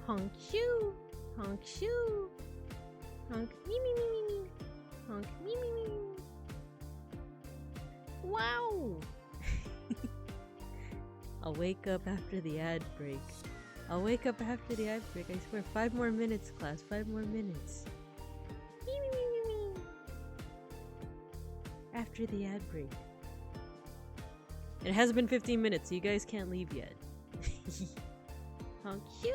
Honk shoo, honk shoo, honk me me me me me, honk me me me me. Wow! I'll wake up after the ad break. I'll wake up after the ad break. I swear, 5 more minutes, class. 5 more minutes. Me me me me me. After the ad break. It has been 15 minutes, so you guys can't leave yet. Honk you.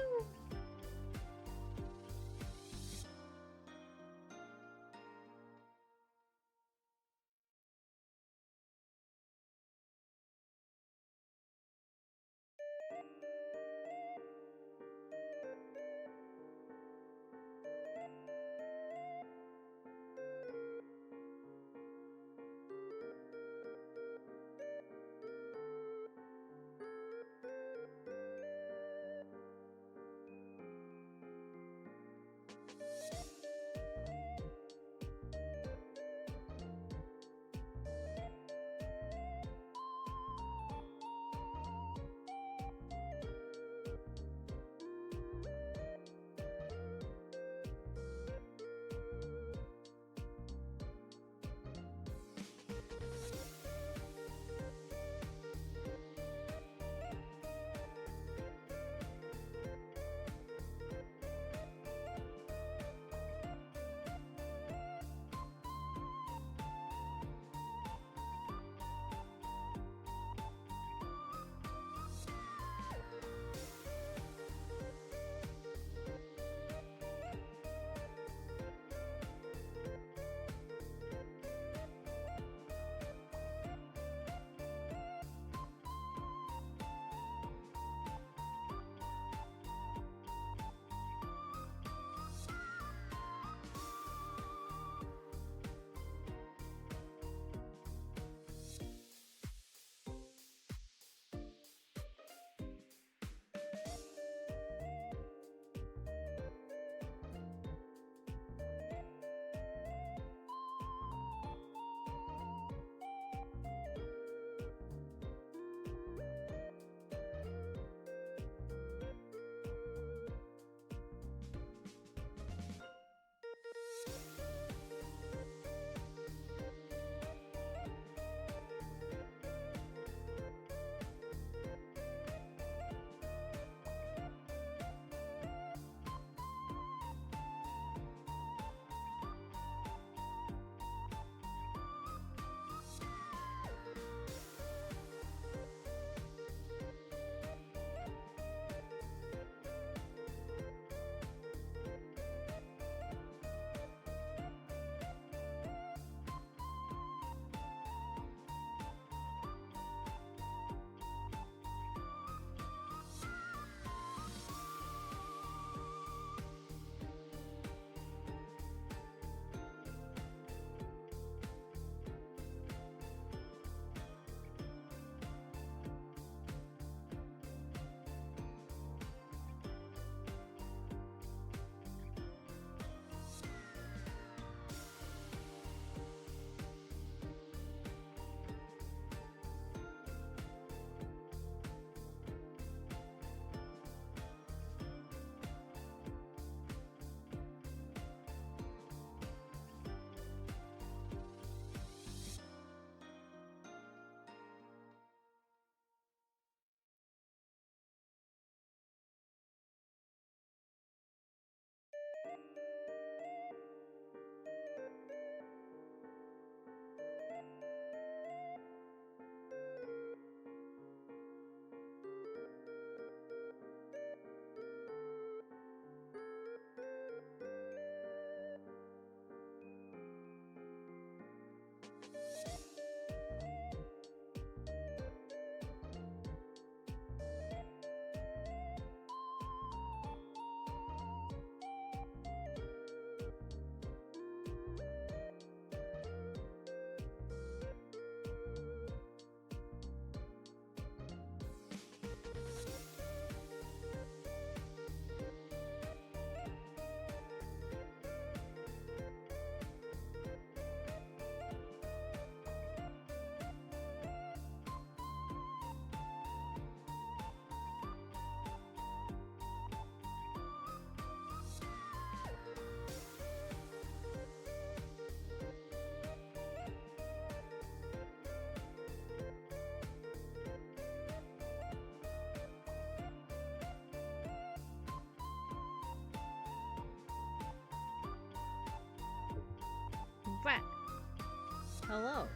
Hello.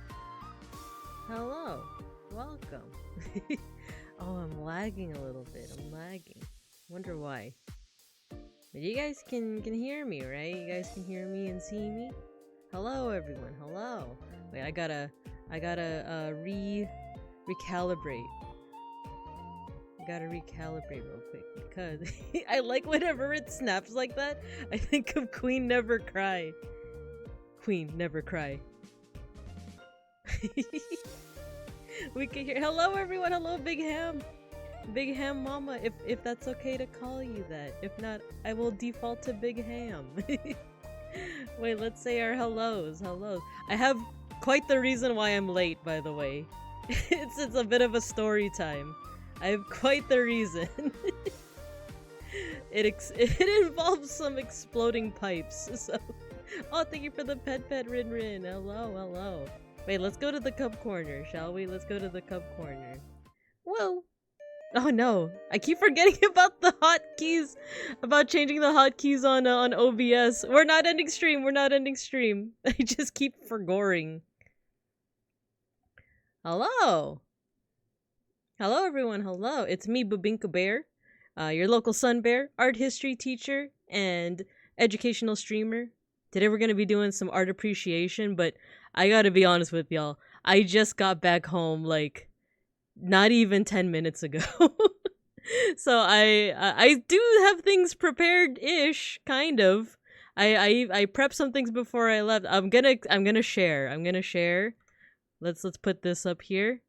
Hello. Welcome. Oh, I'm lagging a little bit. I'm lagging. Wonder why. But you guys can hear me, right? You guys can hear me and see me? Hello, everyone. Hello. Wait, I gotta recalibrate. I gotta recalibrate real quick because I like whenever it snaps like that. I think of Queen Never Cry. Queen Never Cry. We can hear. Hello, everyone. Hello, Big Ham. Big Ham Mama. If that's okay to call you that. If not, I will default to Big Ham. Wait, let's say our hellos. Hellos. I have quite the reason why I'm late, by the way. It's a bit of a story time. I have quite the reason. It involves some exploding pipes. So, oh, thank you for the pet Rin Rin. Hello, hello. Wait, let's go to the cup corner, shall we? Let's go to the cup corner. Whoa. Oh no, I keep forgetting about the hotkeys, about changing the hotkeys on OBS. We're not ending stream. We're not ending stream. I just keep forgoing. Hello. Hello, everyone. Hello. It's me, Babinka Bear, your local sun bear, art history teacher, and educational streamer. Today we're gonna be doing some art appreciation, but I gotta be honest with y'all. I just got back home like not even 10 minutes ago. So I do have things prepared-ish, kind of. I prepped some things before I left. I'm gonna share. Let's put this up here.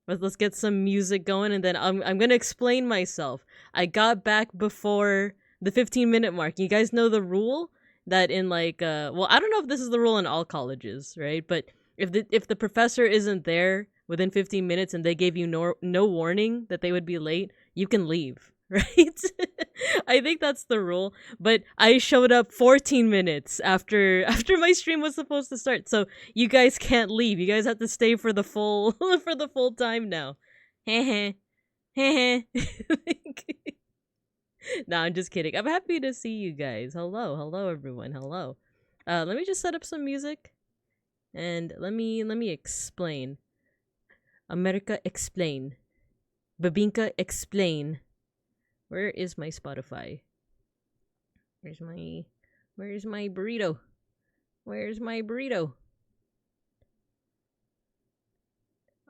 Let's get some music going, and then I'm gonna explain myself. I got back before the 15-minute mark. You guys know the rule that in like well, I don't know if this is the rule in all colleges, right? But if the professor isn't there within 15 minutes and they gave you no warning that they would be late, you can leave, right? I think that's the rule. But I showed up 14 minutes after my stream was supposed to start, so you guys can't leave. You guys have to stay for the full for the full time now. Heh heh. No, I'm just kidding. I'm happy to see you guys. Hello everyone. Hello. Let me just set up some music, and let me explain. America explain. Babinka explain. Where is my Spotify? Where's my burrito? Where's my burrito?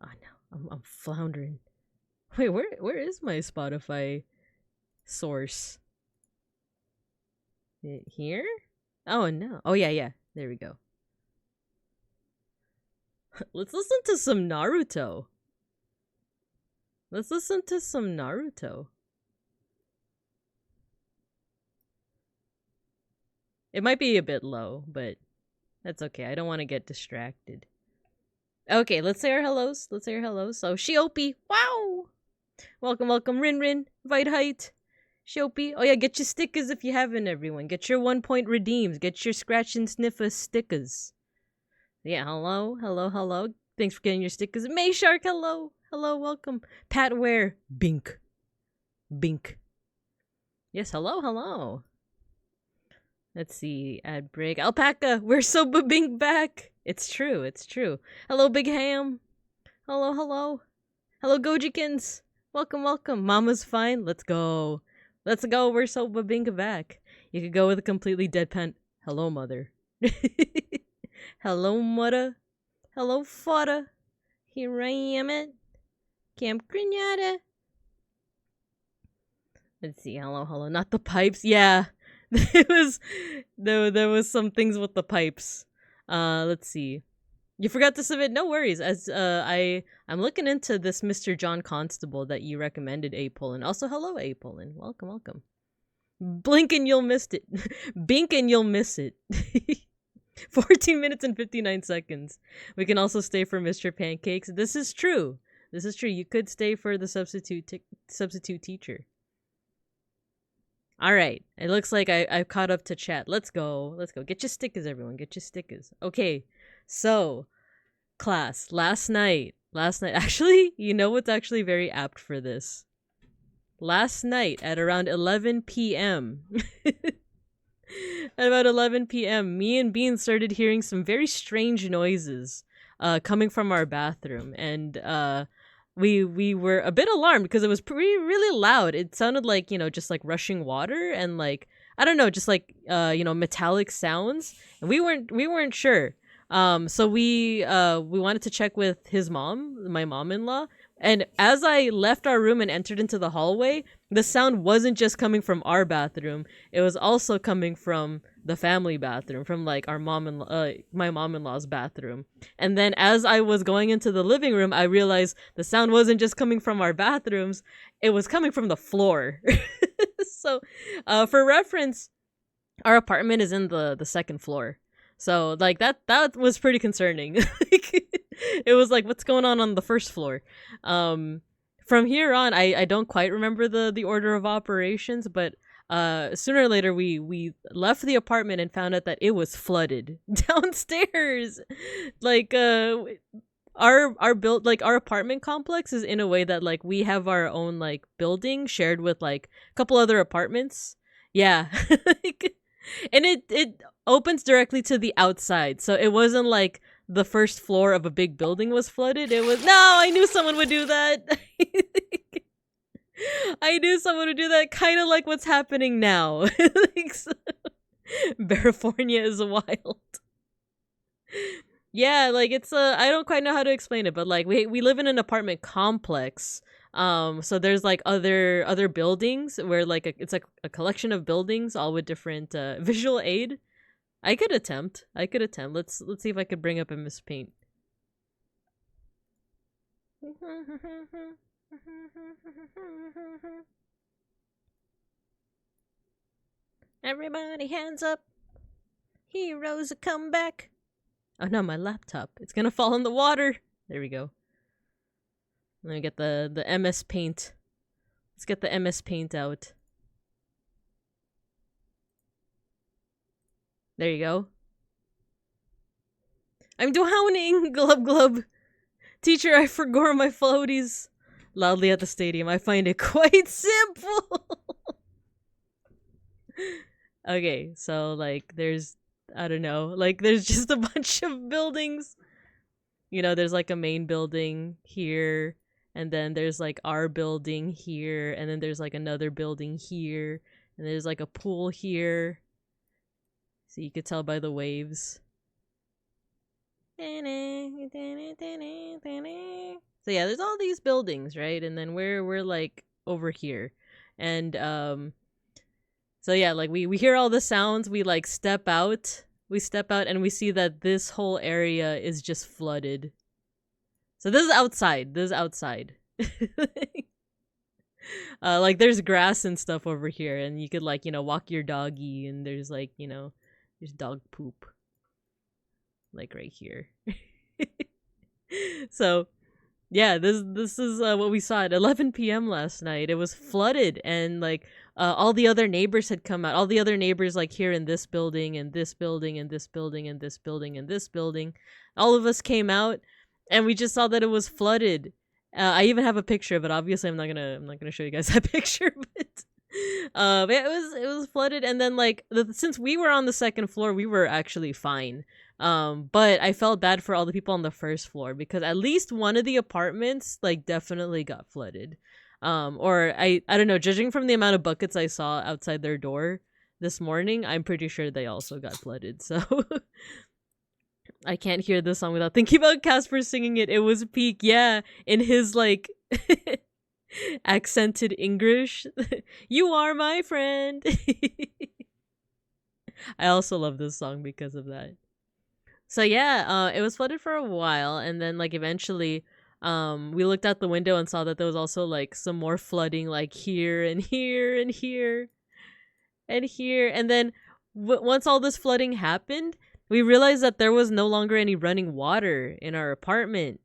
Oh no, I'm floundering. Wait, where is my Spotify source? Here? Oh no. Oh yeah. There we go. Let's listen to some Naruto. It might be a bit low, but that's okay. I don't want to get distracted. Okay, let's say our hellos. So, Shiopi, wow! Welcome, Rin, Vite Height, Shiopi. Oh yeah, get your stickers if you haven't, everyone. Get your 1-point redeems. Get your scratch and sniffer stickers. Yeah, hello. Thanks for getting your stickers. May Shark, hello, welcome. Pat Ware, Bink. Yes, hello. Let's see, ad break. Alpaca, we're so Babink back. It's true. Hello, Big Ham. Hello, Gojikins. Welcome. Mama's fine. Let's go. We're so Babink back. You could go with a completely deadpan. Hello, mother. Hello, mother. Hello, father. Here I am at Camp Grenada. Let's see. Hello. Not the pipes. Yeah. There was some things with the pipes. Let's see. You forgot to submit. No worries. As I'm looking into this Mr. John Constable that you recommended, A. Pullen. Also, hello, A. Pullen. Welcome. Blink and you'll miss it. Bink and you'll miss it. 14 minutes and 59 seconds. We can also stay for Mr. Pancakes. This is true. You could stay for the substitute teacher. All right. It looks like I've caught up to chat. Let's go. Get your stickers, everyone. Get your stickers. Okay. So, class, last night. Actually, you know what's actually very apt for this? Last night at around 11 p.m. At about 11 p.m., me and Bean started hearing some very strange noises coming from our bathroom. And we were a bit alarmed because it was really loud. It sounded like, just like rushing water and like, I don't know, just like, metallic sounds. And we weren't sure. So we wanted to check with his mom, my mom-in-law. And as I left our room and entered into the hallway, the sound wasn't just coming from our bathroom. It was also coming from the family bathroom, from like our my mom-in-law's bathroom. And then as I was going into the living room, I realized the sound wasn't just coming from our bathrooms. It was coming from the floor. So, for reference, our apartment is in the second floor. So like that was pretty concerning. It was like, what's going on the first floor? From here on, I don't quite remember the order of operations, but sooner or later we left the apartment and found out that it was flooded downstairs. Like our apartment complex is in a way that like we have our own like building shared with like a couple other apartments. Yeah. And it opens directly to the outside. So it wasn't like the first floor of a big building was flooded. It was, no, I knew someone would do that. I knew someone would do that, kind of like what's happening now. Like, California is wild. Yeah, like it's I don't quite know how to explain it, but like we live in an apartment complex. So there's like other buildings where like it's like a collection of buildings all with different visual aid. I could attempt. Let's see if I could bring up a mspaint. Everybody hands up. Heroes come back. Oh no, my laptop. It's gonna fall in the water. There we go. Let me get the mspaint. Let's get the mspaint out. There you go. I'm drowning! Glub glub. Teacher, I forgot my floaties. Loudly at the stadium. I find it quite simple. Okay, so like there's, I don't know, like there's just a bunch of buildings. There's like a main building here, and then there's like our building here, and then there's like another building here, and there's like a pool here. So you could tell by the waves. So yeah, there's all these buildings, right? And then we're like over here. And so yeah, like we hear all the sounds, we like step out and we see that this whole area is just flooded. So this is outside. Like there's grass and stuff over here, and you could like, walk your doggy, and there's like, there's dog poop. Like right here. So yeah, this is what we saw at 11 p.m. last night. It was flooded, and like all the other neighbors had come out. All the other neighbors like here in this building and this building and this building and this building and this building. All of us came out, and we just saw that it was flooded. I even have a picture of it. Obviously, I'm not gonna show you guys that picture, but it was flooded. And then like since we were on the second floor, we were actually fine. But I felt bad for all the people on the first floor, because at least one of the apartments like definitely got flooded. Or I don't know, judging from the amount of buckets I saw outside their door this morning, I'm pretty sure they also got flooded. So I can't hear this song without thinking about Casper singing it. It was peak, yeah, in his like accented English. You are my friend. I also love this song because of that. So yeah, it was flooded for a while, and then like eventually we looked out the window and saw that there was also like some more flooding, like here and here and here and here. And then once all this flooding happened, we realized that there was no longer any running water in our apartment.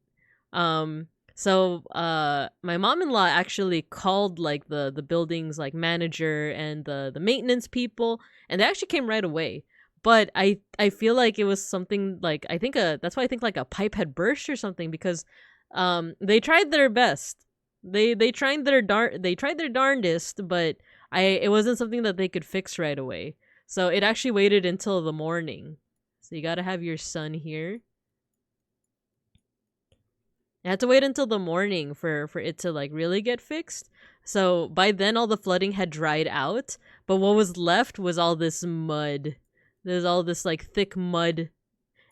So my mom-in-law actually called like the building's like manager and the maintenance people, and they actually came right away. But I feel like it was something like, I think that's why I think like a pipe had burst or something, because they tried their best. They tried their darndest, but it wasn't something that they could fix right away. So it actually waited until the morning. So you gotta have your son here. I had to wait until the morning for it to like really get fixed. So by then all the flooding had dried out, but what was left was all this mud. There's all this like thick mud.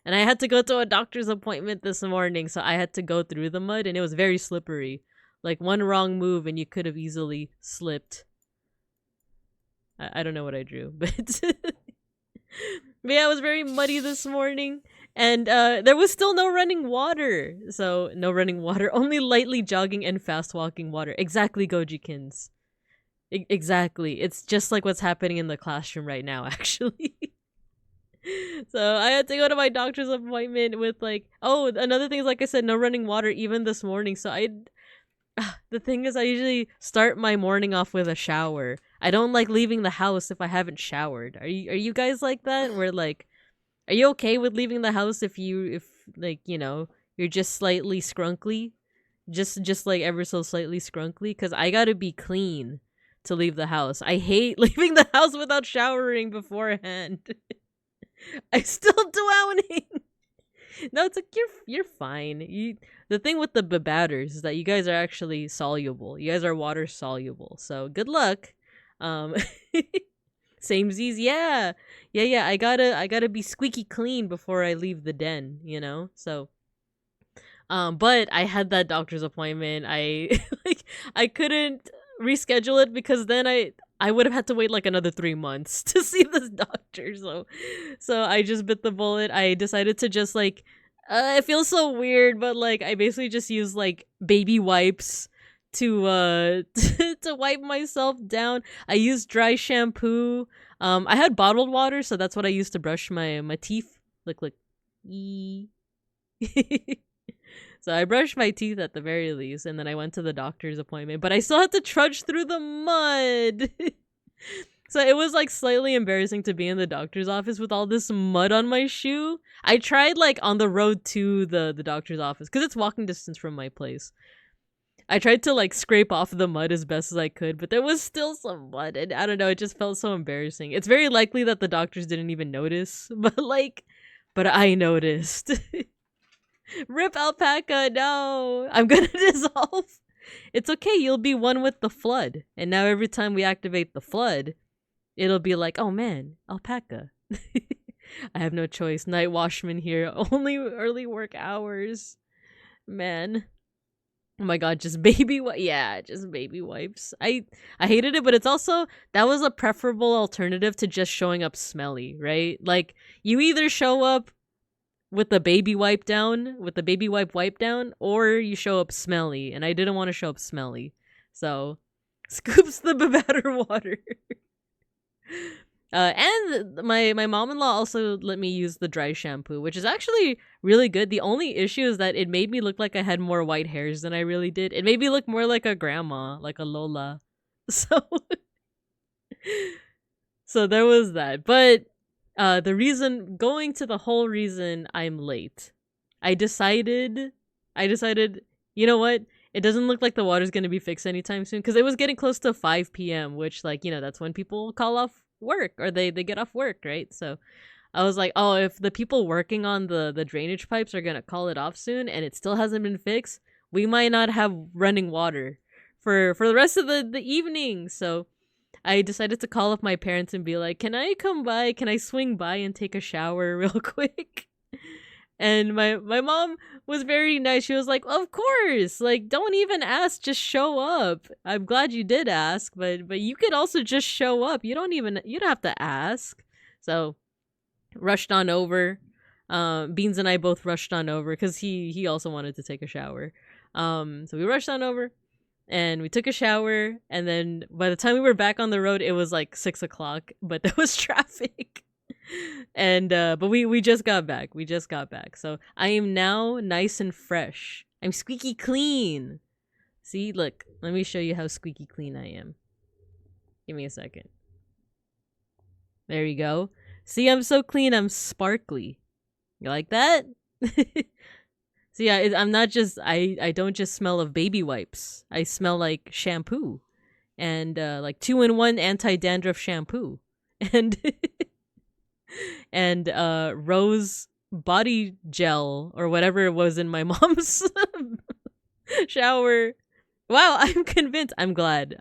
And I had to go to a doctor's appointment this morning, so I had to go through the mud and it was very slippery. Like one wrong move and you could have easily slipped. I don't know what I drew, but but yeah, it was very muddy this morning. And there was still no running water. So, no running water. Only lightly jogging and fast walking water. Exactly, Gojikins. Exactly. It's just like what's happening in the classroom right now, actually. So, I had to go to my doctor's appointment with like... Oh, another thing is, like I said, no running water even this morning. So, the thing is, I usually start my morning off with a shower. I don't like leaving the house if I haven't showered. Are you guys like that? Where like... Are you okay with leaving the house if like, you know, you're just slightly scrunkly? Just like ever so slightly scrunkly? Because I gotta be clean to leave the house. I hate leaving the house without showering beforehand. I'm still drowning. No, it's like you're fine. The thing with the babatters is that you guys are actually soluble. You guys are water soluble. So good luck. Same Z's, yeah. I gotta be squeaky clean before I leave the den, you know. So, but I had that doctor's appointment. I I couldn't reschedule it because then I would have had to wait like another 3 months to see this doctor. So I just bit the bullet. I decided to just like, it feels so weird, but like I basically just use like baby wipes to to wipe myself down. I used dry shampoo. I had bottled water, so that's what I used to brush my teeth. Look. So I brushed my teeth at the very least, and then I went to the doctor's appointment. But I still had to trudge through the mud. So it was like slightly embarrassing to be in the doctor's office with all this mud on my shoe. I tried like on the road to the doctor's office because it's walking distance from my place. I tried to like scrape off the mud as best as I could, but there was still some mud, and I don't know, it just felt so embarrassing. It's very likely that the doctors didn't even notice, but I noticed. Rip alpaca, no! I'm gonna dissolve. It's okay, you'll be one with the flood. And now every time we activate the flood, it'll be like, oh man, alpaca. I have no choice. Night washman here. Only early work hours. Man. Oh my god, just baby just baby wipes. I hated it, but it's also, that was a preferable alternative to just showing up smelly, right? Like, you either show up with the baby wipe down, wipe down, or you show up smelly, and I didn't want to show up smelly. So, scoops the batter water. And my mom-in-law also let me use the dry shampoo, which is actually really good. The only issue is that it made me look like I had more white hairs than I really did. It made me look more like a grandma, like a Lola. So, so there was that. But going to the whole reason I'm late, I decided, you know what? It doesn't look like the water's going to be fixed anytime soon because it was getting close to 5 p.m., which, like, you know, that's when people call off work or they get off work, right? So I was like, oh, if the people working on the drainage pipes are going to call it off soon and it still hasn't been fixed, we might not have running water for the rest of the evening. So I decided to call up my parents and be like, can I come by? Can I swing by and take a shower real quick? And my mom was very nice. She was like, of course, like, don't even ask, just show up. I'm glad you did ask, but you could also just show up. You don't have to ask. So rushed on over. Beans and I both rushed on over because he also wanted to take a shower. So we rushed on over and we took a shower, and then by the time we were back on the road, it was like 6 o'clock, but there was traffic. And but we just got back. So I am now nice and fresh. I'm squeaky clean. See, look, let me show you how squeaky clean I am. Give me a second. There you go. See, I'm so clean, I'm sparkly. You like that? So yeah, I'm not just, I don't just smell of baby wipes. I smell like shampoo and like 2-in-1 anti-dandruff shampoo. and and rose body gel or whatever it was in my mom's shower. Wow, I'm convinced. I'm glad.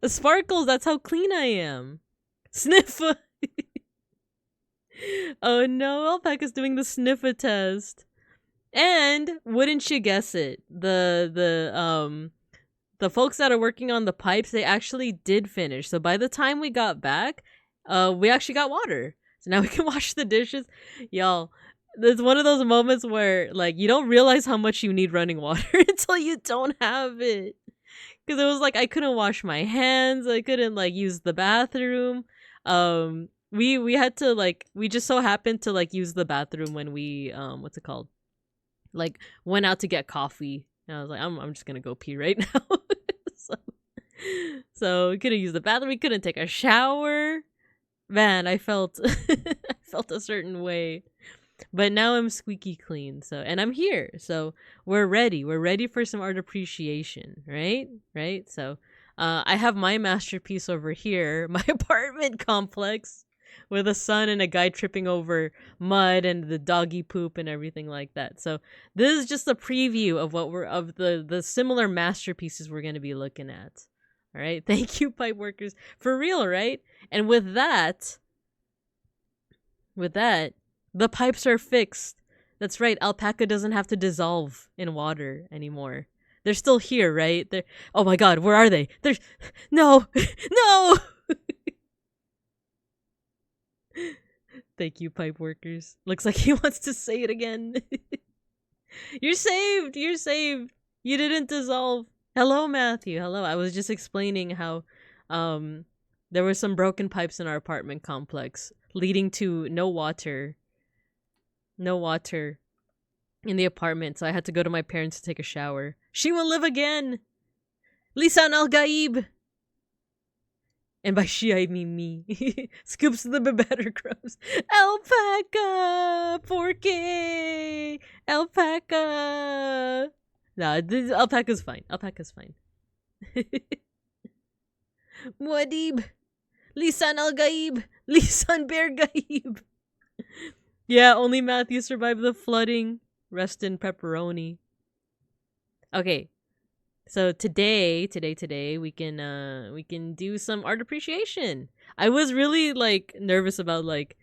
The sparkles, that's how clean I am. Sniff. Oh no, Alpaca's doing the sniffer test. And wouldn't you guess it, the folks that are working on the pipes, they actually did finish. So by the time we got back, we actually got water. So now we can wash the dishes. Y'all, there's one of those moments where like you don't realize how much you need running water until you don't have it. Because it was like I couldn't wash my hands, I couldn't like use the bathroom. We had to like, we just so happened to like use the bathroom when we what's it called, like went out to get coffee. And I was like, I'm just gonna go pee right now. so we couldn't use the bathroom, we couldn't take a shower. Man, I felt I felt a certain way. But now I'm squeaky clean. So, and I'm here. So we're ready for some art appreciation, right? So I have my masterpiece over here, my apartment complex with a sun and a guy tripping over mud and the doggy poop and everything like that. So this is just a preview of what we're, of the similar masterpieces we're going to be looking at. All right. Thank you, pipe workers, for real. Right. And with that, the pipes are fixed. That's right. Alpaca doesn't have to dissolve in water anymore. They're still here, right? They're, oh my god, where are they? There's no. Thank you, pipe workers. Looks like he wants to say it again. You're saved. You didn't dissolve. Hello, Matthew. Hello. I was just explaining how there were some broken pipes in our apartment complex leading to no water in the apartment, so I had to go to my parents to take a shower. She will live again! Lisan al-Gaib! And by she, I mean me. Scoops the bebetter crumbs. Alpaca! Porque! Alpaca! Nah, alpaca's fine. Muad'Dib! Lisan al-Gaib! Lisan bear Gaib! Yeah, only Matthew survived the flooding. Rest in pepperoni. Okay, so today we can do some art appreciation. I was really like nervous about like,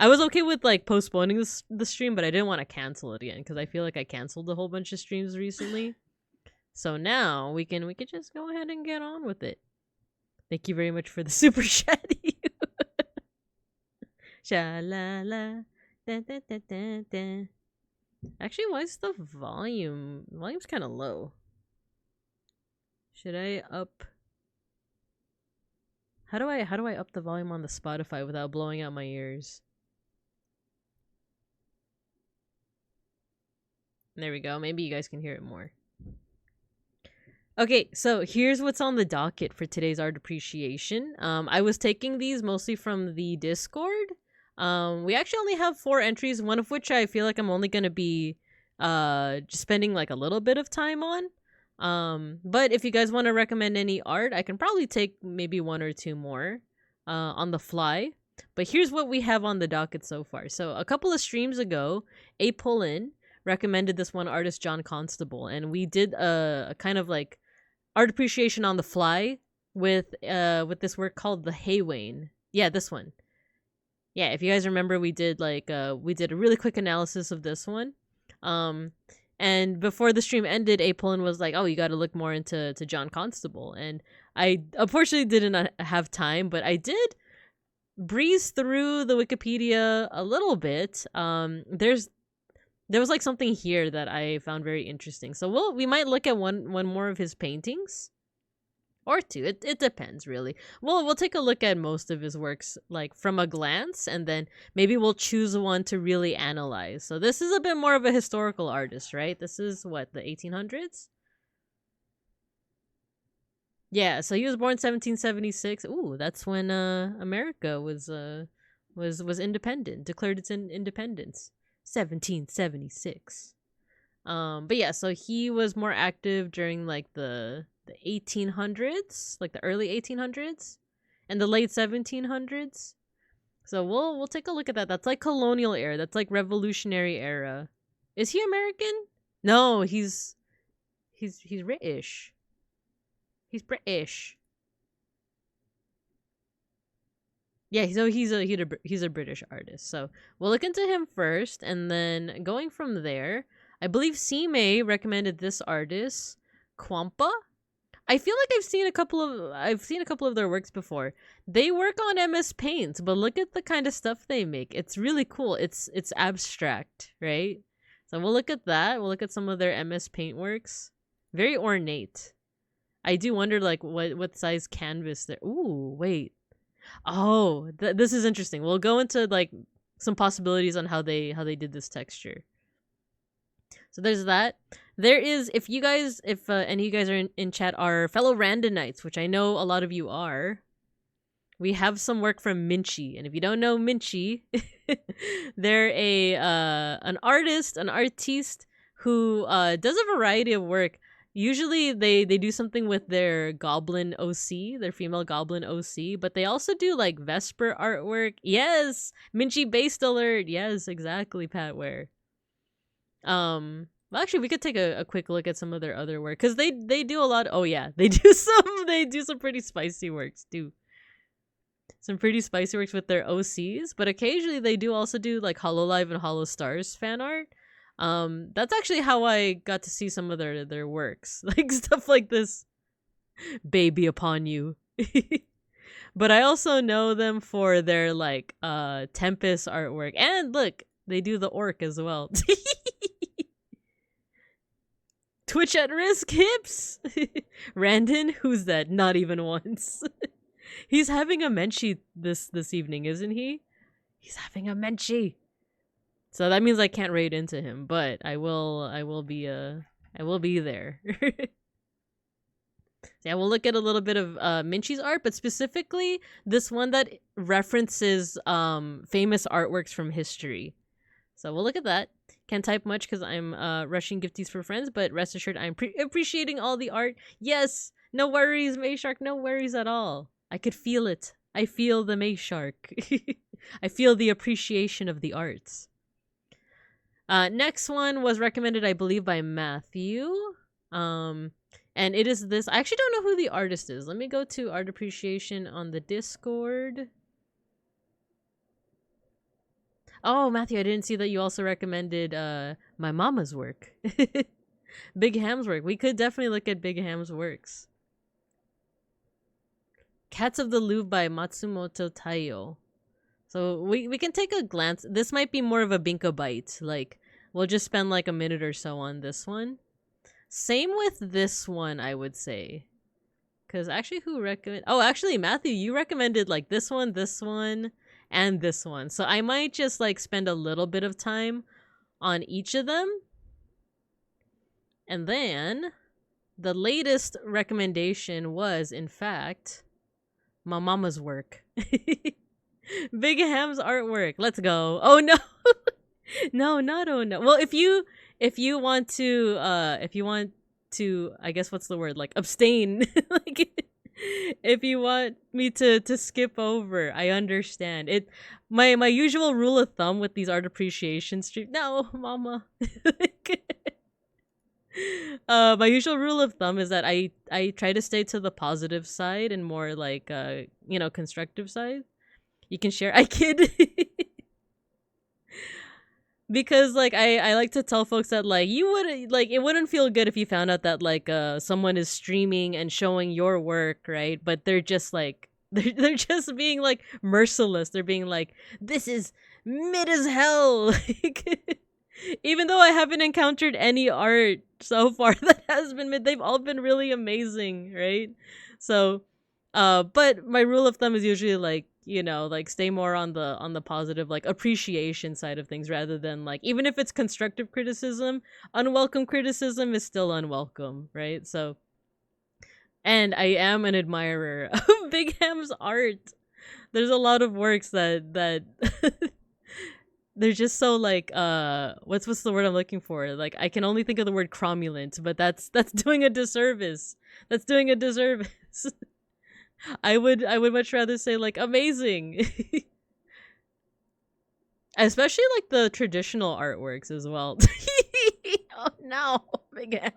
I was okay with like postponing the stream, but I didn't want to cancel it again because I feel like I canceled a whole bunch of streams recently. So now we can just go ahead and get on with it. Thank you very much for the super chat. Sha-la-la. Dun, dun, dun, dun, dun. Actually, why is the volume's kind of low? Should I up? How do I up the volume on the Spotify without blowing out my ears? There we go. Maybe you guys can hear it more. Okay, so here's what's on the docket for today's art appreciation. I was taking these mostly from the Discord. We actually only have 4 entries, one of which I feel like I'm only gonna be just spending like a little bit of time on. But if you guys want to recommend any art, I can probably take maybe 1 or 2 more on the fly. But here's what we have on the docket so far. So a couple of streams ago, A Pull-In recommended this one artist, John Constable, and we did a kind of like art appreciation on the fly with this work called The Haywain. Yeah, this one. Yeah, if you guys remember, we did a really quick analysis of this one. And before the stream ended, A Pull-In was like, "Oh, you got to look more into John Constable." And I unfortunately didn't have time, but I did breeze through the Wikipedia a little bit. There was like something here that I found very interesting. So we might look at one more of his paintings. Or 2. It depends, really. We'll take a look at most of his works, like, from a glance, and then maybe we'll choose one to really analyze. So this is a bit more of a historical artist, right? This is, what, the 1800s? Yeah, so he was born 1776. Ooh, that's when America was independent, declared its independence. 1776. But yeah, so he was more active during, like, the 1800s, like the early 1800s. in the late 1700s. So we'll take a look at that. That's like colonial era. That's like revolutionary era. Is he American? No, he's British. He's British. Yeah, so he's a British artist. So we'll look into him first, and then going from there, I believe C May recommended this artist, Kwampa. I feel like I've seen a couple of their works before. They work on MS Paint, but look at the kind of stuff they make. It's really cool. It's abstract, right? So we'll look at that. We'll look at some of their MS Paint works. Very ornate. I do wonder like what size canvas they're. Ooh, wait. Oh, this is interesting. We'll go into like some possibilities on how they did this texture. So there's that. There is, if any of you guys are in chat are fellow Randonites, which I know a lot of you are, we have some work from Minchi. And if you don't know Minchi, they're an artiste who does a variety of work. Usually they do something with their goblin OC, their female goblin OC, but they also do like Vesper artwork. Yes, Minchi based alert. Yes, exactly, Pat Ware. Well, actually, we could take a quick look at some of their other work because they do a lot. Oh yeah, they do some pretty spicy works too. Some pretty spicy works with their OCs, but occasionally they do also do like Hololive and Hollow Stars fan art. That's actually how I got to see some of their works, like stuff like this, Baby Upon You. But I also know them for their like Tempest artwork, and look, they do the orc as well. Twitch at risk hips. Randon, who's that? Not even once. He's having a menchie this evening, isn't he? He's having a menchie. So that means I can't raid into him, but I will be there. Yeah, we'll look at a little bit of Minchi's art, but specifically this one that references famous artworks from history. So we'll look at that. Can't type much because I'm rushing gifties for friends, but rest assured I'm appreciating all the art. Yes, no worries, May Shark, no worries at all. I could feel it. I feel the May Shark. I feel the appreciation of the arts. Next one was recommended, I believe, by Matthew. And it is this. I actually don't know who the artist is. Let me go to art appreciation on the Discord. Oh, Matthew, I didn't see that you also recommended my mama's work. Big Ham's work. We could definitely look at Big Ham's works. Cats of the Louvre by Matsumoto Taiyo. So we can take a glance. This might be more of a Binka bite. Like, we'll just spend like a minute or so on this one. Same with this one, I would say. Because actually, who recommended? Oh, actually, Matthew, you recommended like this one, and this one. So I might just like spend a little bit of time on each of them. And then the latest recommendation was, in fact, my mama's work. Big Ham's artwork. Let's go. Oh no. No, not oh no. Well, if you want to I guess what's the word? Like abstain. Like if you want me to skip over, I understand. It my usual rule of thumb with these art appreciation streams. No, mama. My usual rule of thumb is that I try to stay to the positive side and more like constructive side. You can share. I kid. Because like I like to tell folks that like you would like it wouldn't feel good if you found out that like someone is streaming and showing your work, right? But they're just like they're just being like merciless. They're being like, this is mid as hell. Like, even though I haven't encountered any art so far that has been mid, they've all been really amazing, right? So but my rule of thumb is usually like, like stay more on the positive, like appreciation side of things rather than like, even if it's constructive criticism, unwelcome criticism is still unwelcome, right? So, and I am an admirer of Big Ham's art. There's a lot of works that they're just so like what's the word I'm looking for? Like I can only think of the word cromulent, but that's doing a disservice. That's doing a disservice. I would much rather say like amazing. Especially like the traditional artworks as well. Oh no, Big Ham.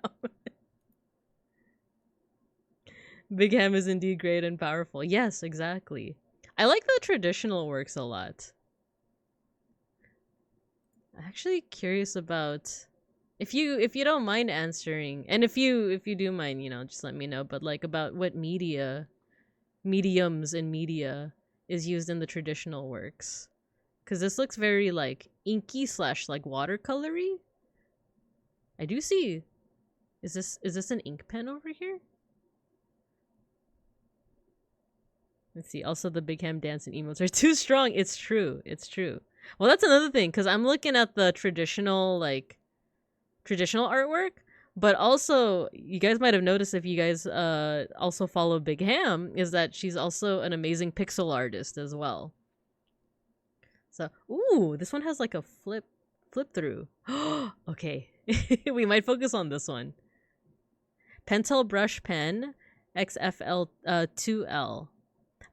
Big Ham is indeed great and powerful. Yes, exactly. I like the traditional works a lot. I'm actually curious about if you don't mind answering, and if you do mind, just let me know. But like about what mediums and media is used in the traditional works, because this looks very like inky slash like watercolory. I do see. Is this an ink pen over here? Let's see. Also, the Big Ham dance and emotes are too strong. It's true. It's true. Well, that's another thing, because I'm looking at the traditional artwork, but also you guys might have noticed, if you guys also follow Big Ham, is that she's also an amazing pixel artist as well. So, ooh, this one has like a flip through. Okay. We might focus on this one. Pentel brush pen XFL 2L.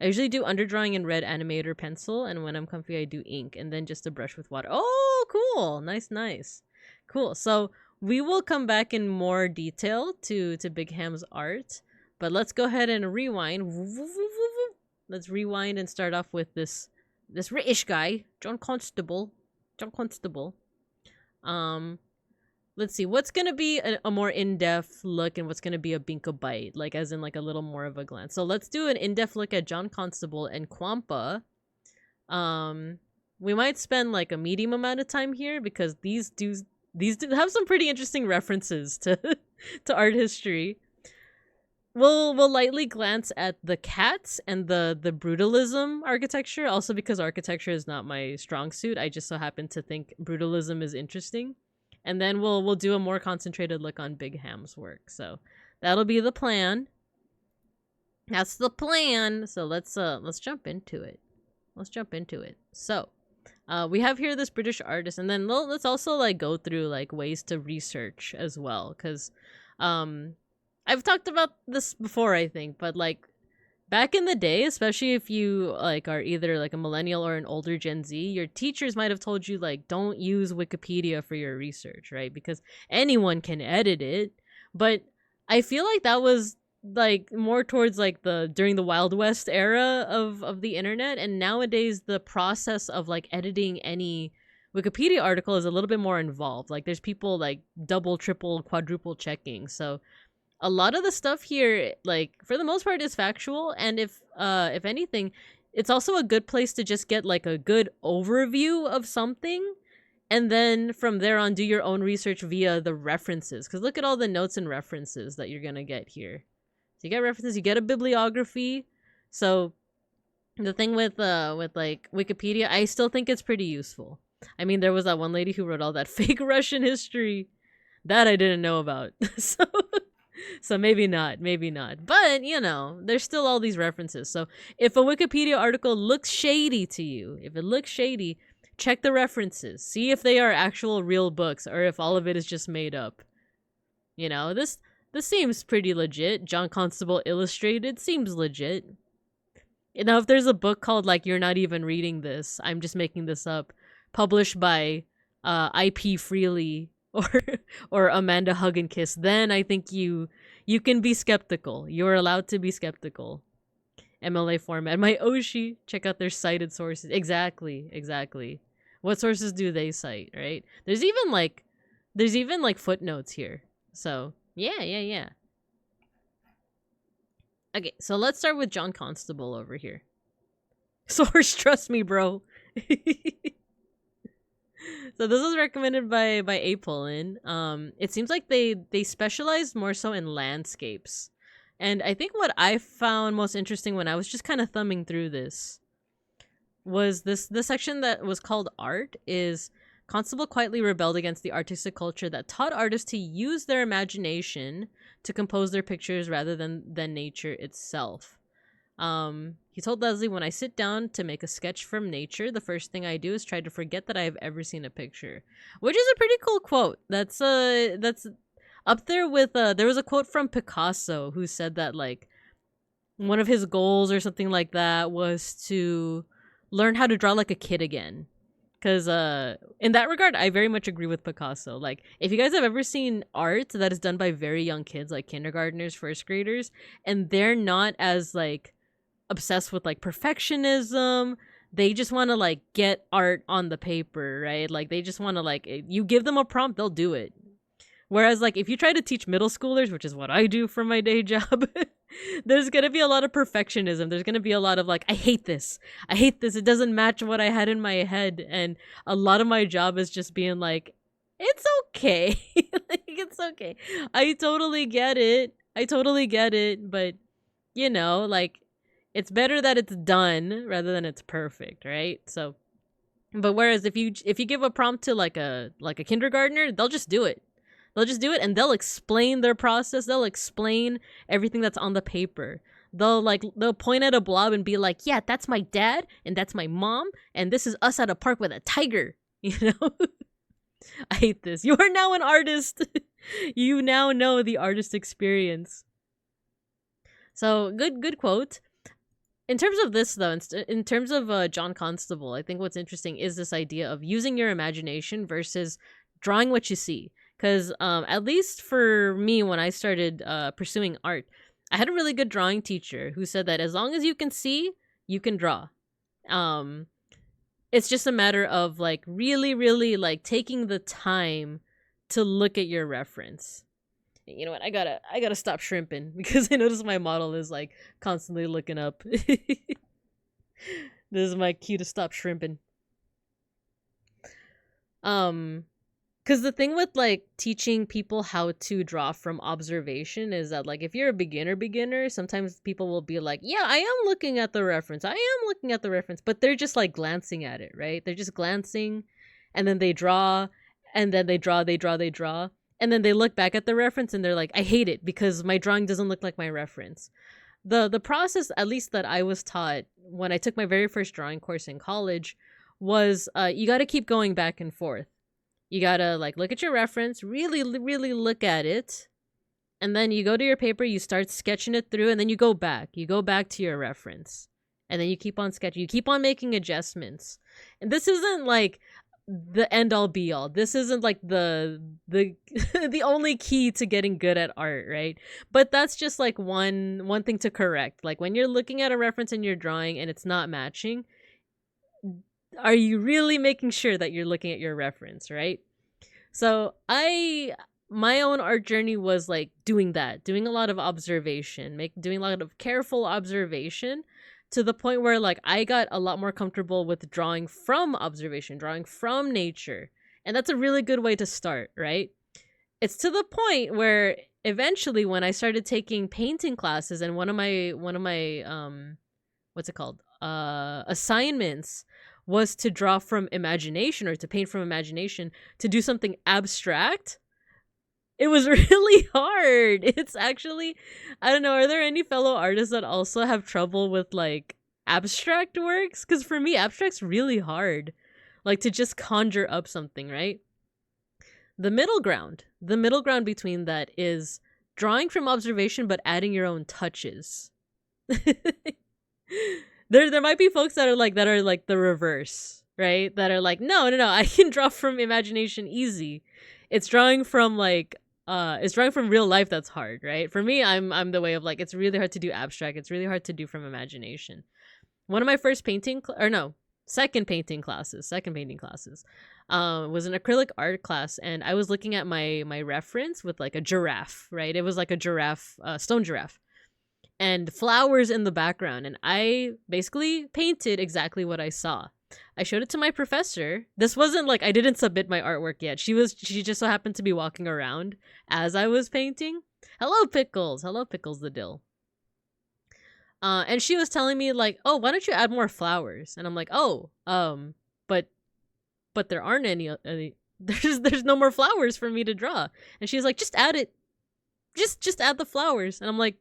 I usually do underdrawing in red animator pencil, and when I'm comfy I do ink, and then just a brush with water. Oh, cool. Nice. Cool. So we will come back in more detail to Big Ham's art, but let's go ahead and rewind. Let's rewind and start off with this British guy, John Constable. Let's see, what's gonna be a more in-depth look, and what's gonna be a Binka bite, like as in like a little more of a glance. So let's do an in-depth look at John Constable and Kwampa. We might spend like a medium amount of time here, because these do have some pretty interesting references to to art history. We'll lightly glance at the cats and the brutalism architecture, also because architecture is not my strong suit. I just so happen to think brutalism is interesting. And then we'll do a more concentrated look on Big Ham's work. So that'll be the plan. That's the plan. So let's jump into it. So we have here this British artist, and then let's also like go through like ways to research as well, because I've talked about this before, I think, but like back in the day, especially if you like are either like a millennial or an older Gen Z, your teachers might have told you like don't use Wikipedia for your research, right? Because anyone can edit it. But I feel like that was like more towards like during the Wild West era of the internet, and nowadays the process of like editing any Wikipedia article is a little bit more involved. Like there's people like double, triple, quadruple checking. So a lot of the stuff here, like for the most part, is factual, and if anything, it's also a good place to just get like a good overview of something, and then from there on do your own research via the references. Because look at all the notes and references that you're gonna get here. So you get references, you get a bibliography. So the thing with like Wikipedia, I still think it's pretty useful. I mean, there was that one lady who wrote all that fake Russian history that I didn't know about. So maybe not. But, there's still all these references. So if a Wikipedia article looks shady to you, check the references. See if they are actual real books, or if all of it is just made up. This seems pretty legit. John Constable Illustrated seems legit. Now, if there's a book called, like, You're Not Even Reading This, I'm just making this up, published by IP Freely, or Amanda Hugginkiss, then I think you can be skeptical. You're allowed to be skeptical. MLA format. My Oshi, check out their cited sources. Exactly. What sources do they cite, right? There's even like footnotes here. So yeah. Okay, so let's start with John Constable over here. Source, trust me, bro. So this was recommended by Apolin. It seems like they specialized more so in landscapes. And I think what I found most interesting when I was just kind of thumbing through this was this section that was called Art. Is Constable quietly rebelled against the artistic culture that taught artists to use their imagination to compose their pictures rather than nature itself. He told Leslie, when I sit down to make a sketch from nature, the first thing I do is try to forget that I have ever seen a picture. Which is a pretty cool quote. That's up there with, there was a quote from Picasso who said that, like, one of his goals or something like that was to learn how to draw like a kid again. Because in that regard, I very much agree with Picasso. Like, if you guys have ever seen art that is done by very young kids, like kindergartners, first graders, and they're not as like obsessed with like perfectionism, they just want to like get art on the paper, right? Like, they just want to like, you give them a prompt, they'll do it. Whereas, like, if you try to teach middle schoolers, which is what I do for my day job, there's going to be a lot of perfectionism. There's going to be a lot of, like, I hate this. I hate this. It doesn't match what I had in my head. And a lot of my job is just being like, it's okay. Like, it's okay. I totally get it. But, you know, like, it's better that it's done rather than it's perfect, right? So, but whereas if you give a prompt to, like a kindergartner, they'll just do it. They'll just do it and they'll explain their process. They'll explain everything that's on the paper. They'll point at a blob and be like, yeah, that's my dad and that's my mom and this is us at a park with a tiger. You know? I hate this. You are now an artist. You now know the artist experience. So good quote. In terms of this, though, in terms of John Constable, I think what's interesting is this idea of using your imagination versus drawing what you see. Because at least for me, when I started pursuing art, I had a really good drawing teacher who said that as long as you can see, you can draw. It's just a matter of like really, really like taking the time to look at your reference. You know what? I gotta stop shrimping because I notice my model is like constantly looking up. This is my cue to stop shrimping. Because the thing with like teaching people how to draw from observation is that like if you're a beginner, sometimes people will be like, yeah, I am looking at the reference, but they're just like glancing at it, right? They're just glancing, and then they draw, and then they draw, and then they look back at the reference and they're like, I hate it because my drawing doesn't look like my reference. The process, at least that I was taught when I took my very first drawing course in college, was you got to keep going back and forth. You gotta like look at your reference, really, really look at it, and then you go to your paper, you start sketching it through, and then you go back to your reference, and then you keep on sketching, you keep on making adjustments. And this isn't like the end all be all. This isn't like the the only key to getting good at art, right? But that's just like one thing to correct. Like when you're looking at a reference in your drawing and it's not matching, are you really making sure that you're looking at your reference, right? So my own art journey was like doing a lot of observation, doing a lot of careful observation, to the point where like I got a lot more comfortable with drawing from observation, drawing from nature. And that's a really good way to start, right? It's to the point where eventually when I started taking painting classes, and one of my what's it called? Assignments was to draw from imagination, or to paint from imagination, to do something abstract. It was really hard. It's actually, I don't know, are there any fellow artists that also have trouble with like abstract works? Because for me, abstract's really hard. Like to just conjure up something, right? The middle ground between that is drawing from observation but adding your own touches. There might be folks that are like the reverse, right? That are like, no, I can draw from imagination easy. It's drawing from like it's drawing from real life that's hard, right? For me, I'm the way of like, it's really hard to do abstract. It's really hard to do from imagination. One of my first second painting classes was an acrylic art class, and I was looking at my reference with like a giraffe, right? It was like a giraffe, stone giraffe, and flowers in the background, and I basically painted exactly what I saw. I showed it to my professor. This wasn't like, I didn't submit my artwork yet. She just so happened to be walking around as I was painting. Hello Pickles the dill. And she was telling me like, oh, why don't you add more flowers? And I'm like, oh, but there aren't any there's no more flowers for me to draw. And she's like, just add it. Just add the flowers. And I'm like,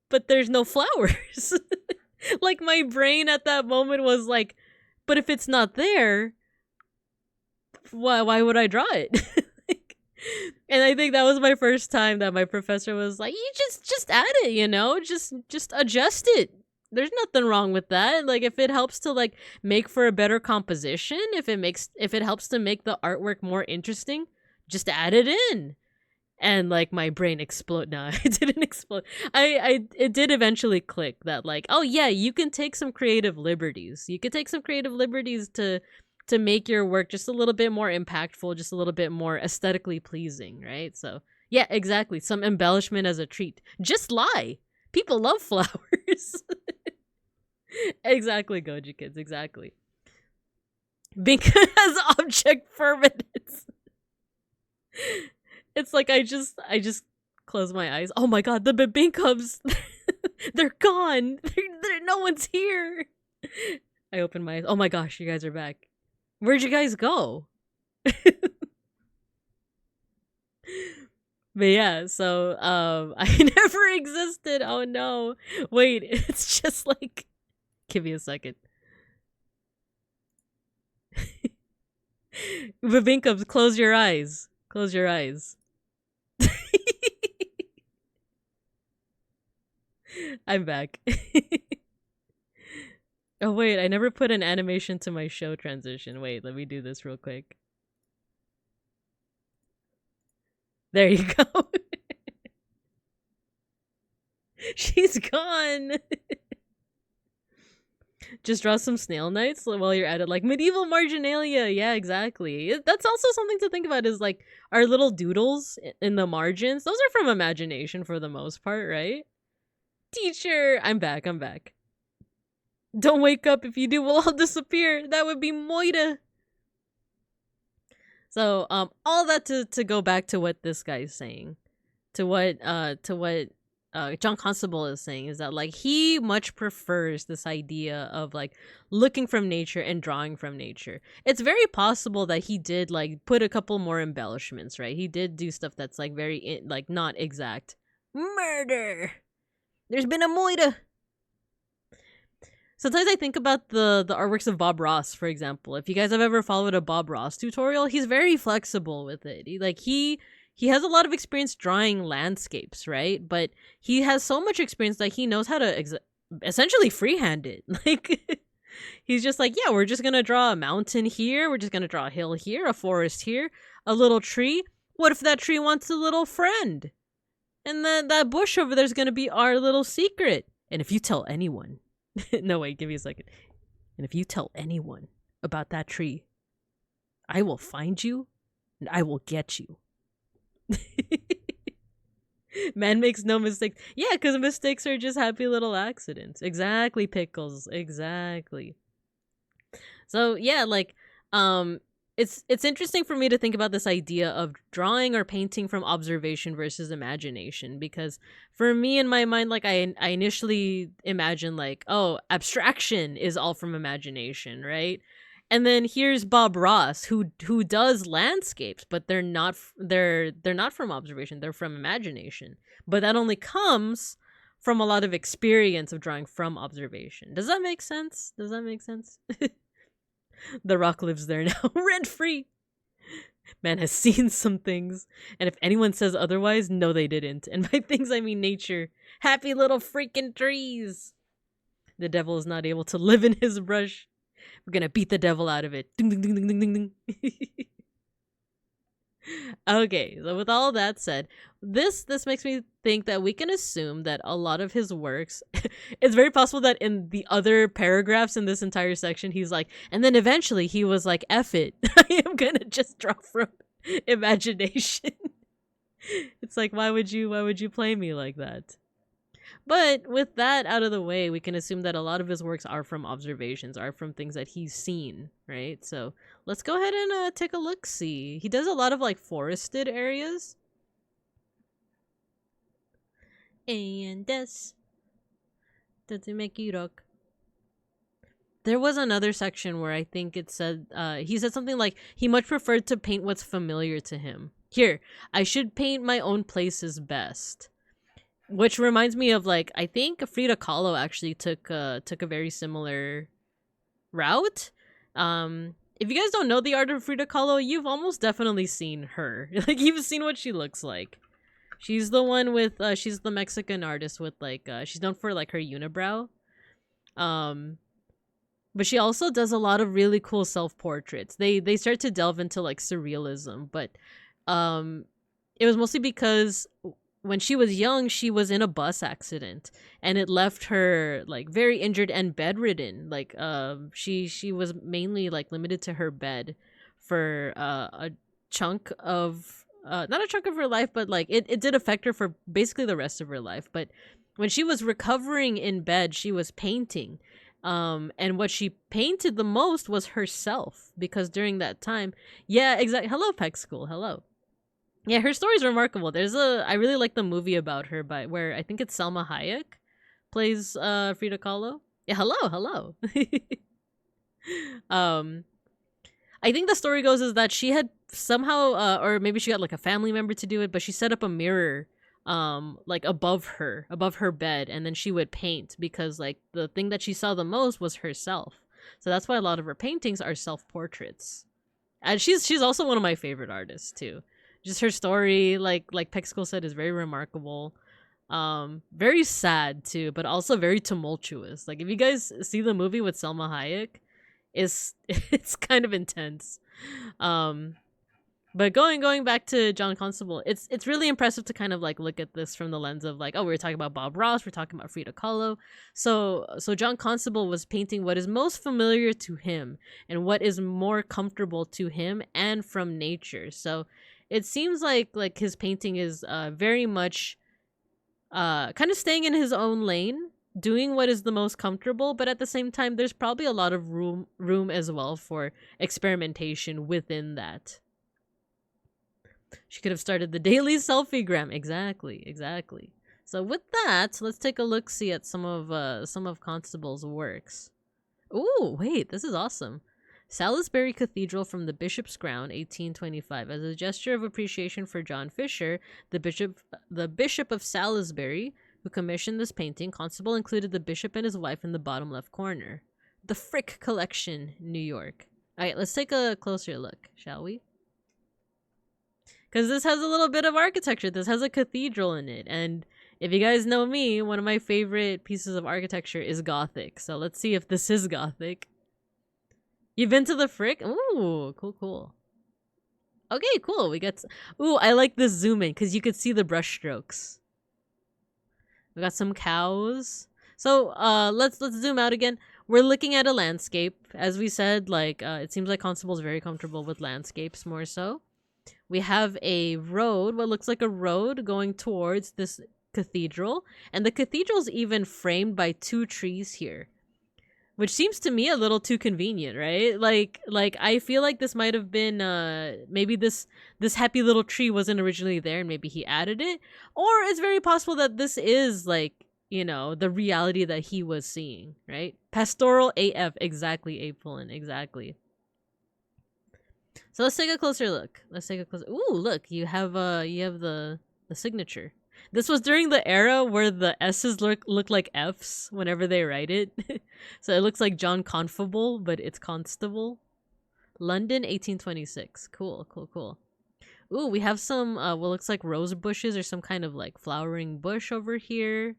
but there's no flowers. Like my brain at that moment was like, but if it's not there, why would I draw it? And I think that was my first time that my professor was like, "You just add it, you know, just adjust it. There's nothing wrong with that. Like if it helps to like make for a better composition, if it helps to make the artwork more interesting, just add it in." And like my brain explode. No, it didn't explode. It did eventually click that like, oh yeah, you can take some creative liberties. You could take some creative liberties to make your work just a little bit more impactful, just a little bit more aesthetically pleasing, right? So yeah, exactly. Some embellishment as a treat. Just lie. People love flowers. Exactly, Goji kids, exactly. Because object permanence. It's like I just close my eyes. Oh my god, the Babinkubs! They're gone! No one's here! I open my eyes. Oh my gosh, you guys are back. Where'd you guys go? But yeah, so I never existed. Oh no. Wait, it's just like give me a second. Babinkubs, close your eyes. Close your eyes. I'm back. Oh wait, I never put an animation to my show transition. Wait, let me do this real quick. There you go. She's gone. Just draw some snail knights while you're at it, like medieval marginalia. Yeah, exactly. That's also something to think about is like our little doodles in the margins. Those are from imagination for the most part, right? Teacher, I'm back. I'm back. Don't wake up. If you do, we'll all disappear. That would be Moida. So, all that to go back to what this guy's saying, to what John Constable is saying is that like he much prefers this idea of like looking from nature and drawing from nature. It's very possible that he did like put a couple more embellishments, right? He did do stuff that's like very like not exact. Murder. There's been a Moida. Sometimes I think about the artworks of Bob Ross, for example. If you guys have ever followed a Bob Ross tutorial, he's very flexible with it. He has a lot of experience drawing landscapes, right? But he has so much experience that he knows how to essentially freehand it. Like he's just like, yeah, we're just gonna draw a mountain here, we're just gonna draw a hill here, a forest here, a little tree. What if that tree wants a little friend? And then that bush over there's gonna be our little secret. And if you tell anyone no, wait, give me a second. And if you tell anyone about that tree, I will find you and I will get you. Man makes no mistakes. Yeah, because mistakes are just happy little accidents. Exactly, Pickles. Exactly. So yeah, like, it's interesting for me to think about this idea of drawing or painting from observation versus imagination, because for me in my mind, like I initially imagined like, oh, abstraction is all from imagination, right? And then here's Bob Ross who does landscapes, but they're not from observation, they're from imagination. But that only comes from a lot of experience of drawing from observation. Does that make sense? Does that make sense? The Rock lives there now, rent free. Man has seen some things, and if anyone says otherwise, no, they didn't. And by things, I mean nature. Happy little freaking trees. The devil is not able to live in his brush. We're gonna beat the devil out of it. Ding, ding, ding, ding, ding, ding, ding. Okay, so with all that said, this makes me think that we can assume that a lot of his works, it's very possible that in the other paragraphs in this entire section, he's like, and then eventually he was like, F it, I am gonna just draw from imagination. It's like, why would you play me like that? But with that out of the way, we can assume that a lot of his works are from observations, are from things that he's seen, right? So let's go ahead and take a look-see. He does a lot of like forested areas. And this doesn't make you look. There was another section where I think it said, he said something like, he much preferred to paint what's familiar to him. Here, I should paint my own places best. Which reminds me of like, I think Frida Kahlo actually took a very similar route. if you guys don't know the art of Frida Kahlo, you've almost definitely seen her. Like, you've seen what she looks like. She's the one with, she's the Mexican artist with, like, she's known for, like, her unibrow. But she also does a lot of really cool self-portraits. They start to delve into, like, surrealism, but, it was mostly because when she was young, she was in a bus accident, and it left her, like, very injured and bedridden. Like, she was mainly, like, limited to her bed for a chunk of not a chunk of her life, but like it did affect her for basically the rest of her life. But when she was recovering in bed, she was painting. And what she painted the most was herself, because during that time, yeah, exactly. Hello, Peck School. Hello. Yeah, her story's remarkable. I really like the movie about her, by where I think it's Salma Hayek plays Frida Kahlo. Yeah, hello. um I think the story goes is that she had somehow, or maybe she got like a family member to do it, but she set up a mirror, like above her bed, and then she would paint, because like the thing that she saw the most was herself. So that's why a lot of her paintings are self portraits. And she's also one of my favorite artists too. Just her story, like Peck School said, is very remarkable. Very sad too, but also very tumultuous. Like if you guys see the movie with Selma Hayek, it's kind of intense. But going back to John Constable, it's really impressive to kind of like look at this from the lens of like, oh, we were talking about Bob Ross, we're talking about Frida Kahlo. So John Constable was painting what is most familiar to him and what is more comfortable to him and from nature. So it seems like his painting is very much kind of staying in his own lane, doing what is the most comfortable, but at the same time there's probably a lot of room as well for experimentation within that. She could have started the daily selfiegram. Exactly. So with that, let's take a look see at some of Constable's works. Ooh, wait, this is awesome. Salisbury Cathedral from the Bishop's Crown, 1825. As a gesture of appreciation for John Fisher, the Bishop of Salisbury, who commissioned this painting, Constable included the bishop and his wife in the bottom left corner. The Frick Collection, New York. Alright, let's take a closer look, shall we? Because this has a little bit of architecture. This has a cathedral in it. And if you guys know me, one of my favorite pieces of architecture is Gothic. So let's see if this is Gothic. You've been to the Frick? Ooh, cool. Okay, cool. Ooh, I like this zoom in because you could see the brush strokes. We got some cows. So let's zoom out again. We're looking at a landscape. As we said, like it seems like Constable's very comfortable with landscapes more so. We have a road, what looks like a road going towards this cathedral. And the cathedral's even framed by 2 trees here, which seems to me a little too convenient, right? Like I feel like this might have been maybe this happy little tree wasn't originally there and maybe he added it, or it's very possible that this is like, you know, the reality that he was seeing, right? Pastoral AF, exactly, Apolline, exactly. So let's take a closer look. Ooh, look, you have the signature. This was during the era where the S's look like F's whenever they write it. So it looks like John Constable, but it's Constable. London, 1826. Cool. Ooh, we have some what looks like rose bushes or some kind of like flowering bush over here.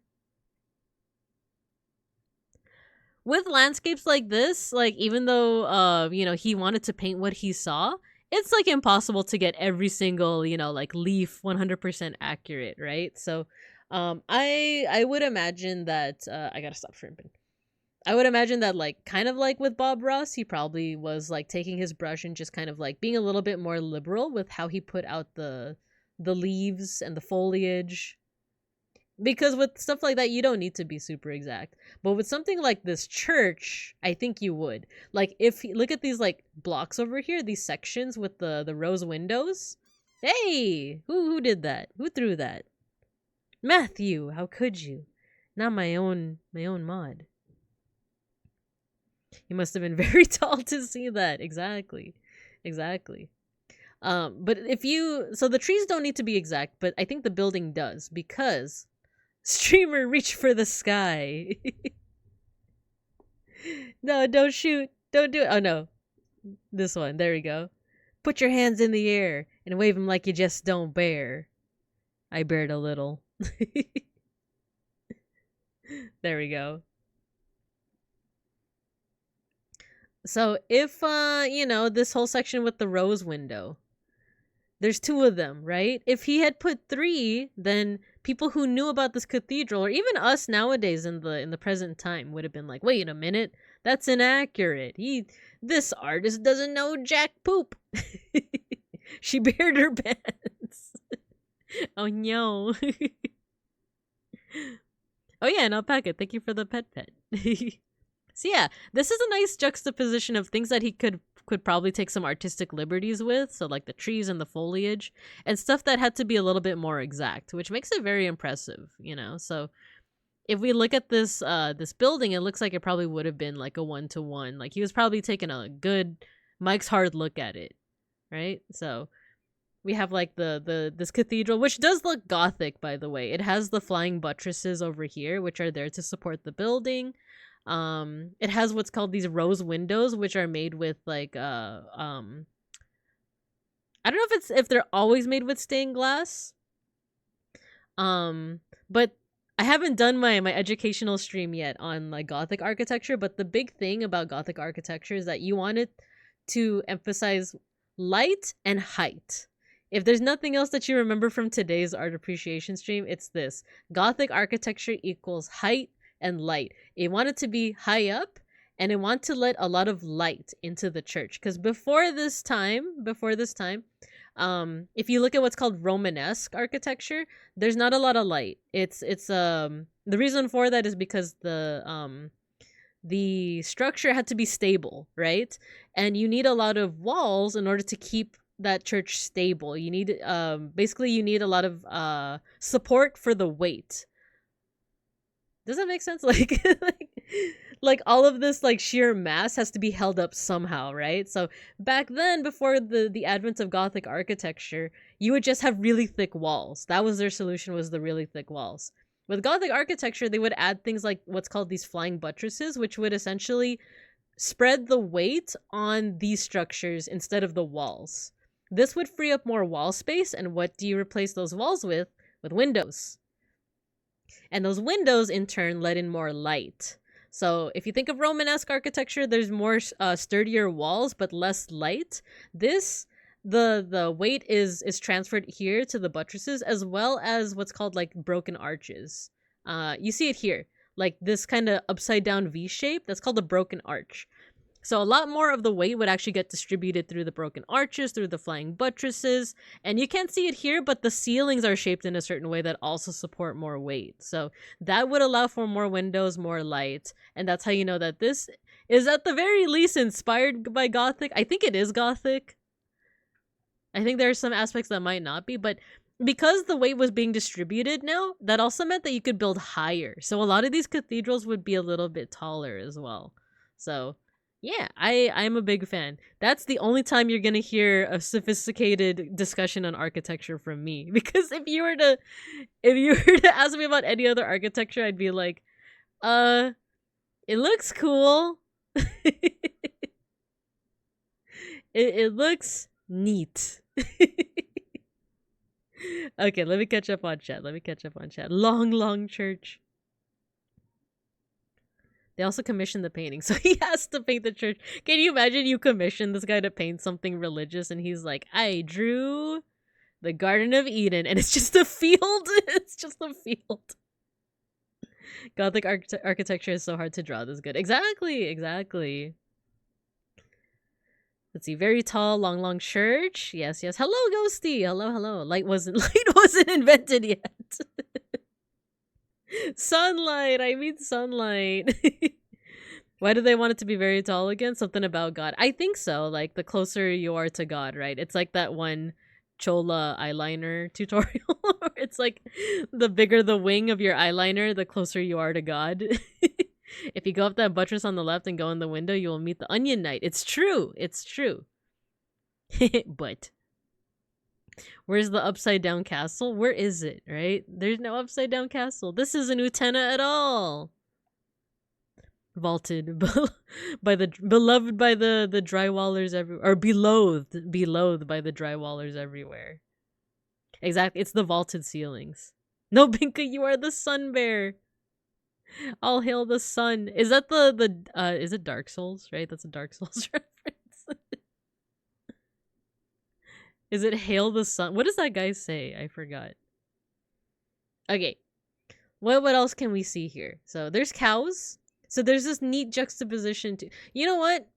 With landscapes like this, like even though you know, he wanted to paint what he saw, it's like impossible to get every single, you know, like leaf 100% accurate, right? So I would imagine that I gotta stop shrimping. I would imagine that like kind of like with Bob Ross, he probably was like taking his brush and just kind of like being a little bit more liberal with how he put out the leaves and the foliage. Because with stuff like that, you don't need to be super exact. But with something like this church, I think you would. Like, look at these, like, blocks over here, these sections with the rose windows. Hey! Who did that? Who threw that? Matthew, how could you? Not my own mod. You must have been very tall to see that. Exactly. But so the trees don't need to be exact, but I think the building does, because streamer, reach for the sky. No, don't shoot. Don't do it. Oh, no. This one. There we go. Put your hands in the air and wave them like you just don't bear. I bared a little. There we go. So if, this whole section with the rose window, there's 2 of them, right? If he had put 3, then people who knew about this cathedral, or even us nowadays in the present time, would have been like, wait a minute, that's inaccurate. This artist doesn't know jack poop. She bared her pants. Oh no. Oh yeah, an alpaca. Thank you for the pet. So yeah, this is a nice juxtaposition of things that he could probably take some artistic liberties with, so like the trees and the foliage, and stuff that had to be a little bit more exact, which makes it very impressive, So if we look at this this building, it looks like it probably would have been like a 1-to-1. Like he was probably taking a good Mike's hard look at it, right? So we have like this cathedral, which does look Gothic, by the way. It has the flying buttresses over here, which are there to support the building. It has what's called these rose windows, which are made with like I don't know if they're always made with stained glass. But I haven't done my educational stream yet on like Gothic architecture, but the big thing about Gothic architecture is that you want it to emphasize light and height. If there's nothing else that you remember from today's art appreciation stream, it's this. Gothic architecture equals height and light. It wanted to be high up, and it wanted to let a lot of light into the church. Because before this time, if you look at what's called Romanesque architecture, there's not a lot of light. It's the reason for that is because the structure had to be stable, right? And you need a lot of walls in order to keep that church stable. You need basically you need a lot of support for the weight. Does that make sense? Like all of this like sheer mass has to be held up somehow, right? So back then, before the advent of Gothic architecture, you would just have really thick walls. That was their solution, was the really thick walls. With Gothic architecture, they would add things like what's called these flying buttresses, which would essentially spread the weight on these structures instead of the walls. This would free up more wall space, and what do you replace those walls with? With windows. And those windows, in turn, let in more light. So if you think of Romanesque architecture, there's more sturdier walls, but less light. The weight is transferred here to the buttresses, as well as what's called like broken arches. You see it here, like this kind of upside down V shape. That's called a broken arch. So a lot more of the weight would actually get distributed through the broken arches, through the flying buttresses. And you can't see it here, but the ceilings are shaped in a certain way that also support more weight. So that would allow for more windows, more light. And that's how you know that this is at the very least inspired by Gothic. I think it is Gothic. I think there are some aspects that might not be, but because the weight was being distributed now, that also meant that you could build higher. So a lot of these cathedrals would be a little bit taller as well. So yeah, I'm a big fan. That's the only time you're gonna hear a sophisticated discussion on architecture from me. Because if you were to ask me about any other architecture, I'd be like, it looks cool. it looks neat. Okay, let me catch up on chat. Long church. They also commissioned the painting, so he has to paint the church. Can you imagine you commission this guy to paint something religious, and he's like, I drew the Garden of Eden, and it's just a field. It's just a field. Gothic architecture is so hard to draw. This is good. Exactly. Let's see. Very tall, long church. Yes. Hello, Ghosty. Hello. Light wasn't invented yet. Sunlight. I mean sunlight. Why do they want it to be very tall again? Something about God. I think so. Like the closer you are to God, right? It's like that one Chola eyeliner tutorial. It's like the bigger the wing of your eyeliner, the closer you are to God. If you go up that buttress on the left and go in the window, you will meet the Onion Knight. It's true. But where's the upside down castle? Where is it, right? There's no upside down castle. This isn't Utena at all. vaulted by the beloved by the drywallers everywhere, or beloathed by the drywallers everywhere. Exactly, it's the vaulted ceilings. No, Binka, you are the sun bear. All hail the sun. Is that the is it Dark Souls, right? That's a Dark Souls reference. Is it hail the sun? What does that guy say? I forgot. Okay. What else can we see here? So there's cows. So there's this neat juxtaposition to, you know what?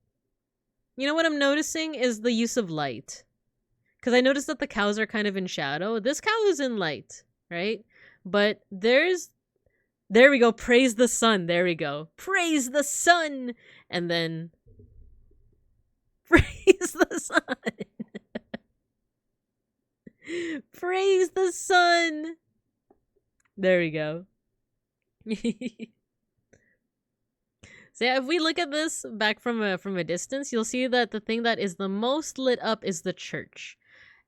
You know what I'm noticing is the use of light. Because I noticed that the cows are kind of in shadow. This cow is in light, right? But there we go. Praise the sun. There we go. Praise the sun. And then praise the sun. Praise the sun. There we go. So yeah, if we look at this back from a distance, you'll see that the thing that is the most lit up is the church.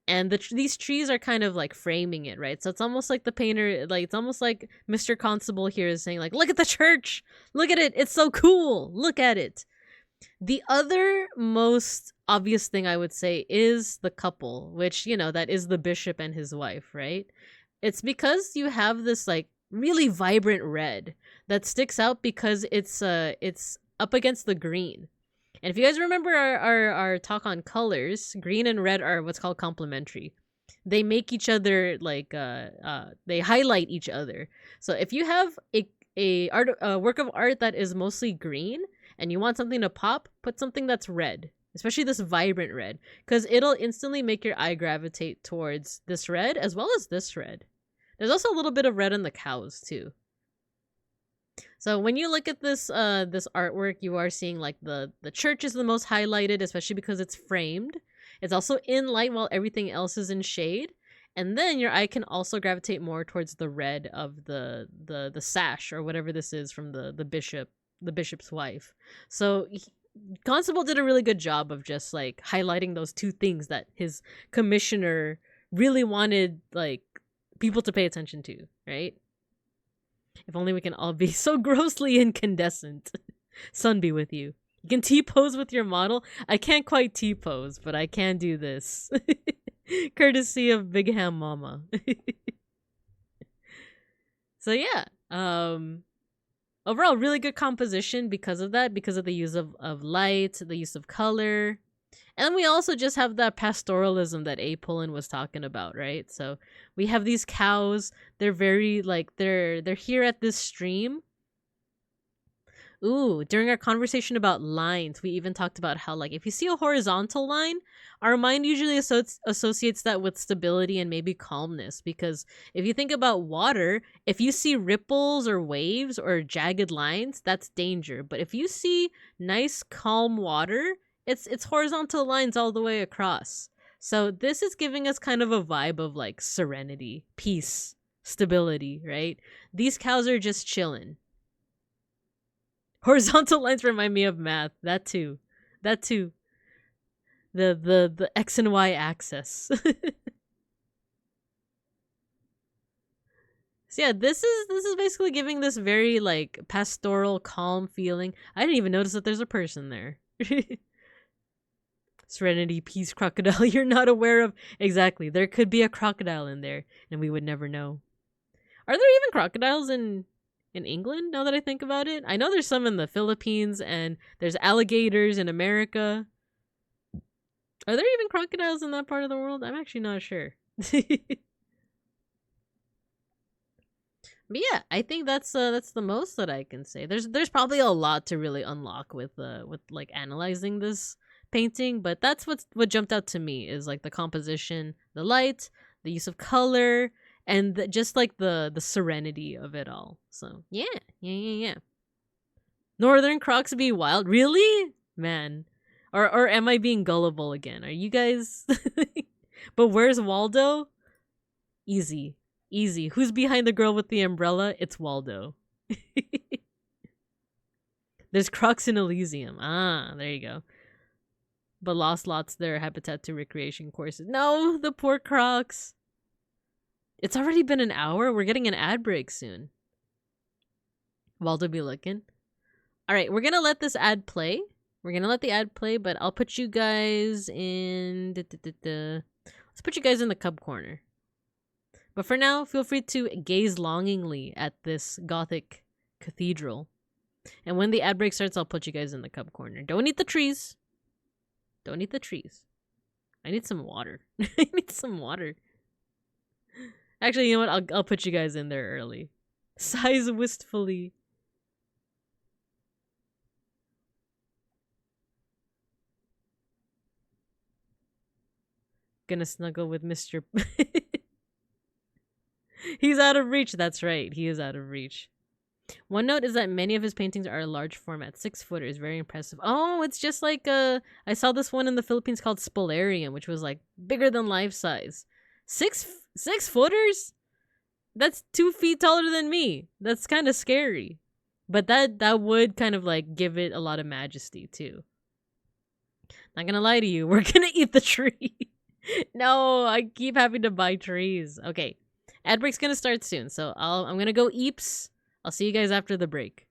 And these trees are kind of like framing it, right? So it's almost like the painter, like it's almost like Mr. Constable here is saying like, look at the church. Look at it. It's so cool. Look at it. The other most obvious thing I would say is the couple, which, you know, that is the bishop and his wife, right? It's because you have this like really vibrant red that sticks out because it's up against the green. And if you guys remember our talk on colors, green and red are what's called complementary. They make each other like they highlight each other. So if you have a work of art that is mostly green and you want something to pop, put something that's red, especially this vibrant red, because it'll instantly make your eye gravitate towards this red as well as this red. There's also a little bit of red on the cows too. So when you look at this this artwork, you are seeing like the church is the most highlighted, especially because it's framed. It's also in light while everything else is in shade. And then your eye can also gravitate more towards the red of the sash or whatever this is from the bishop's wife. So Constable did a really good job of just like highlighting those two things that his commissioner really wanted like people to pay attention to, right? If only we can all be so grossly incandescent. Sun be with you. You can T-pose with your model. I can't quite T-pose, but I can do this. Courtesy of Big Ham Mama. So yeah. Overall, really good composition because of that, because of the use of light, the use of color. And we also just have that pastoralism that A. Pullen was talking about, right? So we have these cows. They're very like they're here at this stream. Ooh, during our conversation about lines, we even talked about how like if you see a horizontal line, our mind usually associates that with stability and maybe calmness, because if you think about water, if you see ripples or waves or jagged lines, that's danger. But if you see nice calm water, it's horizontal lines all the way across. So this is giving us kind of a vibe of like serenity, peace, stability, right? These cows are just chilling. Horizontal lines remind me of math. That too. The X and Y axis. So yeah, this is basically giving this very like pastoral, calm feeling. I didn't even notice that there's a person there. Serenity, peace, crocodile you're not aware of. Exactly. There could be a crocodile in there and we would never know. Are there even crocodiles in England, now that I think about it? I know there's some in the Philippines and there's alligators in America. Are there even crocodiles in that part of the world? I'm actually not sure. But yeah, I think that's the most that I can say. There's probably a lot to really unlock with like analyzing this painting, but that's what jumped out to me is like the composition, the light, the use of color, and just like the serenity of it all. So yeah. Northern Crocs be wild, really, man, or am I being gullible again? Are you guys? But where's Waldo? Easy. Who's behind the girl with the umbrella? It's Waldo. There's Crocs in Elysium. Ah, there you go. But lost lots their habitat to recreation courses. No, the poor Crocs. It's already been an hour. We're getting an ad break soon. Waldo be looking. All right, we're gonna let this ad play. We're gonna let the ad play, but I'll put you guys in. Let's put you guys in the cub corner. But for now, feel free to gaze longingly at this gothic cathedral. And when the ad break starts, I'll put you guys in the cub corner. Don't eat the trees. Don't eat the trees. I need some water. I need some water. Actually, you know what? I'll put you guys in there early. Sighs wistfully. Gonna snuggle with Mr. He's out of reach. That's right. He is out of reach. One note is that many of his paintings are large format. 6-footers. Very impressive. Oh, it's just like I saw this one in the Philippines called Spolarium, which was like bigger than life size. 6 footers? That's 2 feet taller than me. That's kind of scary. But that would kind of like give it a lot of majesty too. Not gonna lie to you, we're gonna eat the tree. No, I keep having to buy trees. Okay, ad break's gonna start soon, so I'm gonna go eeps. I'll see you guys after the break.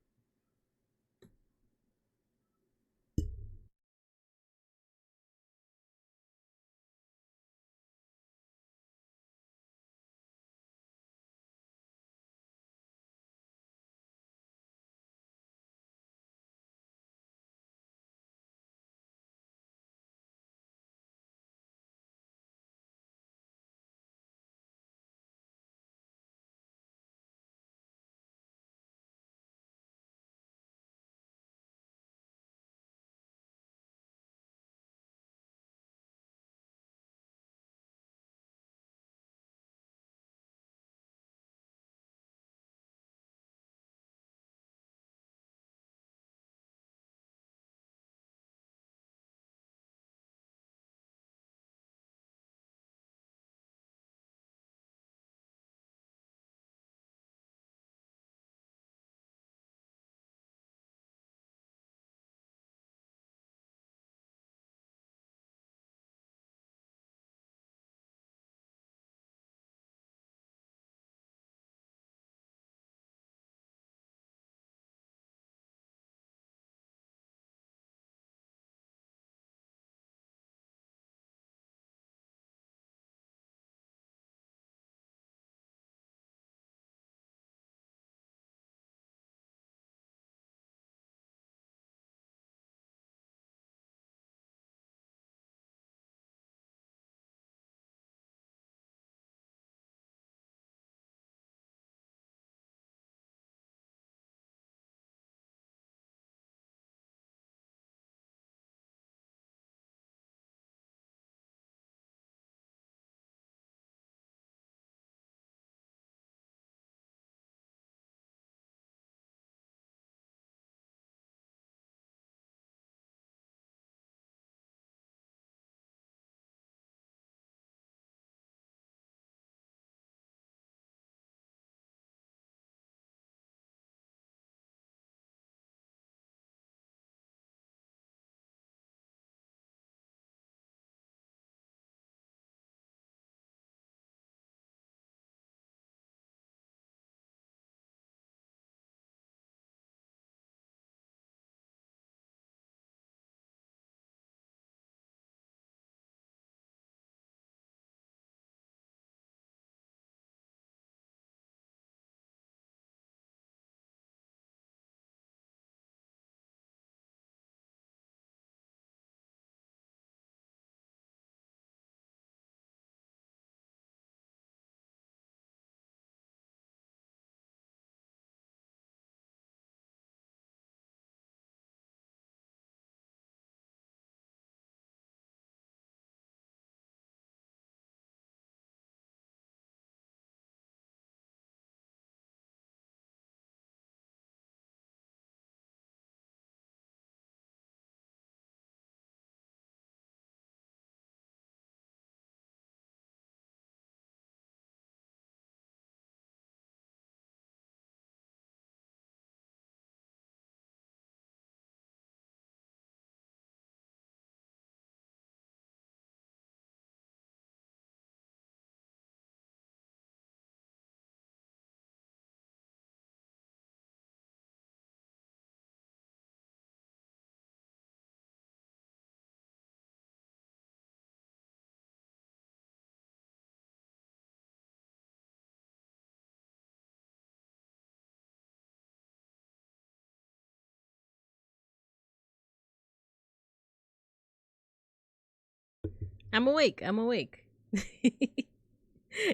I'm awake. I'm awake.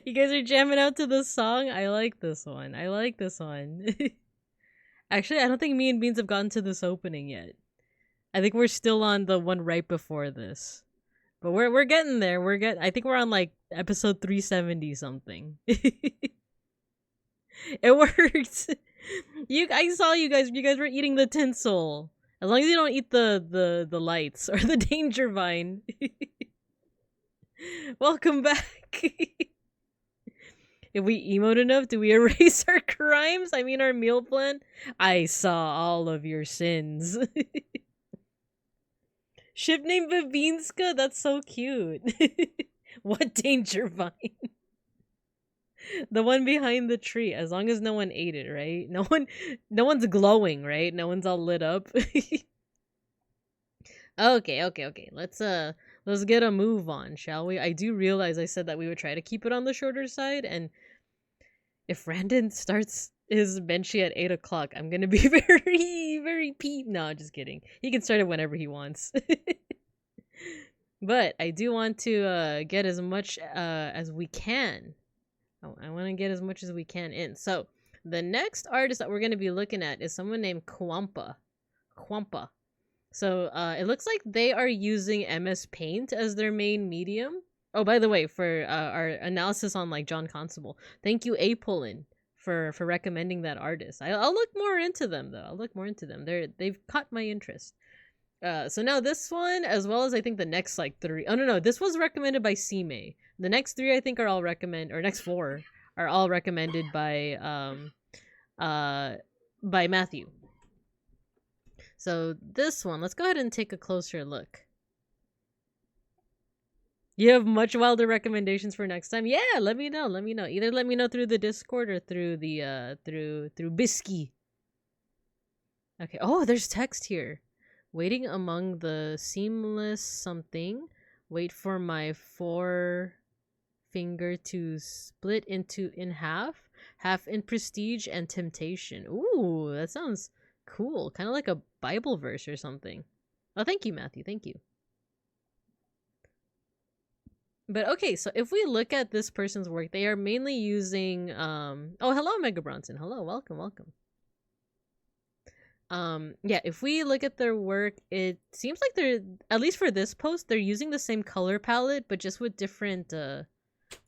You guys are jamming out to this song? I like this one. I like this one. Actually, I don't think me and Beans have gotten to this opening yet. I think we're still on the one right before this. But we're getting there. I think we're on like episode 370 something. It worked. I saw you guys. You guys were eating the tinsel. As long as you don't eat the lights or the danger vine. Welcome back. If we emote enough, do we erase our crimes? I mean, our meal plan? I saw all of your sins. Ship named Babinska? That's so cute. What danger vine? The one behind the tree. As long as no one ate it, right? No one's glowing, right? No one's all lit up. Okay. Let's get a move on, shall we? I do realize I said that we would try to keep it on the shorter side, and if Brandon starts his benchy at 8 o'clock, I'm gonna be very peeved. No, just kidding. He can start it whenever he wants. But I do want to get as much as we can. I want to get as much as we can in. So the next artist that we're going to be looking at is someone named Kwampa. So it looks like they are using mspaint as their main medium. Oh, by the way, for our analysis on like John Constable, thank you, Apolin, for recommending that artist. I'll look more into them though. I'll look more into them. They've caught my interest. So now this one, as well as I think the next like 3. Oh no, this was recommended by C-May. The next 3 I think are all next 4 are all recommended by Matthew. So this one, let's go ahead and take a closer look. You have much wilder recommendations for next time? Yeah, let me know. Either let me know through the Discord or through the through Bisky. Okay. Oh, there's text here. Waiting among the seamless something. Wait for my forefinger to split in half. Half in prestige and temptation. Ooh, that sounds cool. Kind of like a Bible verse or something. Oh, thank you, Matthew. Thank you. But okay, so if we look at this person's work, they are mainly using oh, hello, Mega Bronson. Hello, welcome. Yeah, if we look at their work, it seems like they're, at least for this post, they're using the same color palette, but just with different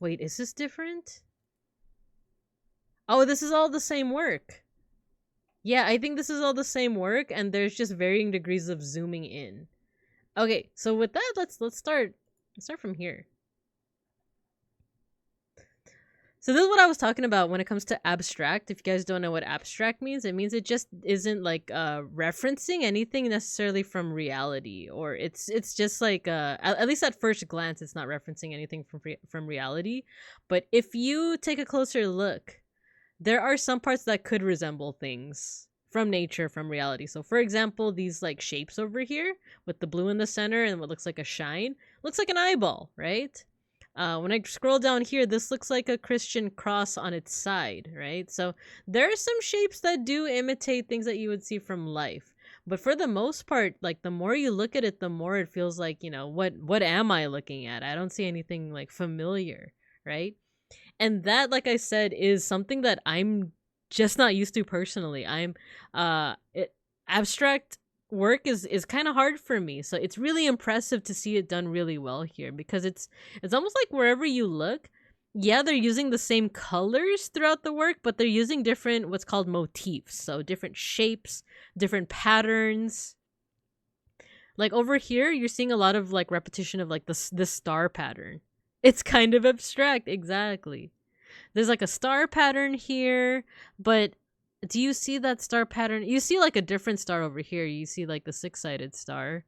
wait, is this different? Oh, this is all the same work. Yeah, I think this is all the same work, and there's just varying degrees of zooming in. Okay, so with that, let's start from here. So this is what I was talking about when it comes to abstract. If you guys don't know what abstract means, it means it just isn't like referencing anything necessarily from reality, or it's just like at least at first glance it's not referencing anything from reality. But if you take a closer look, there are some parts that could resemble things from nature, from reality. So for example, these like shapes over here with the blue in the center and what looks like a shine, looks like an eyeball, right? When I scroll down here, this looks like a Christian cross on its side, right? So there are some shapes that do imitate things that you would see from life. But for the most part, like the more you look at it, the more it feels like, you know, what am I looking at? I don't see anything like familiar, right? And that, like I said, is something that I'm just not used to personally. Abstract work is kind of hard for me, so it's really impressive to see it done really well here, because it's almost like wherever you look, yeah, they're using the same colors throughout the work, but they're using different what's called motifs, so different shapes, different patterns. Like over here, you're seeing a lot of like repetition of like this star pattern. It's kind of abstract, exactly. There's like a star pattern here, but do you see that star pattern? You see like a different star over here. You see like the 6-sided star.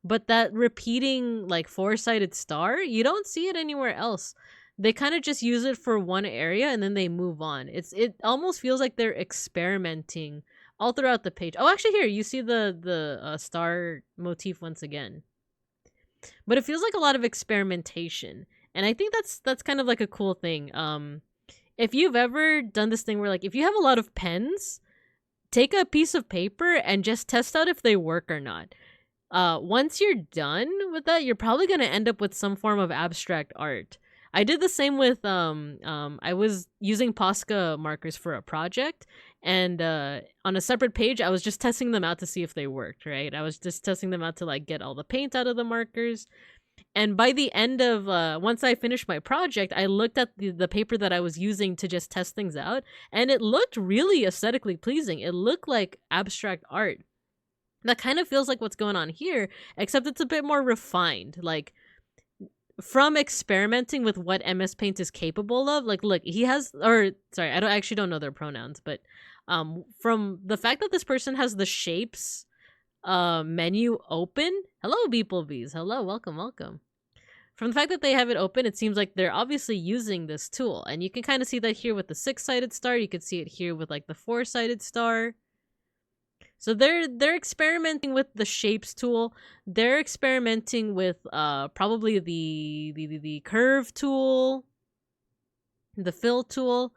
But that repeating like 4-sided star, you don't see it anywhere else. They kind of just use it for one area and then they move on. It almost feels like they're experimenting all throughout the page. Oh, actually here, you see the star motif once again. But it feels like a lot of experimentation. And I think that's kind of like a cool thing. If you've ever done this thing where like if you have a lot of pens, take a piece of paper and just test out if they work or not. Once you're done with that, you're probably gonna end up with some form of abstract art. I did the same with I was using Posca markers for a project, and on a separate page I was just testing them out to see if they worked, right? I was just testing them out to like get all the paint out of the markers. And by the end of once I finished my project, I looked at the paper that I was using to just test things out, and it looked really aesthetically pleasing. It looked like abstract art. That kind of feels like what's going on here, except it's a bit more refined. Like, from experimenting with what MS Paint is capable of, like, look, he has, or sorry, I actually don't know their pronouns, but from the fact that this person has the shapes menu open. Hello, beeplebees. Hello, welcome. From the fact that they have it open, it seems like they're obviously using this tool, and you can kind of see that here with the 6-sided star. You can see it here with like the 4-sided star. So they're experimenting with the shapes tool. They're experimenting with probably the curve tool, the fill tool.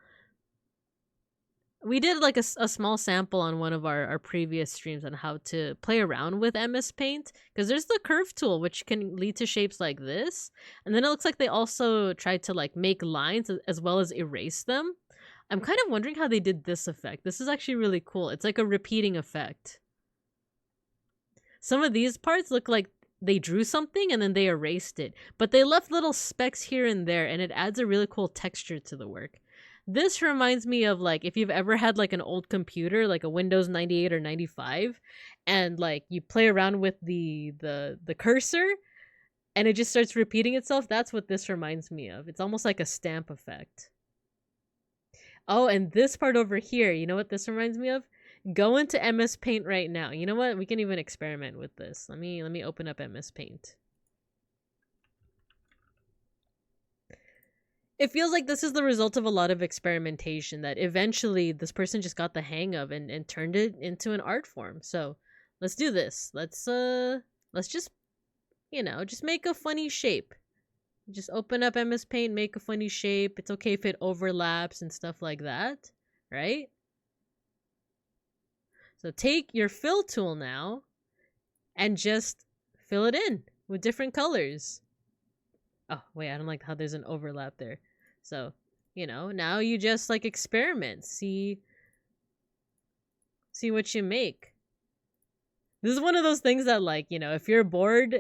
We did like a small sample on one of our previous streams on how to play around with MS Paint, because there's the curve tool, which can lead to shapes like this. And then it looks like they also tried to like make lines as well as erase them. I'm kind of wondering how they did this effect. This is actually really cool. It's like a repeating effect. Some of these parts look like they drew something and then they erased it, but they left little specks here and there, and it adds a really cool texture to the work. This reminds me of like if you've ever had like an old computer, like a Windows 98 or 95, and like you play around with the cursor and it just starts repeating itself. That's what this reminds me of. It's almost like a stamp effect. Oh, and this part over here, you know what this reminds me of? Go into MS Paint right now. You know what? We can even experiment with this. Let me open up MS Paint. It feels like this is the result of a lot of experimentation that eventually this person just got the hang of and turned it into an art form. So let's do this. Let's just, you know, just make a funny shape. Just open up MS Paint, make a funny shape. It's okay if it overlaps and stuff like that, right? So take your fill tool now and just fill it in with different colors. Oh, wait, I don't like how there's an overlap there. So, you know, now you just like experiment. See what you make. This is one of those things that like, you know, if you're bored,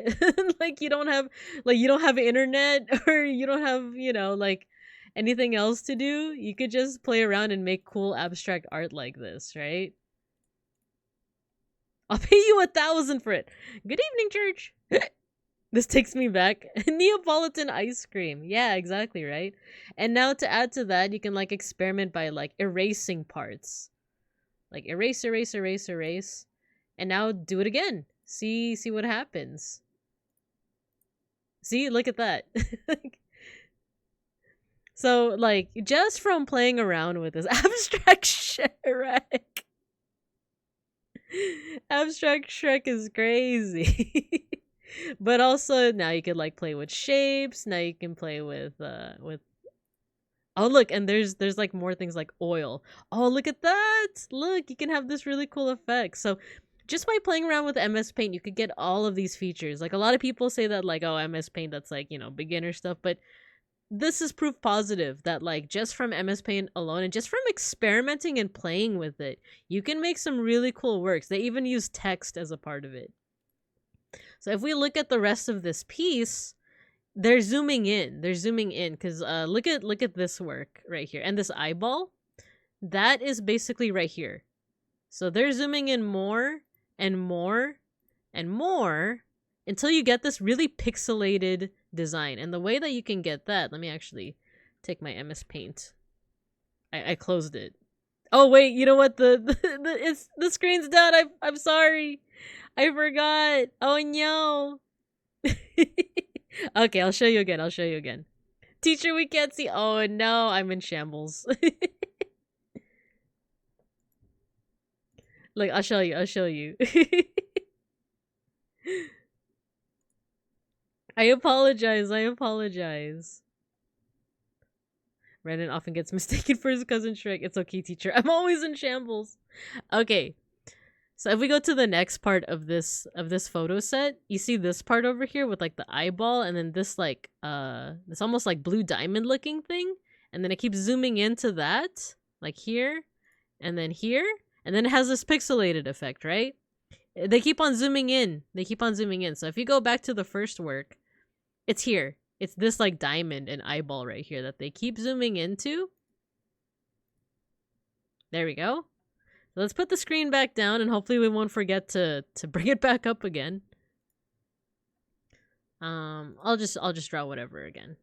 like you don't have internet or you don't have, you know, like anything else to do, you could just play around and make cool abstract art like this, right? I'll pay you 1,000 for it. Good evening, church. This takes me back. Neapolitan ice cream. Yeah, exactly, right? And now to add to that, you can like experiment by like erasing parts. Like erase. And now do it again. See what happens. See, look at that. So like just from playing around with this abstract Shrek. Abstract Shrek is crazy. But also now you could like play with shapes. Now you can play with oh look, and there's like more things like oil. Oh, look at that. Look, you can have this really cool effect. So just by playing around with MS Paint, you could get all of these features. Like a lot of people say that like, oh, MS Paint, that's like, you know, beginner stuff, but this is proof positive that like just from MS Paint alone and just from experimenting and playing with it, you can make some really cool works. They even use text as a part of it. So if we look at the rest of this piece, they're zooming in because look at this work right here, and this eyeball, that is basically right here. So they're zooming in more and more and more until you get this really pixelated design. And the way that you can get that, let me actually take my MS Paint. I closed it. Oh wait, you know what? The screen's down. I'm sorry. I forgot. Oh no. Okay, I'll show you again. Teacher, we can't see. Oh no, I'm in shambles. Look, I'll show you. I apologize. Brandon often gets mistaken for his cousin Shrek. It's okay, teacher. I'm always in shambles. Okay. So if we go to the next part of this photo set, you see this part over here with like the eyeball, and then this like this almost like blue diamond looking thing, and then it keeps zooming into that, like here, and then here, and then it has this pixelated effect, right? They keep on zooming in. They keep on zooming in. So if you go back to the first work, it's here. It's this like diamond and eyeball right here that they keep zooming into. There we go. So let's put the screen back down, and hopefully we won't forget to bring it back up again. I'll just draw whatever again.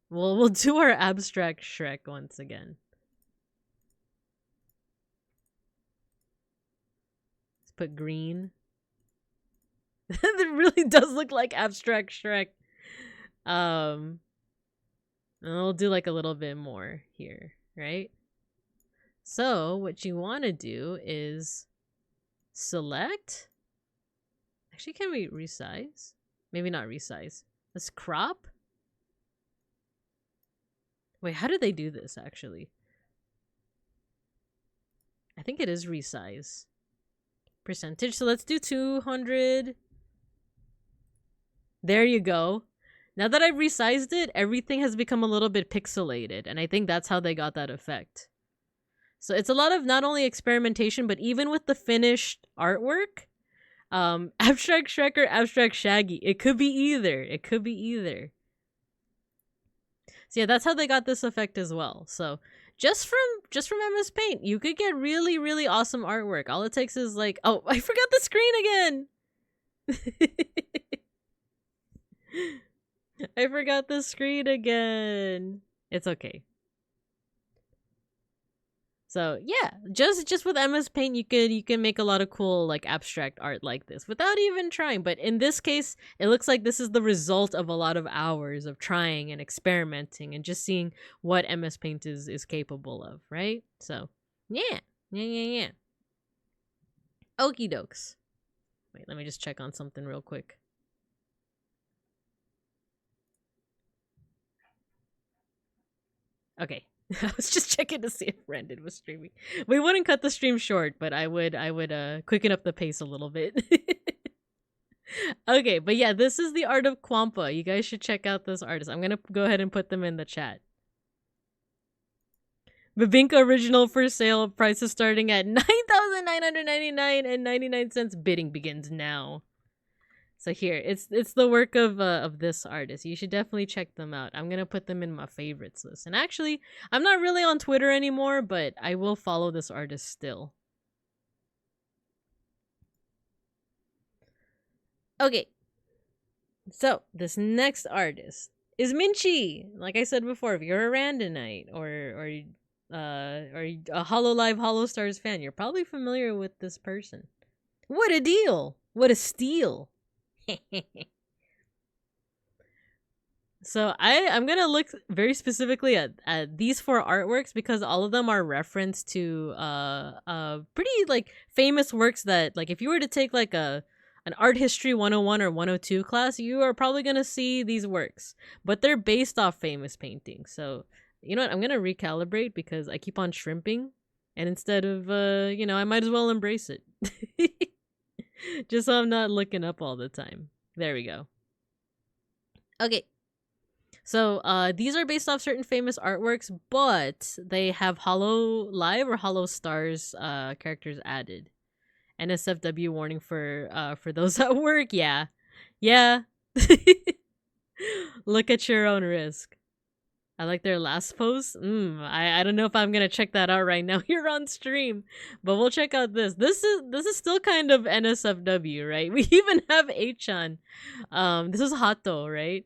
We'll do our abstract Shrek once again. Let's put green. It really does look like abstract Shrek. And we'll do like a little bit more here, right? So what you want to do is select. Actually, can we resize? Maybe not resize. Let's crop. Wait, how do they do this actually? I think it is resize. Percentage. So let's do 200. There you go. Now that I've resized it, everything has become a little bit pixelated, and I think that's how they got that effect. So it's a lot of not only experimentation, but even with the finished artwork, abstract Shrek or abstract Shaggy, it could be either. It could be either. So yeah, that's how they got this effect as well. So just from mspaint, you could get really, really awesome artwork. All it takes is like, oh, I forgot the screen again. I forgot the screen again. It's okay. So yeah, just with mspaint, you can make a lot of cool like abstract art like this without even trying. But in this case, it looks like this is the result of a lot of hours of trying and experimenting and just seeing what mspaint is capable of, right? So yeah. Okie dokes. Wait, let me just check on something real quick. Okay. I was just checking to see if Brandon was streaming. We wouldn't cut the stream short, but I would quicken up the pace a little bit. Okay, but yeah, this is the art of Kwampa. You guys should check out this artist. I'm gonna go ahead and put them in the chat. Babinka original for sale. Price is starting at $9,999.99. Bidding begins now. So here, it's the work of this artist. You should definitely check them out. I'm gonna put them in my favorites list. And actually, I'm not really on Twitter anymore, but I will follow this artist still. Okay. So this next artist is Minchi. Like I said before, if you're a Randonite or a Hololive Holostars fan, you're probably familiar with this person. What a deal! What a steal! So I'm gonna look very specifically at these 4 artworks because all of them are reference to pretty like famous works that, like, if you were to take like an art history 101 or 102 class, you are probably gonna see these works, but they're based off famous paintings. So you know what, I'm gonna recalibrate because I keep on shrimping, and instead of I might as well embrace it. Just so I'm not looking up all the time. There we go. Okay. So these are based off certain famous artworks, but they have Hololive or Holostars characters added. NSFW warning for those at work. Yeah. Look at your own risk. I like their last post. I don't know if I'm gonna check that out right now here on stream, but we'll check out this. This is still kind of NSFW, right? We even have H-chan. This is Hato, right?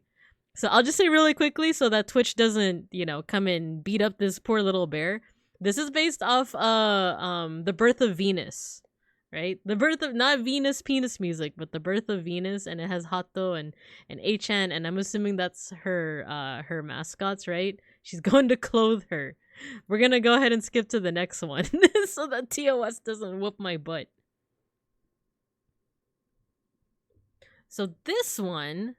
So I'll just say really quickly so that Twitch doesn't, come and beat up this poor little bear. This is based off The Birth of Venus, right? The birth of, not Venus penis music, but The Birth of Venus, and it has Hato and H-chan, and I'm assuming that's her mascots, right? She's going to clothe her. We're gonna go ahead and skip to the next one so that TOS doesn't whoop my butt. So this one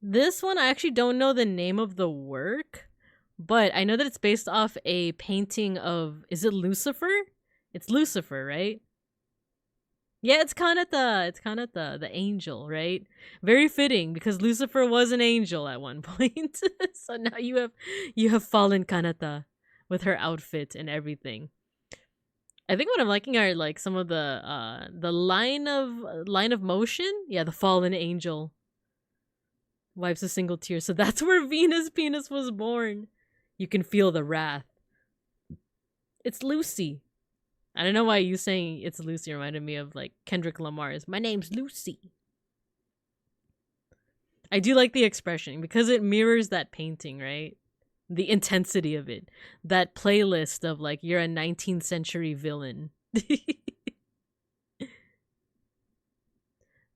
I actually don't know the name of the work, But I know that it's based off a painting of, is it Lucifer? It's Lucifer, right? Yeah, it's Kanata. It's Kanata, the angel, right? Very fitting because Lucifer was an angel at one point. So now you have fallen Kanata with her outfit and everything. I think what I'm liking are like some of the line of motion. Yeah, the fallen angel wipes a single tear. So that's where Venus Penis was born. You can feel the wrath. It's Lucy. I don't know why you saying it's Lucy reminded me of like Kendrick Lamar's "My name's Lucy." I do like the expression because it mirrors that painting, right? The intensity of it. That playlist of like you're a 19th century villain.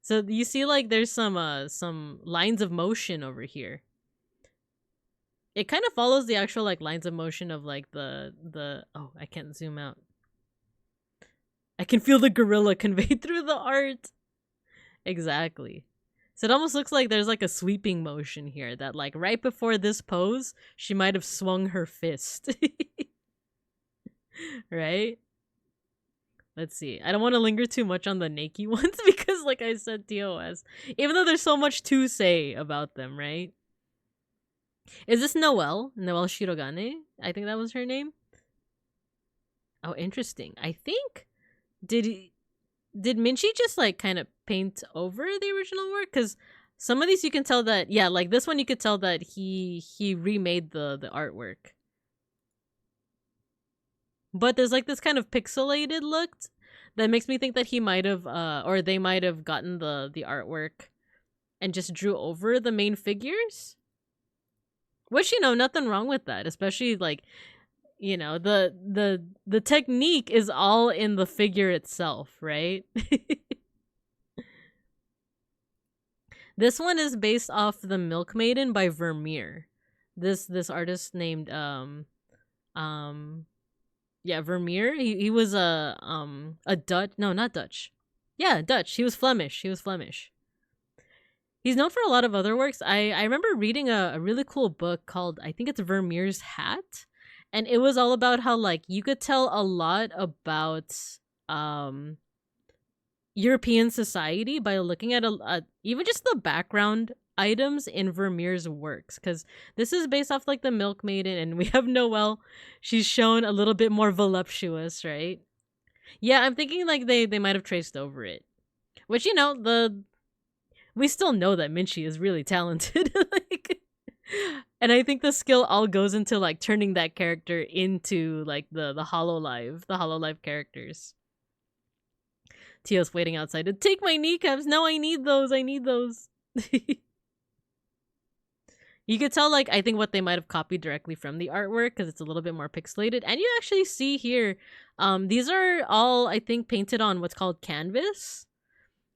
So you see like there's some lines of motion over here. It kind of follows the actual like lines of motion of like the oh, I can't zoom out. I can feel the gorilla conveyed through the art. Exactly. So it almost looks like there's like a sweeping motion here that like right before this pose, she might have swung her fist. Right? Let's see. I don't want to linger too much on the Naked ones because like I said, TOS. Even though there's so much to say about them, right? Is this Noelle? Noelle Shirogane? I think that was her name. Oh, interesting. I think did Minchi just like kind of paint over the original work? Because some of these you can tell that, yeah, like this one you could tell that he remade the artwork. But there's like this kind of pixelated look that makes me think that he might have or they might have gotten the artwork and just drew over the main figures. Which, you know, nothing wrong with that, especially like, you know, the technique is all in the figure itself, right? This one is based off The Milk Maiden by Vermeer. This artist named yeah, Vermeer. He was a Dutch, no, not Dutch. Yeah, Dutch. He was Flemish. He's known for a lot of other works. I remember reading a really cool book called, I think it's Vermeer's Hat. And it was all about how like you could tell a lot about European society by looking at even just the background items in Vermeer's works, because this is based off like the Milk Maiden, and we have Noelle. She's shown a little bit more voluptuous, right? Yeah, I'm thinking like they might have traced over it, which, you know, we still know that Minchi is really talented. Like, and I think the skill all goes into like turning that character into like the Hololive characters. Tio's waiting outside to take my kneecaps. No, I need those. You could tell, like, I think what they might have copied directly from the artwork because it's a little bit more pixelated. And you actually see here, these are all, I think, painted on what's called canvas.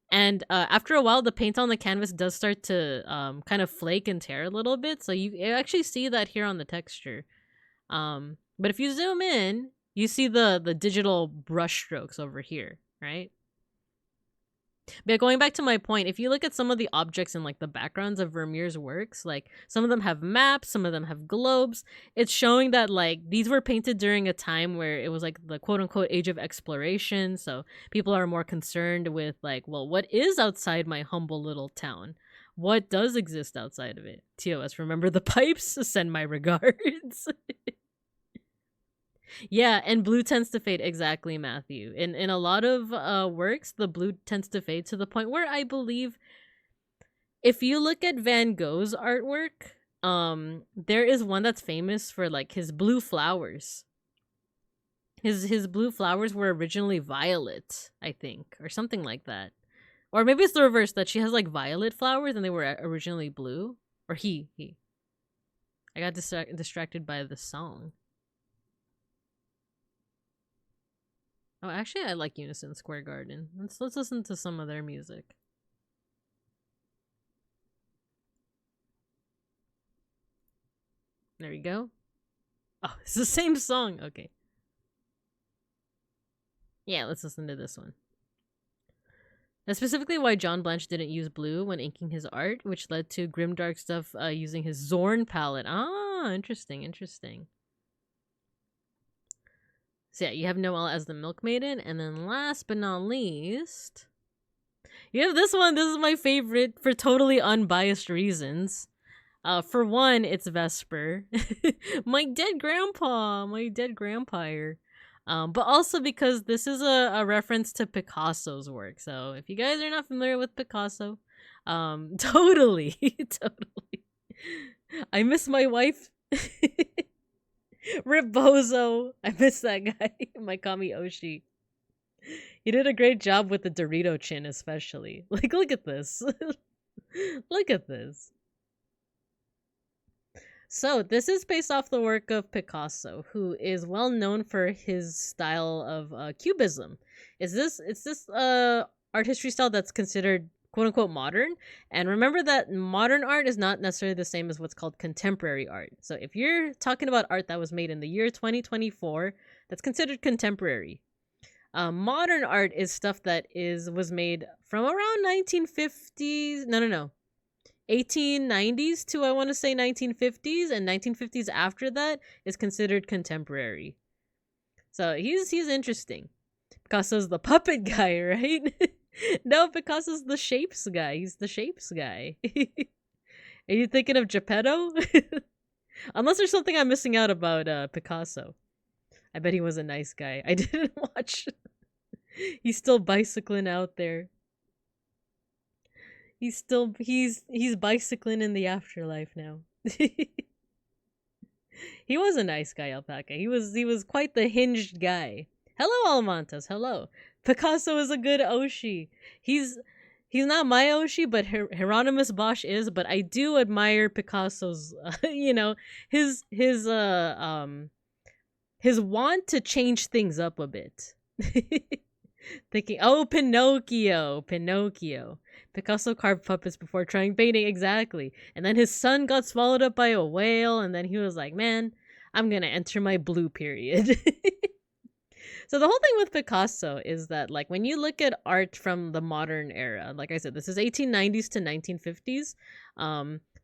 And after a while, the paint on the canvas does start to kind of flake and tear a little bit. So you actually see that here on the texture. But if you zoom in, you see the digital brush strokes over here, right? But going back to my point, if you look at some of the objects in like the backgrounds of Vermeer's works, like some of them have maps, some of them have globes. It's showing that like these were painted during a time where it was like the quote unquote age of exploration. So people are more concerned with like, well, what is outside my humble little town? What does exist outside of it? TOS, remember the pipes? Send my regards. Yeah, and blue tends to fade. Exactly, Matthew. In a lot of works, the blue tends to fade to the point where I believe if you look at Van Gogh's artwork, there is one that's famous for like his blue flowers. His blue flowers were originally violet, I think, or something like that. Or maybe it's the reverse, that she has like violet flowers and they were originally blue. Or he. I got distracted by the song. Oh, actually, I like Unison Square Garden. Let's listen to some of their music. There we go. Oh, it's the same song. Okay. Yeah, let's listen to this one. That's specifically why John Blanche didn't use blue when inking his art, which led to grimdark stuff using his Zorn palette. Ah, Oh, interesting, interesting. So yeah, you have Noelle as the Milk Maiden, and then last but not least, you have this one. This is my favorite for totally unbiased reasons. For one, it's Vesper, my dead grandpa, here. But also because this is a reference to Picasso's work. So if you guys are not familiar with Picasso, totally, totally. I miss my wife. Rebozo. I miss that guy. Mikami Oshi. He did a great job with the Dorito chin, especially. Like, look at this. Look at this. So, this is based off the work of Picasso, who is well known for his style of cubism. It's this art history style that's considered quote unquote modern. And remember that modern art is not necessarily the same as what's called contemporary art. So, if you're talking about art that was made in the year 2024, that's considered contemporary. Modern art is stuff that was made from around 1950s. No. 1890s to I want to say 1950s, and 1950s after that is considered contemporary. So he's interesting. Picasso's the puppet guy, right? No, Picasso's the shapes guy. He's the shapes guy. Are you thinking of Geppetto? Unless there's something I'm missing out about Picasso. I bet he was a nice guy. I didn't watch. He's still bicycling out there. He's bicycling in the afterlife now. He was a nice guy, Alpaca. He was quite the hinged guy. Hello, Almantas. Hello. Picasso is a good Oshi. He's not my Oshi, but Hieronymus Bosch is. But I do admire Picasso's, his want to change things up a bit. Thinking, oh, Pinocchio. Picasso carved puppets before trying painting, exactly. And then his son got swallowed up by a whale, and then he was like, man, I'm gonna enter my blue period. So the whole thing with Picasso is that, like, when you look at art from the modern era, like I said, this is 1890s to 1950s.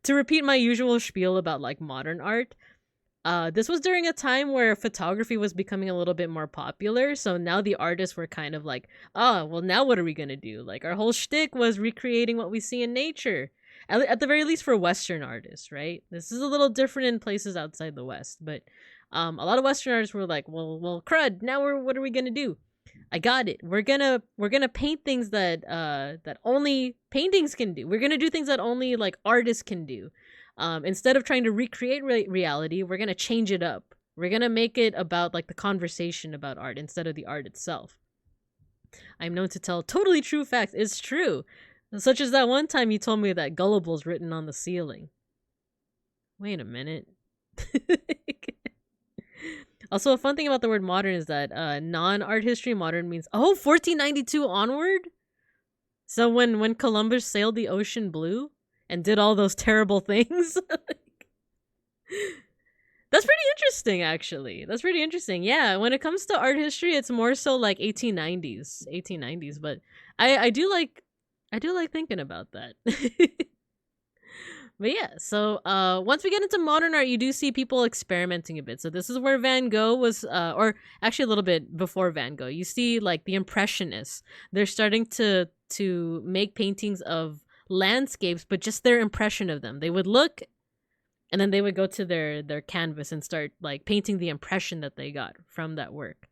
To repeat my usual spiel about, like, modern art, this was during a time where photography was becoming a little bit more popular. So now the artists were kind of like, oh, well, now what are we going to do? Like, our whole shtick was recreating what we see in nature. At the very least for Western artists, right? This is a little different in places outside the West. But a lot of Western artists were like, well, crud, now what are we going to do? I got it. We're gonna paint things that only paintings can do. We're gonna do things that only, like, artists can do. Instead of trying to recreate reality, we're going to change it up. We're going to make it about, like, the conversation about art instead of the art itself. I'm known to tell totally true facts. It's true. Such as that one time you told me that Gullible's written on the ceiling. Wait a minute. Also, a fun thing about the word modern is that non-art history modern means, 1492 onward? So when Columbus sailed the ocean blue and did all those terrible things. That's pretty interesting, actually. That's pretty interesting. Yeah, when it comes to art history, it's more so like 1890s. But I do like thinking about that. But yeah, so once we get into modern art, you do see people experimenting a bit. So this is where Van Gogh was, or actually a little bit before Van Gogh. You see, like, the Impressionists. They're starting to make paintings of landscapes, but just their impression of them. They would look, and then they would go to their canvas and start, like, painting the impression that they got from that work.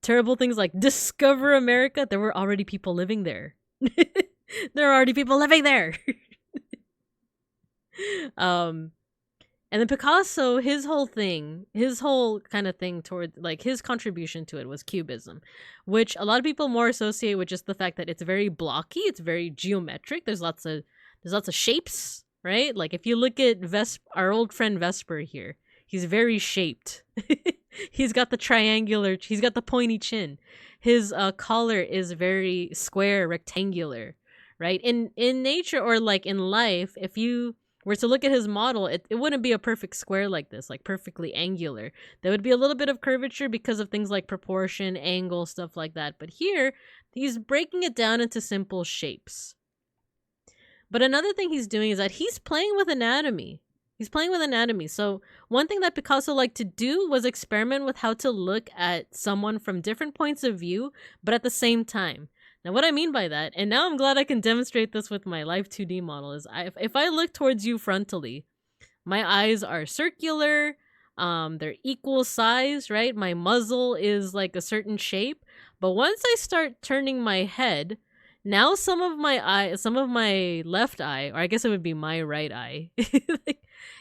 Terrible things like Discover America. There were already people living there. There are already people living there. And then Picasso, his whole kind of thing toward, like, his contribution to it was Cubism, which a lot of people more associate with just the fact that it's very blocky, it's very geometric. There's lots of shapes, right? Like, if you look at our old friend Vesper here, he's very shaped. He's got the pointy chin. His collar is very square, rectangular, right? In nature, or like in life, if you were to look at his model, it wouldn't be a perfect square like this, like perfectly angular. There would be a little bit of curvature because of things like proportion, angle, stuff like that. But here, he's breaking it down into simple shapes. But another thing he's doing is that he's playing with anatomy. He's playing with anatomy. So one thing that Picasso liked to do was experiment with how to look at someone from different points of view, but at the same time. Now, what I mean by that, and now I'm glad I can demonstrate this with my Live 2D model, is if I look towards you frontally, my eyes are circular, they're equal size, right? My muzzle is like a certain shape. But once I start turning my head, now some of my left eye, or I guess it would be my right eye,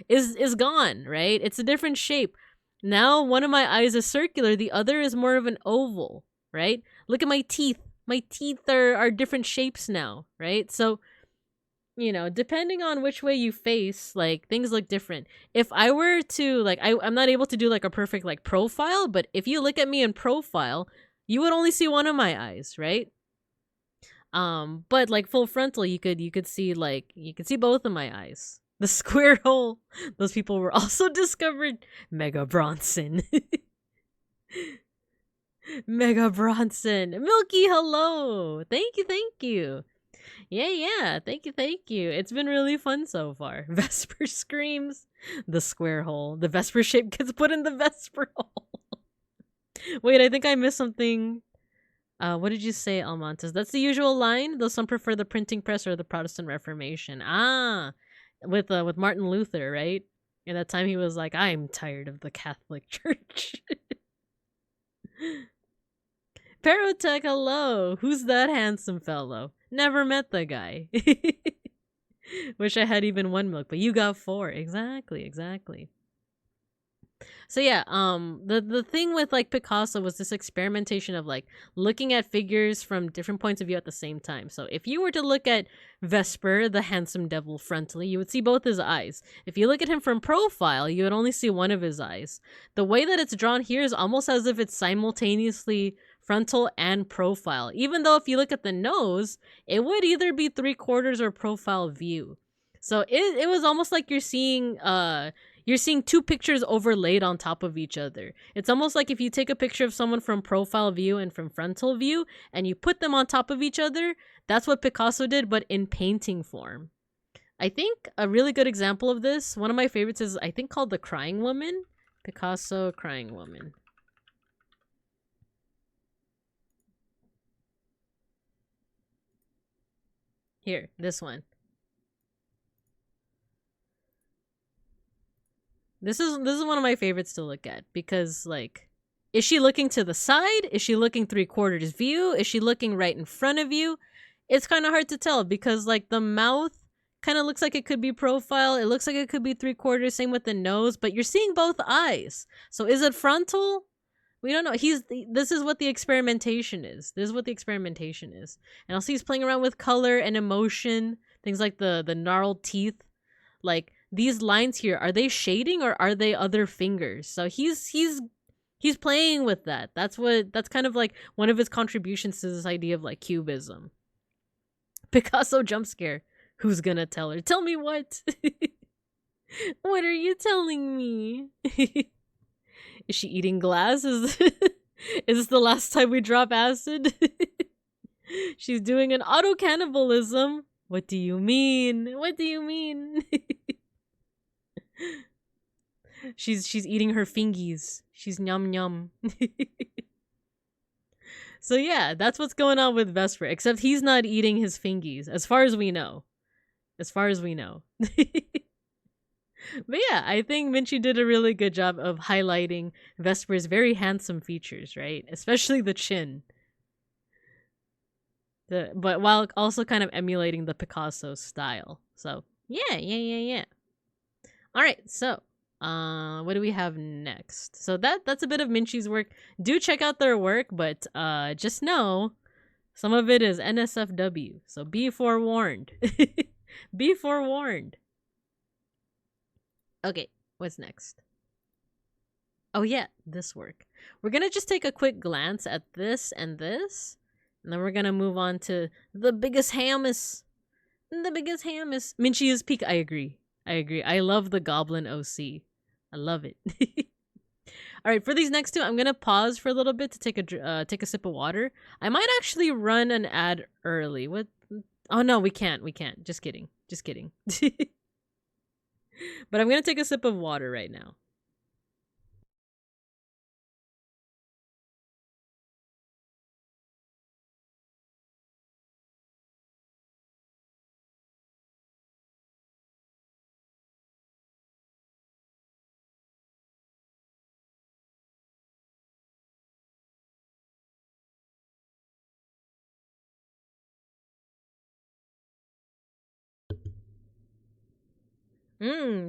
is gone, right? It's a different shape. Now one of my eyes is circular, the other is more of an oval, right? Look at my teeth. My teeth are different shapes now, right? So, you know, depending on which way you face, like, things look different. If I were to, like, I'm not able to do, like, a perfect, like, profile, but if you look at me in profile, you would only see one of my eyes, right? But, like, full frontal, you could see, like, you could see both of my eyes. The square hole. Those people were also discovered. Mega Bronson. Mega Bronson. Milky, hello. Thank you. Yeah. Thank you. It's been really fun so far. Vesper screams. The square hole. The Vesper shape gets put in the Vesper hole. Wait, I think I missed something. What did you say, Almontes? That's the usual line, though some prefer the printing press or the Protestant Reformation. With Martin Luther, right? In that time he was like, I'm tired of the Catholic Church. Parotech, hello. Who's that handsome fellow? Never met the guy. Wish I had even one milk, but you got 4. Exactly. So yeah, the thing with like Picasso was this experimentation of like looking at figures from different points of view at the same time. So if you were to look at Vesper, the handsome devil, frontally, you would see both his eyes. If you look at him from profile, you would only see one of his eyes. The way that it's drawn here is almost as if it's simultaneously frontal and profile. Even though if you look at the nose, it would either be 3/4 or profile view. So it was almost like you're seeing 2 pictures overlaid on top of each other. It's almost like if you take a picture of someone from profile view and from frontal view and you put them on top of each other, that's what Picasso did, but in painting form. I think a really good example of this, one of my favorites is I think called The Crying Woman. Picasso Crying Woman. Here, this one. This is one of my favorites to look at because, like, is she looking to the side? Is she looking 3/4 view? Is she looking right in front of you? It's kind of hard to tell because, like, the mouth kind of looks like it could be profile. It looks like it could be 3/4. Same with the nose, but you're seeing both eyes. So is it frontal? We don't know. This is what the experimentation is. And also he's playing around with color and emotion. Things like the gnarled teeth. Like, these lines here, are they shading or are they other fingers? So he's playing with that. That's kind of like one of his contributions to this idea of like cubism. Picasso jump scare. Who's gonna tell her? Tell me what? What are you telling me? Is she eating glass? Is this the last time we drop acid? She's doing an auto cannibalism. What do you mean? She's eating her fingies. She's nyum. So yeah, that's what's going on with Vesper, except he's not eating his fingies, as far as we know. But yeah, I think Minchi did a really good job of highlighting Vesper's very handsome features, right? Especially the chin. But while also kind of emulating the Picasso style. So yeah. All right, so what do we have next? So that's a bit of Minchi's work. Do check out their work, but just know some of it is NSFW. So be forewarned. Be forewarned. Okay, what's next? Oh yeah, this work. We're gonna just take a quick glance at this and this, and then we're gonna move on to the biggest hammus. Minchi is peak. I agree. I love the Goblin OC. I love it. All right, for these next 2, I'm gonna pause for a little bit to take a sip of water. I might actually run an ad early. What? Oh no, we can't. Just kidding. But I'm gonna take a sip of water right now.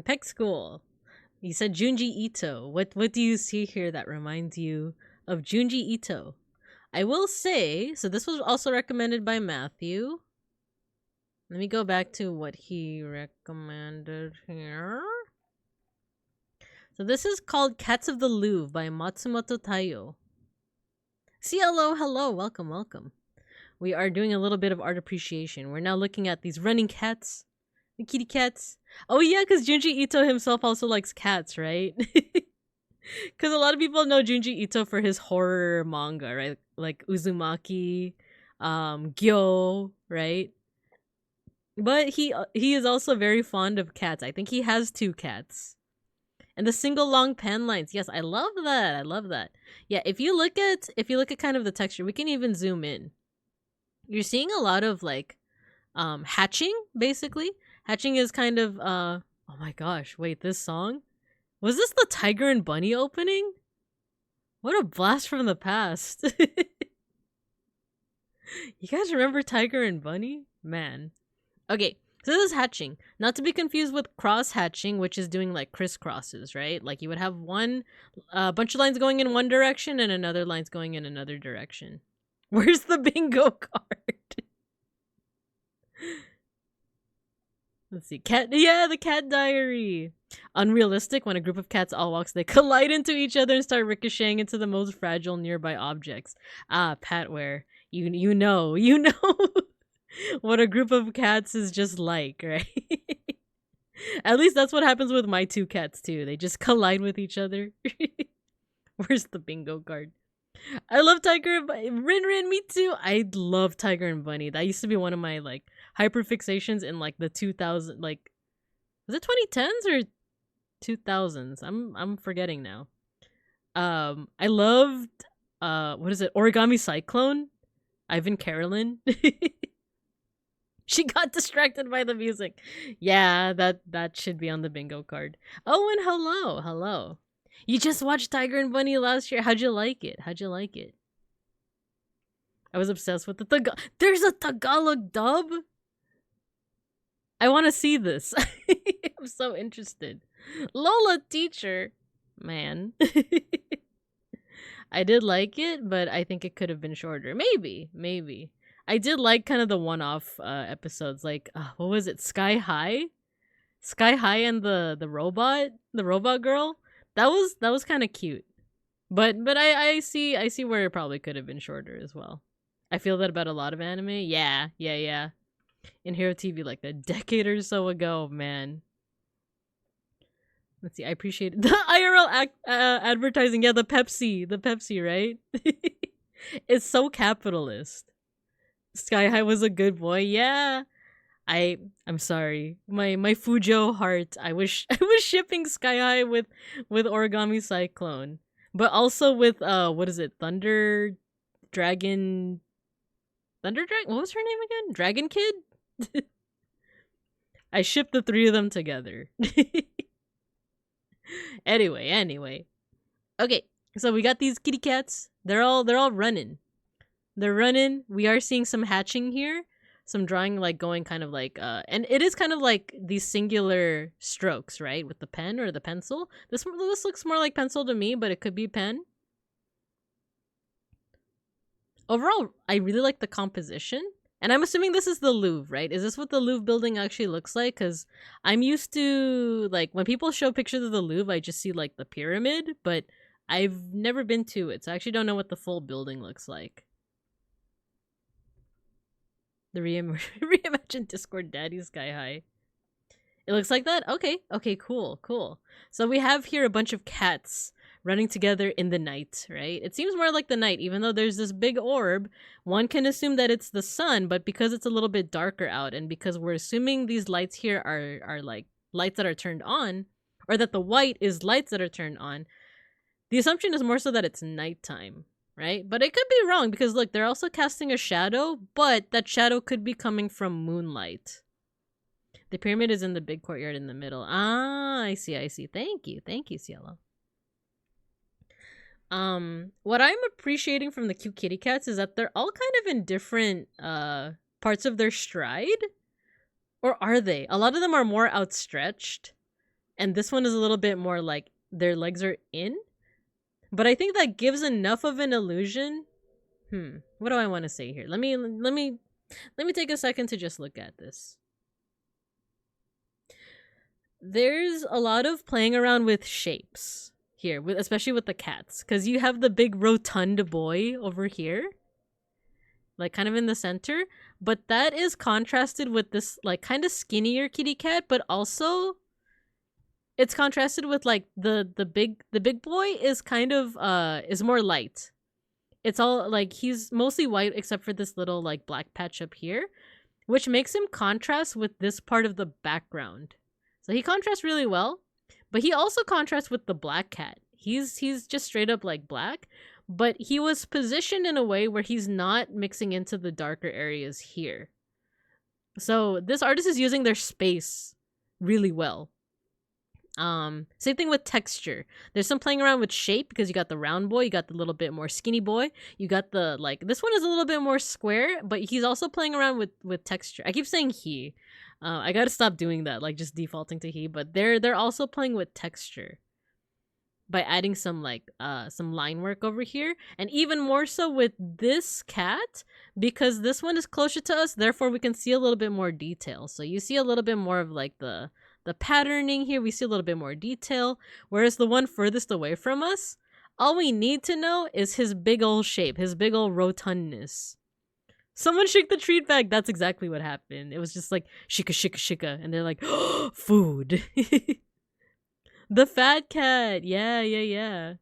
Peg school. You said Junji Ito. What do you see here that reminds you of Junji Ito? I will say, so this was also recommended by Matthew. Let me go back to what he recommended here. So this is called Cats of the Louvre by Matsumoto Taiyo. See, hello, welcome. We are doing a little bit of art appreciation. We're now looking at these running cats, the kitty cats. Oh yeah, because Junji Ito himself also likes cats, right? Because a lot of people know Junji Ito for his horror manga, right? Like Uzumaki, Gyo, right? But he is also very fond of cats. I think he has 2 cats. And the single long pen lines. Yes, I love that. Yeah, if you look at kind of the texture, we can even zoom in. You're seeing a lot of like hatching, basically. Hatching is kind of oh my gosh, wait, this song? Was this the Tiger and Bunny opening? What a blast from the past. You guys remember Tiger and Bunny? Man. Okay, so this is hatching. Not to be confused with cross hatching, which is doing like crisscrosses, right? Like you would have one bunch of lines going in one direction and another lines going in another direction. Where's the bingo card? Let's see. The cat diary. Unrealistic. When a group of cats all walks, they collide into each other and start ricocheting into the most fragile nearby objects. Ah, Patware. You know what a group of cats is just like, right? At least that's what happens with my 2 cats too. They just collide with each other. Where's the bingo card? I love Tiger and Bunny. Rin, me too. I love Tiger and Bunny. That used to be one of my like hyperfixations in like the 2000, like was it 2010s or 2000s? I'm forgetting now. I loved what is it? Origami Cyclone. Ivan Carolyn. She got distracted by the music. Yeah, that should be on the bingo card. Oh, and hello. You just watched Tiger and Bunny last year. How'd you like it? I was obsessed with the There's a Tagalog dub? I want to see this. I'm so interested. Lola teacher. Man. I did like it, but I think it could have been shorter. Maybe. I did like kind of the one-off episodes, like what was it, Sky High and the robot girl. That was kind of cute, but I see where it probably could have been shorter as well. I feel that about a lot of anime. Yeah. In Hero TV, like a decade or so ago, man. Let's see. I appreciate the IRL advertising. Yeah, the Pepsi, right? It's so capitalist. Sky High was a good boy. Yeah. I'm sorry. My Fujo heart. I was shipping Sky High with Origami Cyclone. But also with what is it? Thunder Dragon. What was her name again? Dragon Kid? I shipped the 3 of them together. Anyway. Okay, so we got these kitty cats. They're all running. They're running. We are seeing some hatching here. Some drawing like going kind of like and it is kind of like these singular strokes, right? With the pen or the pencil. This looks more like pencil to me, but it could be pen. Overall, I really like the composition. And I'm assuming this is the Louvre, right? Is this what the Louvre building actually looks like? Because I'm used to, like, when people show pictures of the Louvre, I just see, like, the pyramid. But I've never been to it, so I actually don't know what the full building looks like. The reimagined Discord Daddy Sky High. It looks like that? Okay, cool. So we have here a bunch of cats running together in the night, right? It seems more like the night, even though there's this big orb. One can assume that it's the sun, but because it's a little bit darker out, and because we're assuming these lights here are like lights that are turned on, or that the white is lights that are turned on, the assumption is more so that it's nighttime, right? But it could be wrong because look, they're also casting a shadow, but that shadow could be coming from moonlight. The pyramid is in the big courtyard in the middle. Ah, I see. Thank you, Cielo. What I'm appreciating from the cute kitty cats is that they're all kind of in different parts of their stride. Or are they? A lot of them are more outstretched, and this one is a little bit more like their legs are in. But I think that gives enough of an illusion. What do I want to say here? Let me take a second to just look at this. There's a lot of playing around with shapes here, especially with the cats, because you have the big rotund boy over here, like kind of in the center, but that is contrasted with this like kind of skinnier kitty cat, but also it's contrasted with like the big boy is kind of is more light. It's all like he's mostly white except for this little like black patch up here, which makes him contrast with this part of the background. So he contrasts really well, but he also contrasts with the black cat. He's just straight up like black, but he was positioned in a way where he's not mixing into the darker areas here. So this artist is using their space really well. Same thing with texture. There's some playing around with shape because you got the round boy, you got the little bit more skinny boy, you got the like this one is a little bit more square, but he's also playing around with texture. I keep saying he. I gotta stop doing that, like just defaulting to he, but they're also playing with texture by adding some like some line work over here, and even more so with this cat because this one is closer to us, therefore we can see a little bit more detail. So you see a little bit more of like the patterning here, we see a little bit more detail, whereas the one furthest away from us, all we need to know is his big old shape, his big old rotundness. Someone shook the treat bag. That's exactly what happened. It was just like shika shika shika, and they're like, oh, food. The fat cat. Yeah.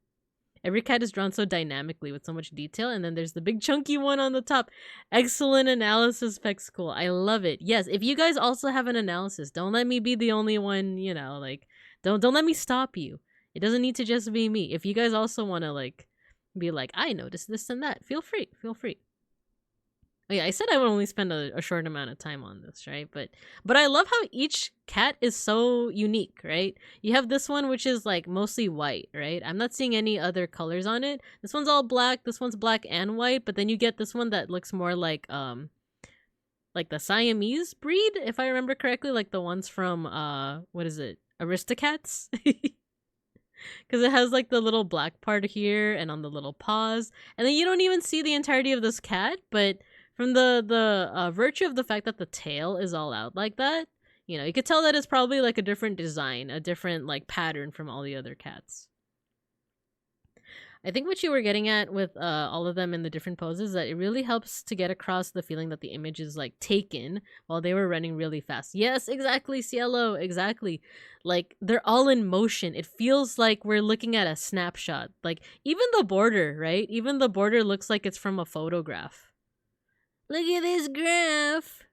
Every cat is drawn so dynamically with so much detail, and then there's the big chunky one on the top. Excellent analysis, Pexicool. I love it. Yes, if you guys also have an analysis, don't let me be the only one, you know, like don't let me stop you. It doesn't need to just be me. If you guys also want to like be like, I noticed this and that, feel free. Oh yeah, I said I would only spend a short amount of time on this, right? But I love how each cat is so unique, right? You have this one which is like mostly white, right? I'm not seeing any other colors on it. This one's all black, this one's black and white, but then you get this one that looks more like the Siamese breed, if I remember correctly, like the ones from what is it? Aristocats? Because it has like the little black part here and on the little paws, and then you don't even see the entirety of this cat, but from the virtue of the fact that the tail is all out like that, you know, you could tell that it's probably like a different design, a different like pattern from all the other cats. I think what you were getting at with all of them in the different poses, that it really helps to get across the feeling that the image is like taken while they were running really fast. Yes, exactly, Cielo, exactly. Like they're all in motion. It feels like we're looking at a snapshot. Like even the border, right? Even the border looks like it's from a photograph. Look at this graph.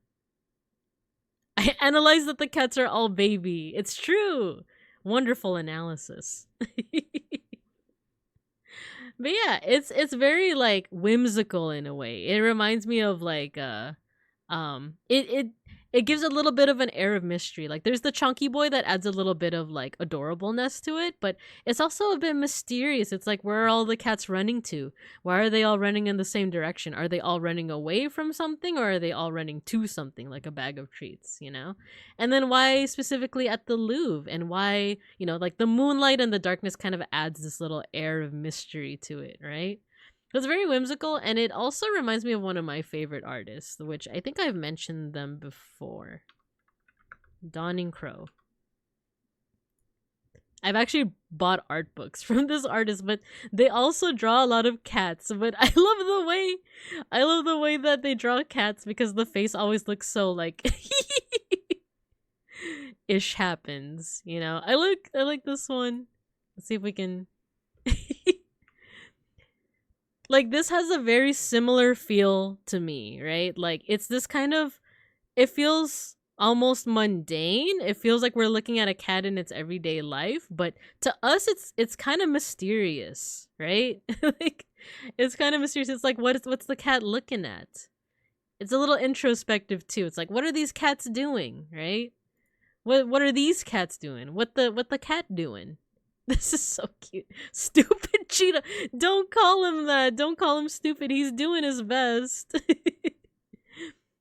I analyzed that the cats are all baby. It's true. Wonderful analysis. But yeah, it's very like whimsical in a way. It reminds me of like it gives a little bit of an air of mystery. Like there's the chunky boy that adds a little bit of like adorableness to it, but it's also a bit mysterious. It's like, where are all the cats running to? Why are they all running in the same direction? Are they all running away from something, or are they all running to something like a bag of treats, you know? And then why specifically at the Louvre, and why, you know, like the moonlight and the darkness kind of adds this little air of mystery to it, right? It's very whimsical, and it also reminds me of one of my favorite artists, which I think I've mentioned them before. Dawning Crow. I've actually bought art books from this artist, but they also draw a lot of cats. But I love the way that they draw cats, because the face always looks so like ish happens, you know. I like this one. Let's see if we can like this has a very similar feel to me, right? Like it's this kind of, it feels almost mundane. It feels like we're looking at a cat in its everyday life, but to us it's kind of mysterious, right? Like it's kind of mysterious. It's like what's the cat looking at? It's a little introspective too. It's like, what are these cats doing, right? What are these cats doing? What the cat doing? This is so cute. Stupid cheetah. Don't call him that. Don't call him stupid. He's doing his best.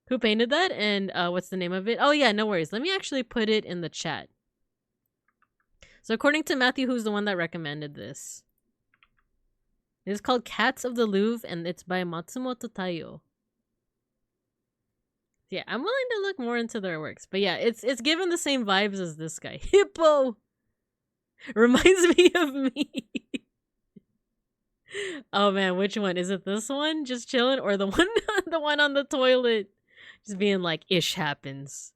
Who painted that? And what's the name of it? Oh yeah, no worries. Let me actually put it in the chat. So according to Matthew, who's the one that recommended this, it's called Cats of the Louvre, and it's by Matsumoto Taiyo. Yeah, I'm willing to look more into their works, but yeah, it's given the same vibes as this guy. Hippo reminds me of me. Oh man, which one is it? This one just chilling, or the one on the toilet, just being like, "Ish happens."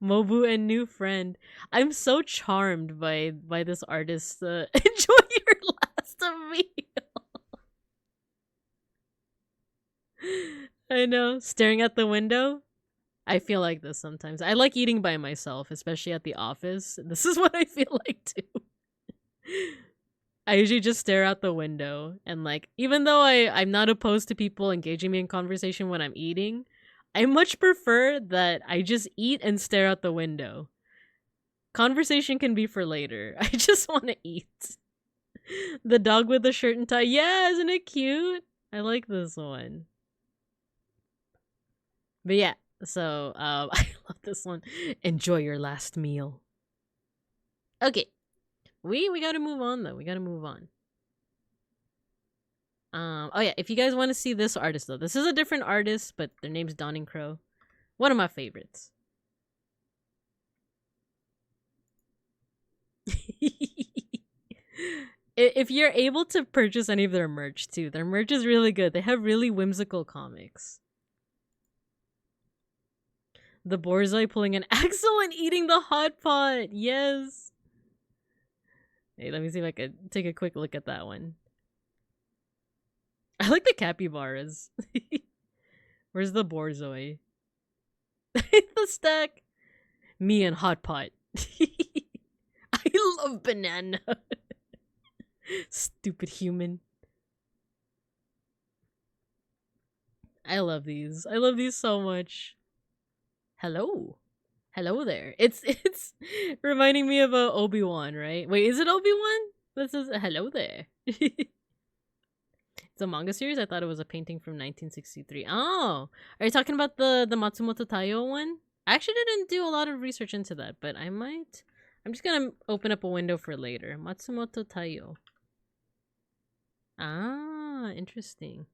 Mobu and new friend. I'm so charmed by this artist. Enjoy your last meal. I know. Staring at the window. I feel like this sometimes. I like eating by myself, especially at the office. This is what I feel like too. I usually just stare out the window, and like, even though I'm not opposed to people engaging me in conversation when I'm eating, I much prefer that I just eat and stare out the window. Conversation can be for later. I just want to eat. The dog with the shirt and tie. Yeah, isn't it cute? I like this one. But yeah, so I love this one. Enjoy your last meal. Okay. We gotta move on though. We gotta move on. Oh yeah, if you guys want to see this artist though, this is a different artist, but their name's Dawning Crow. One of my favorites. If you're able to purchase any of their merch too, their merch is really good. They have really whimsical comics. The Borzoi pulling an axle and eating the hot pot. Yes. Hey, let me see if I could take a quick look at that one. I like the capybaras. Where's the Borzoi? The stack. Me and hot pot. I love banana. Stupid human. I love these. I love these so much. Hello. Hello there. It's reminding me of Obi-Wan, right? Wait, is it Obi-Wan? This is hello there. It's a manga series? I thought it was a painting from 1963. Oh, are you talking about the Matsumoto Taiyo one? I actually didn't do a lot of research into that, but I might. I'm just gonna open up a window for later. Matsumoto Taiyo. Ah, interesting.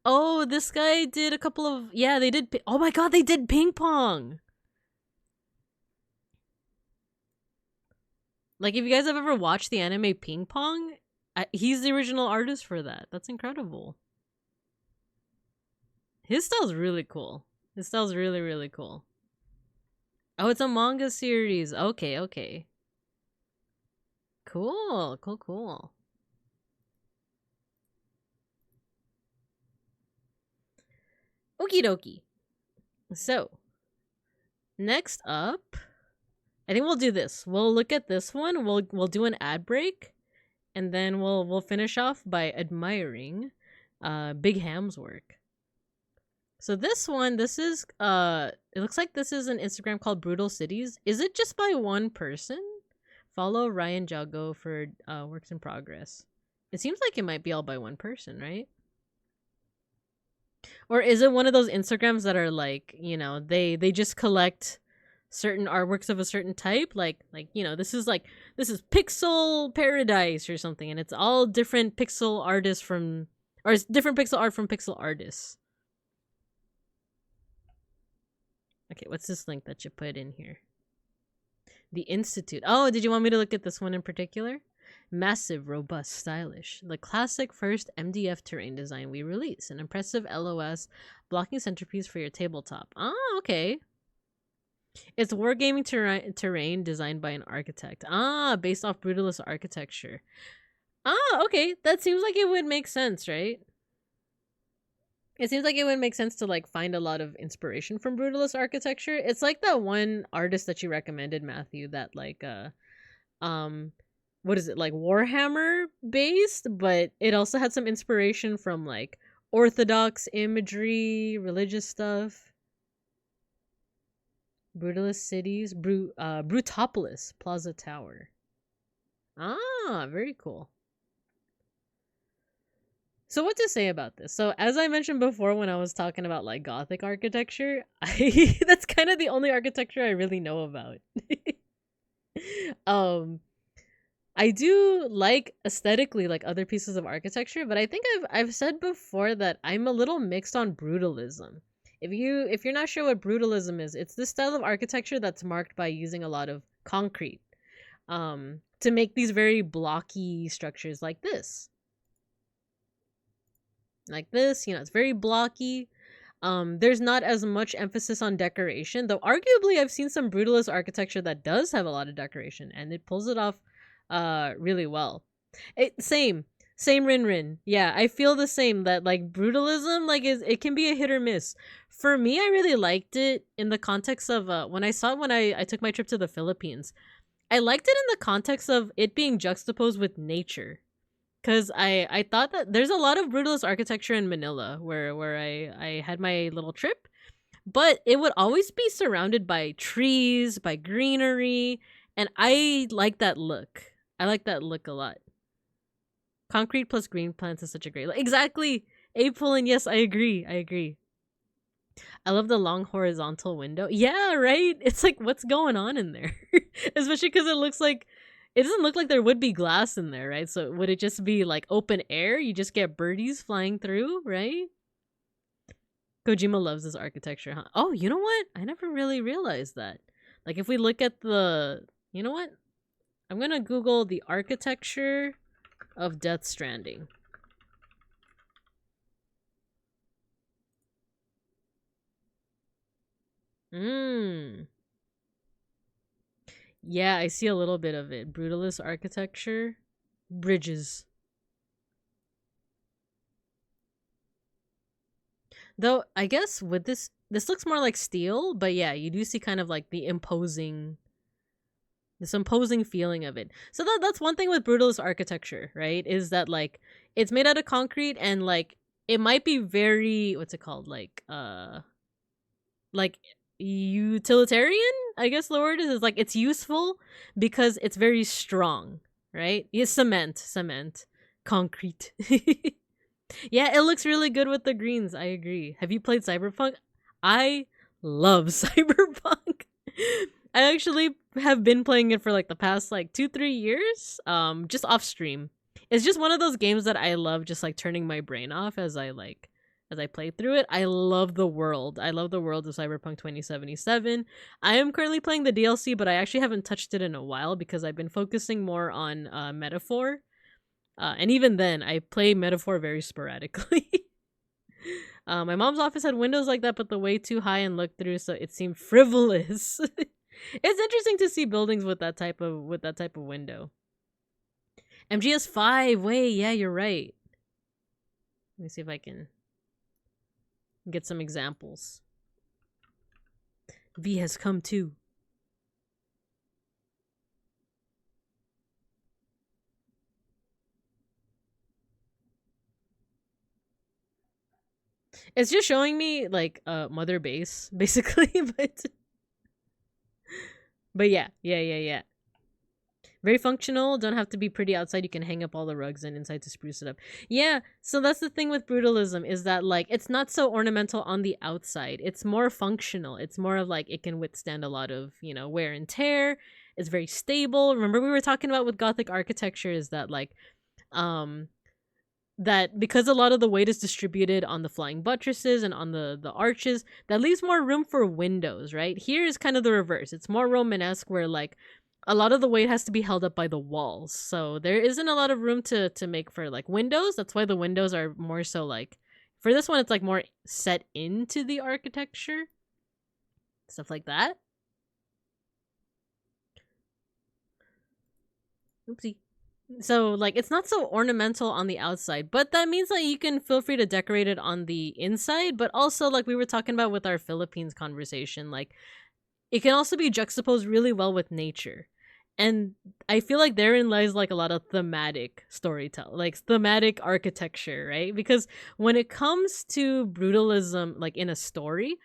Oh, this guy did a couple of... Yeah, they did... Oh my god, they did ping pong! Like, if you guys have ever watched the anime Ping Pong, he's the original artist for that. That's incredible. His style's really cool. His style's really, really cool. Oh, it's a manga series. Okay, okay. Cool, cool, cool. Okie dokie. So, next up, I think we'll do this. We'll look at this one. We'll do an ad break, and then we'll finish off by admiring Big Ham's work. So this one, this is it looks like this is an Instagram called Brutal Cities. Is it just by one person? Follow Ryan Jago for works in progress. It seems like it might be all by one person, right? Or is it one of those Instagrams that are like, you know, they just collect certain artworks of a certain type, like you know, this is Pixel Paradise or something, and it's all different pixel artists from, or it's different pixel art from pixel artists. Okay, what's this link that you put in here? The Institute. Oh, did you want me to look at this one in particular? Massive, robust, stylish. The classic first MDF terrain design we release. An impressive LOS blocking centerpiece for your tabletop. Oh, okay. It's wargaming terrain designed by an architect. Ah, based off brutalist architecture. Ah, okay. That seems like it would make sense, right? It seems like it would make sense to like find a lot of inspiration from brutalist architecture. It's like that one artist that you recommended, Matthew, that like um what is it, like Warhammer based, but it also had some inspiration from like orthodox imagery, religious stuff. Brutalist cities, Brutopolis Plaza Tower. Ah, very cool. So what to say about this? So as I mentioned before when I was talking about like Gothic architecture, that's kind of the only architecture I really know about. um I do like aesthetically like other pieces of architecture, but I think I've said before that I'm a little mixed on brutalism. If you're not sure what brutalism is, it's this style of architecture that's marked by using a lot of concrete to make these very blocky structures like this. Like this, it's very blocky. There's not as much emphasis on decoration, though arguably I've seen some brutalist architecture that does have a lot of decoration and it pulls it off really well. Same Rin. Yeah, I feel the same, that like brutalism like it can be a hit or miss. For me, I really liked it in the context of when I saw it when I took my trip to the Philippines. I liked it in the context of it being juxtaposed with nature. Cause I thought that there's a lot of brutalist architecture in Manila where I had my little trip, but it would always be surrounded by trees, by greenery, and I like that look. I like that look a lot. Concrete plus green plants is such a great look. Exactly. April, and yes, I agree. I agree. I love the long horizontal window. Yeah, right? It's like what's going on in there? Especially because it doesn't look like there would be glass in there, right? So would it just be like open air? You just get birdies flying through, right? Kojima loves this architecture, huh? Oh, you know what? I never really realized that. Like if we look at you know what? I'm gonna Google the architecture of Death Stranding. Mmm. Yeah, I see a little bit of it. Brutalist architecture. Bridges. Though, I guess with this looks more like steel, but yeah, you do see kind of like this imposing feeling of it. So that's one thing with brutalist architecture, right? Is that like it's made out of concrete and like it might be very, what's it called? Like utilitarian, I guess the word is like it's useful because it's very strong, right? It's cement, concrete. Yeah, it looks really good with the greens. I agree. Have you played Cyberpunk? I love Cyberpunk. I actually have been playing it for like the past like 2-3 years, just off stream. It's just one of those games that I love, just like turning my brain off as I play through it. I love the world. I love the world of Cyberpunk 2077. I am currently playing the DLC, but I actually haven't touched it in a while because I've been focusing more on Metaphor. And even then, I play Metaphor very sporadically. My mom's office had windows like that, but the way too high and looked through, so it seemed frivolous. It's interesting to see buildings with that type of window. MGS5. Wait, yeah, you're right. Let me see if I can get some examples. V has come too. It's just showing me like mother base basically, but yeah. Very functional. Don't have to be pretty outside. You can hang up all the rugs and inside to spruce it up. Yeah. So that's the thing with brutalism is that like it's not so ornamental on the outside. It's more functional. It's more of like it can withstand a lot of wear and tear. It's very stable. Remember we were talking about with Gothic architecture is that like um that because a lot of the weight is distributed on the flying buttresses and on the arches, that leaves more room for windows, right? Here is kind of the reverse. It's more Romanesque where like a lot of the weight has to be held up by the walls. So there isn't a lot of room to make for like windows. That's why the windows are more so like for this one it's like more set into the architecture. Stuff like that. Oopsie. So like it's not so ornamental on the outside, but that means that you can feel free to decorate it on the inside. But also, like we were talking about with our Philippines conversation, like it can also be juxtaposed really well with nature. And I feel like therein lies like a lot of thematic storytelling, like thematic architecture, right? Because when it comes to brutalism, like in a story,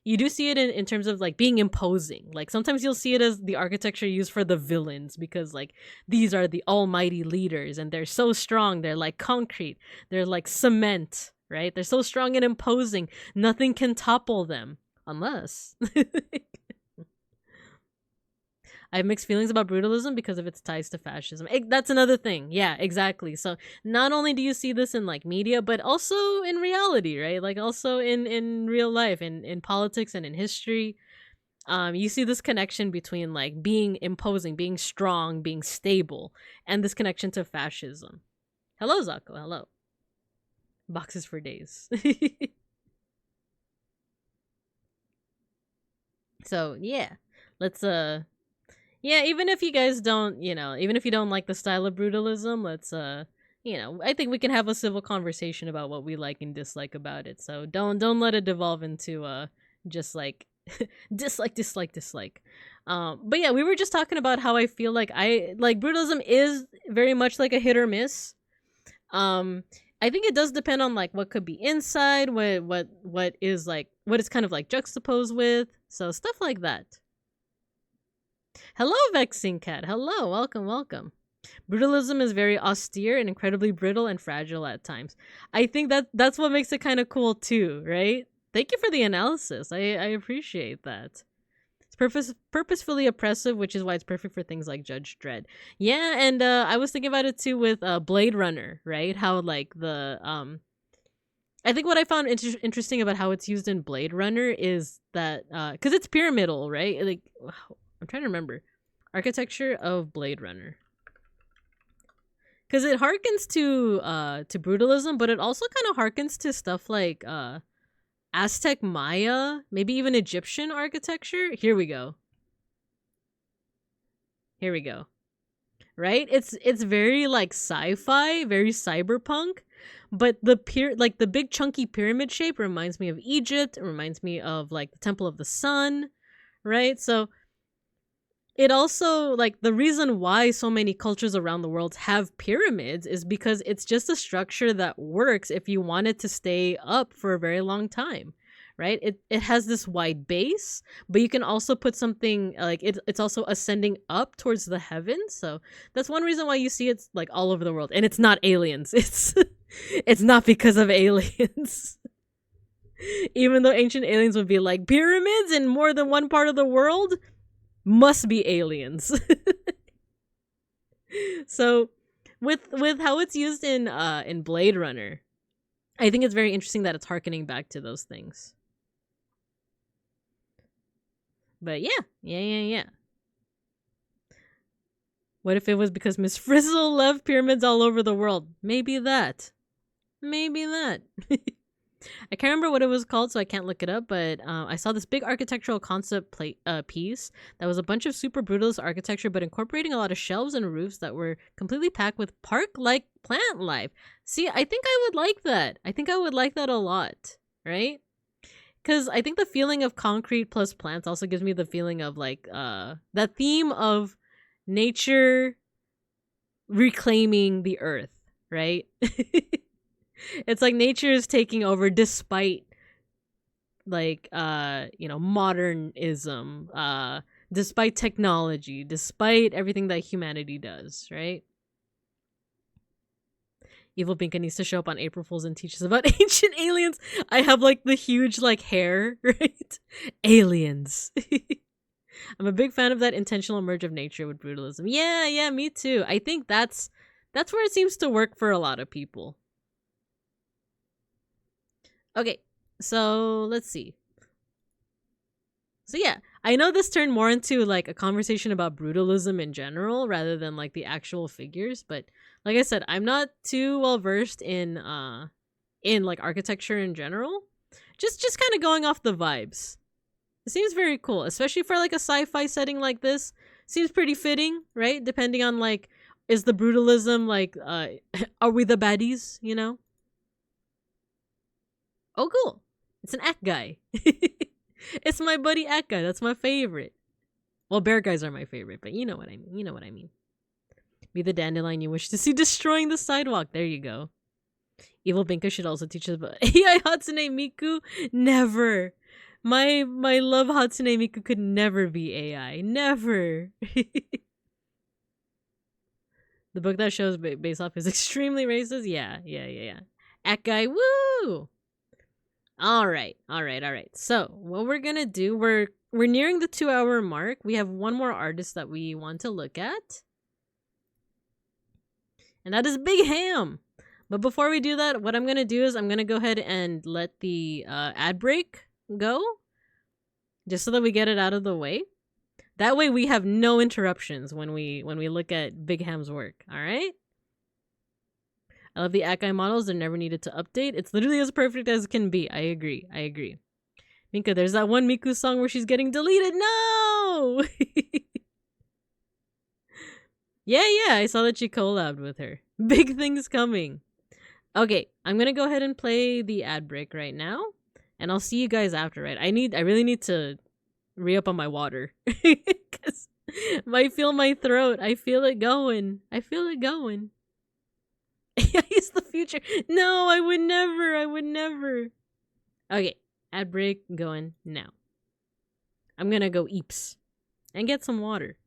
you do see it in terms of like being imposing. Like sometimes you'll see it as the architecture used for the villains because like these are the almighty leaders and they're so strong. They're like concrete. They're like cement, right? They're so strong and imposing. Nothing can topple them unless I have mixed feelings about brutalism because of its ties to fascism. That's another thing. Yeah, exactly. So not only do you see this in like media, but also in reality, right? Like also in real life, in politics and in history. You see this connection between like being imposing, being strong, being stable, and this connection to fascism. Hello, Zako. Hello. Boxes for days. So yeah, let's yeah, even if you guys don't, even if you don't like the style of brutalism, let's I think we can have a civil conversation about what we like and dislike about it. So don't let it devolve into just like dislike. But yeah, we were just talking about how I feel like brutalism is very much like a hit or miss. I think it does depend on like what could be inside, what is like what is kind of like juxtaposed with, so stuff like that. Hello, Vexing Cat. Hello, welcome. Brutalism is very austere and incredibly brittle and fragile at times. I think that's what makes it kind of cool too, right? Thank you for the analysis. I appreciate that. It's purposefully oppressive, which is why it's perfect for things like Judge Dredd. Yeah, and I was thinking about it too with Blade Runner, right? How like the I think what I found interesting about how it's used in Blade Runner is that because it's pyramidal, right? Like I'm trying to remember architecture of Blade Runner, because it harkens to brutalism, but it also kind of harkens to stuff like Aztec, Maya, maybe even Egyptian architecture. Here we go. Right? It's very like sci-fi, very cyberpunk, but the big chunky pyramid shape reminds me of Egypt. It reminds me of like the Temple of the Sun, right? So it also like the reason why so many cultures around the world have pyramids is because it's just a structure that works if you want it to stay up for a very long time, right? It has this wide base, but you can also put something like it's also ascending up towards the heavens. So that's one reason why you see it's like all over the world, and it's not aliens. It's not because of aliens. Even though ancient aliens would be like pyramids in more than one part of the world, must be aliens. So with how it's used in Blade Runner, I think it's very interesting that it's harkening back to those things. But yeah. What if it was because Miss Frizzle loved pyramids all over the world? Maybe that. I can't remember what it was called, so I can't look it up, but I saw this big architectural concept piece that was a bunch of super brutalist architecture, but incorporating a lot of shelves and roofs that were completely packed with park-like plant life. See, I think I would like that. I think I would like that a lot, right? Because I think the feeling of concrete plus plants also gives me the feeling of like that theme of nature reclaiming the earth, right? It's like nature is taking over despite like modernism, despite technology, despite everything that humanity does, right? Evil Binka needs to show up on April Fools and teach us about ancient aliens. I have like the huge like hair, right? Aliens. I'm a big fan of that intentional merge of nature with brutalism. Yeah, me too. I think that's where it seems to work for a lot of people. Okay, so let's see. So yeah, I know this turned more into like a conversation about brutalism in general rather than like the actual figures, but like I said, I'm not too well versed in like architecture in general. Just kind of going off the vibes. It seems very cool, especially for like a sci-fi setting like this. Seems pretty fitting, right? Depending on like Is the brutalism like are we the baddies, you know? Oh cool. It's an act guy. It's my buddy act guy. That's my favorite. Well, bear guys are my favorite, but you know what I mean. You know what I mean. Be the dandelion you wish to see destroying the sidewalk. There you go. Evil Binka should also teach us about AI Hatsune Miku. Never. My love Hatsune Miku could never be AI. Never. The book that shows based off is extremely racist. Yeah. Act guy, woo! All right. So what we're gonna do, we're nearing the 2-hour mark. We have one more artist that we want to look at, and that is Big Ham. But before we do that, what I'm gonna do is I'm gonna go ahead and let the ad break go, just so that we get it out of the way. That way we have no interruptions when we look at Big Ham's work. All right. I love the Akai models. They're never needed to update. It's literally as perfect as it can be. I agree. Minka, there's that one Miku song where she's getting deleted. No! Yeah, I saw that she collabed with her. Big things coming. Okay, I'm gonna go ahead and play the ad break right now. And I'll see you guys after, right? I really need to re-up on my water. Because I feel my throat. I feel it going. It's the future. No, I would never. Okay, ad break going now. I'm gonna go eeps and get some water.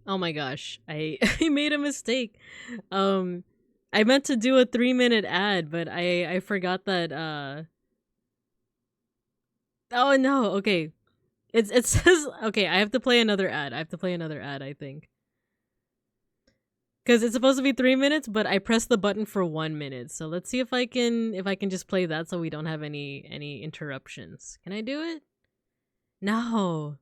Oh my gosh, I I made a mistake. Um I meant to do a 3-minute ad, but I forgot that oh no, okay. It says okay, I have to play another ad. I think. Cuz it's supposed to be 3 minutes, but I pressed the button for 1 minute. So let's see if I can just play that so we don't have any interruptions. Can I do it? No.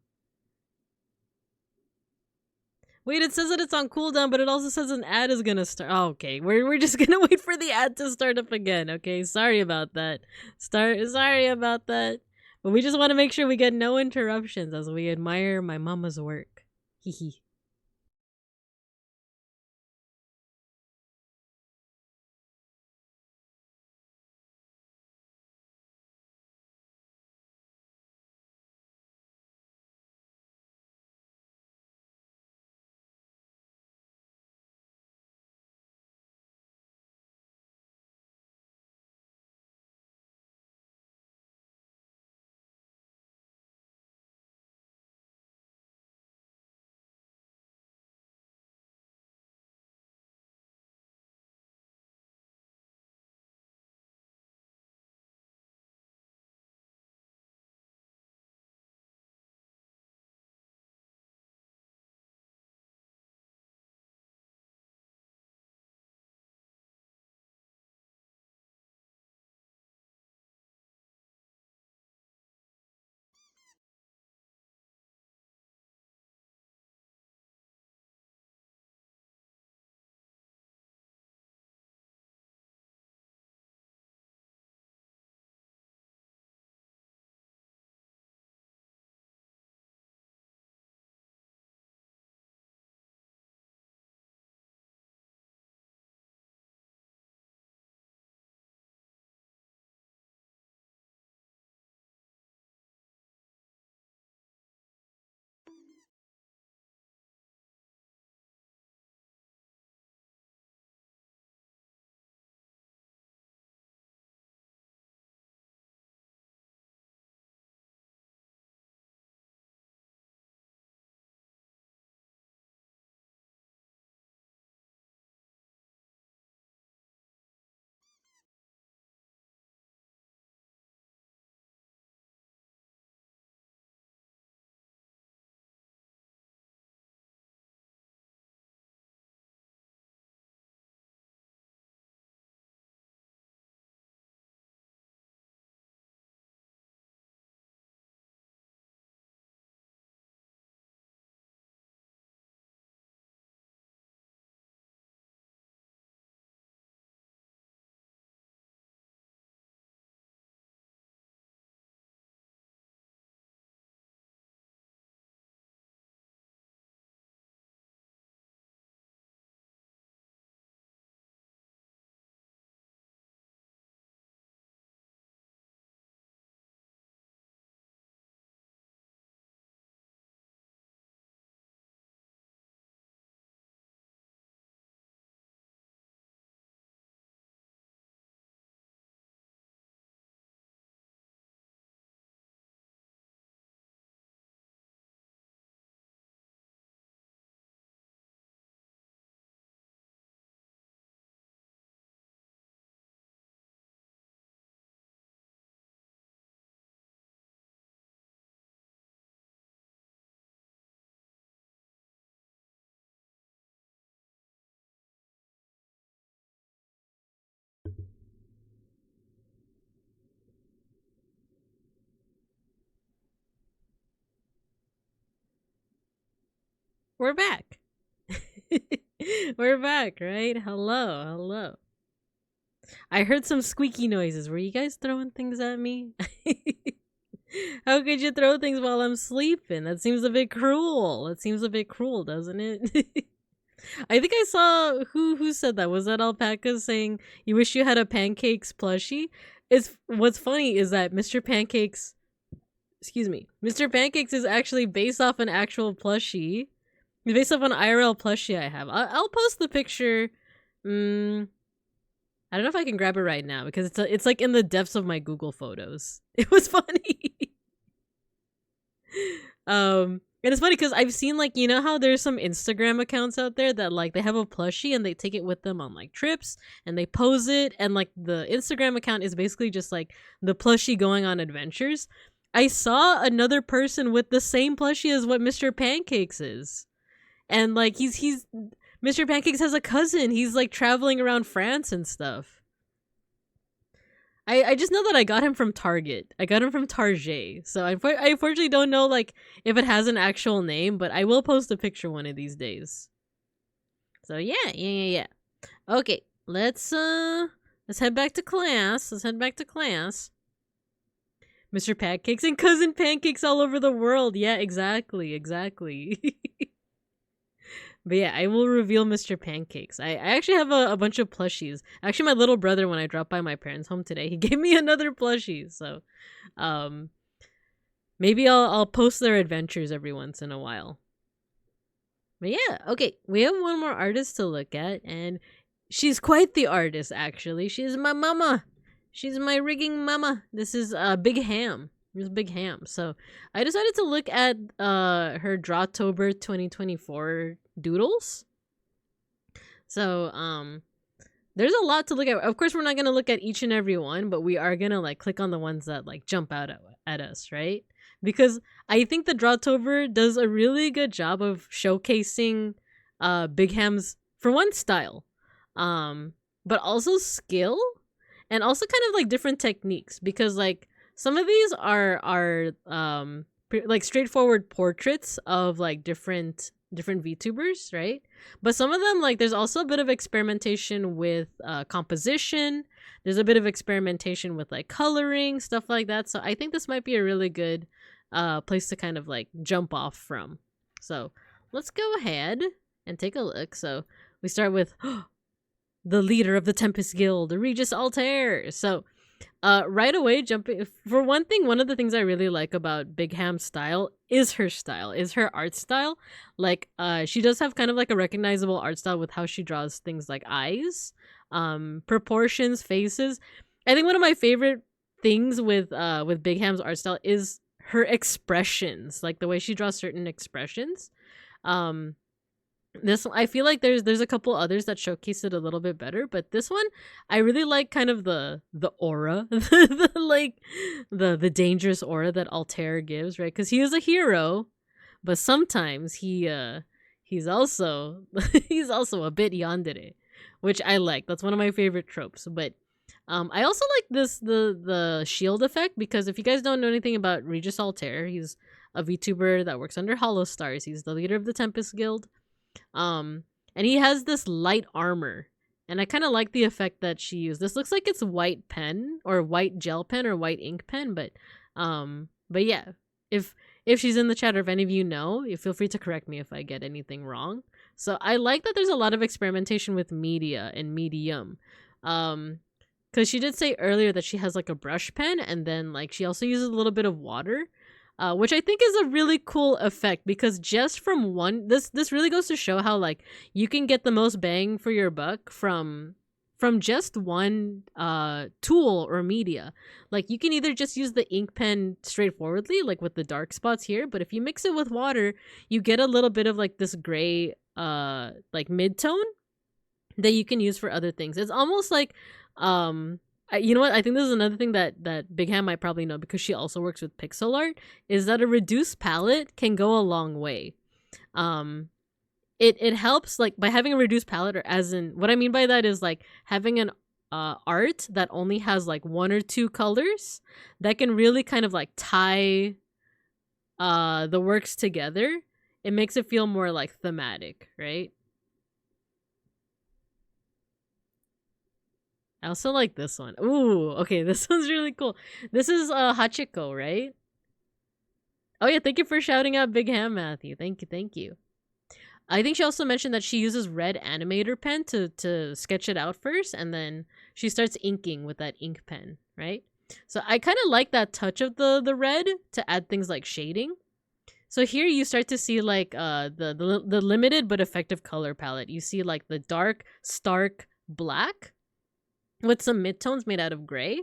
Wait, it says that it's on cooldown, but it also says an ad is gonna start. Oh, okay, we're just gonna wait for the ad to start up again. Okay, sorry about that. Sorry about that. But we just want to make sure we get no interruptions as we admire my mama's work. Hee hee. We're back. We're back, right? Hello. I heard some squeaky noises. Were you guys throwing things at me? How could you throw things while I'm sleeping? That seems a bit cruel. Doesn't it? I think I saw who said that. Was that Alpaca saying you wish you had a pancakes plushie? It's what's funny is that Mr. Pancakes, excuse me, Mr. Pancakes is actually based off an actual plushie. It's based off an IRL plushie I have. I'll post the picture. I don't know if I can grab it right now because it's like in the depths of my Google Photos. It was funny. And it's funny because I've seen like, you know how there's some Instagram accounts out there that like they have a plushie and they take it with them on like trips and they pose it, and like the Instagram account is basically just like the plushie going on adventures. I saw another person with the same plushie as what Mr. Pancakes is. And like he's Mr. Pancakes has a cousin. He's like traveling around France and stuff. I just know that I got him from Target. I got him from Target. So I unfortunately don't know like if it has an actual name, but I will post a picture one of these days. So yeah. Okay, let's head back to class. Mr. Pancakes and Cousin Pancakes all over the world. Yeah, exactly. But yeah, I will reveal Mr. Pancakes. I actually have a bunch of plushies. Actually, my little brother, when I dropped by my parents' home today, he gave me another plushie. So, maybe I'll post their adventures every once in a while. But yeah, okay, we have one more artist to look at, and she's quite the artist, actually. She's my mama. She's my rigging mama. This is Big Ham. Here's Big Ham. So I decided to look at her Drawtober 2024 doodles. So there's a lot to look at. Of course, we're not gonna look at each and every one, but we are gonna like click on the ones that like jump out at us, right? Because I think the Drawtober does a really good job of showcasing Big Ham's, for one, style, but also skill, and also kind of like different techniques, because like some of these are like straightforward portraits of like different VTubers, right? But some of them, like, there's also a bit of experimentation with composition. There's a bit of experimentation with like coloring, stuff like that. So I think this might be a really good place to kind of like jump off from. So let's go ahead and take a look. So we start with the leader of the Tempest Guild, Regis Altair. So right away, jumping, for one thing, one of the things I really like about Big Ham's style is her art style. Like she does have kind of like a recognizable art style with how she draws things like eyes, proportions, faces. I think one of my favorite things with Big Ham's art style is her expressions, like the way she draws certain expressions. This, I feel like there's a couple others that showcase it a little bit better, but this one I really like kind of the aura, the dangerous aura that Altair gives, right? Because he is a hero, but sometimes he's also he's also a bit yandere, which I like. That's one of my favorite tropes. But I also like the shield effect, because if you guys don't know anything about Regis Altair, he's a VTuber that works under Hollow Stars. He's the leader of the Tempest Guild. And he has this light armor, and I kind of like the effect that she used. This looks like it's white pen or white gel pen or white ink pen, but yeah, if she's in the chat, or if any of you know, you feel free to correct me if I get anything wrong. So I like that there's a lot of experimentation with media and medium, because she did say earlier that she has like a brush pen, and then like she also uses a little bit of water. Which I think is a really cool effect, because just from one, this really goes to show how like you can get the most bang for your buck from just one tool or media. Like you can either just use the ink pen straightforwardly, like with the dark spots here, but if you mix it with water, you get a little bit of like this gray like mid-tone that you can use for other things. It's almost like you know what? I think this is another thing that Big Ham might probably know, because she also works with pixel art, is that a reduced palette can go a long way. It helps, like, by having a reduced palette, or as in, what I mean by that is like having an art that only has like one or two colors that can really kind of like tie the works together. It makes it feel more like thematic, right? I also like this one. Ooh, okay, this one's really cool. This is Hachiko, right? Oh yeah, thank you for shouting out Big Ham, Matthew. Thank you. I think she also mentioned that she uses red animator pen to sketch it out first, and then she starts inking with that ink pen, right? So I kind of like that touch of the red to add things like shading. So here you start to see like the limited but effective color palette. You see like the dark, stark black with some midtones made out of gray.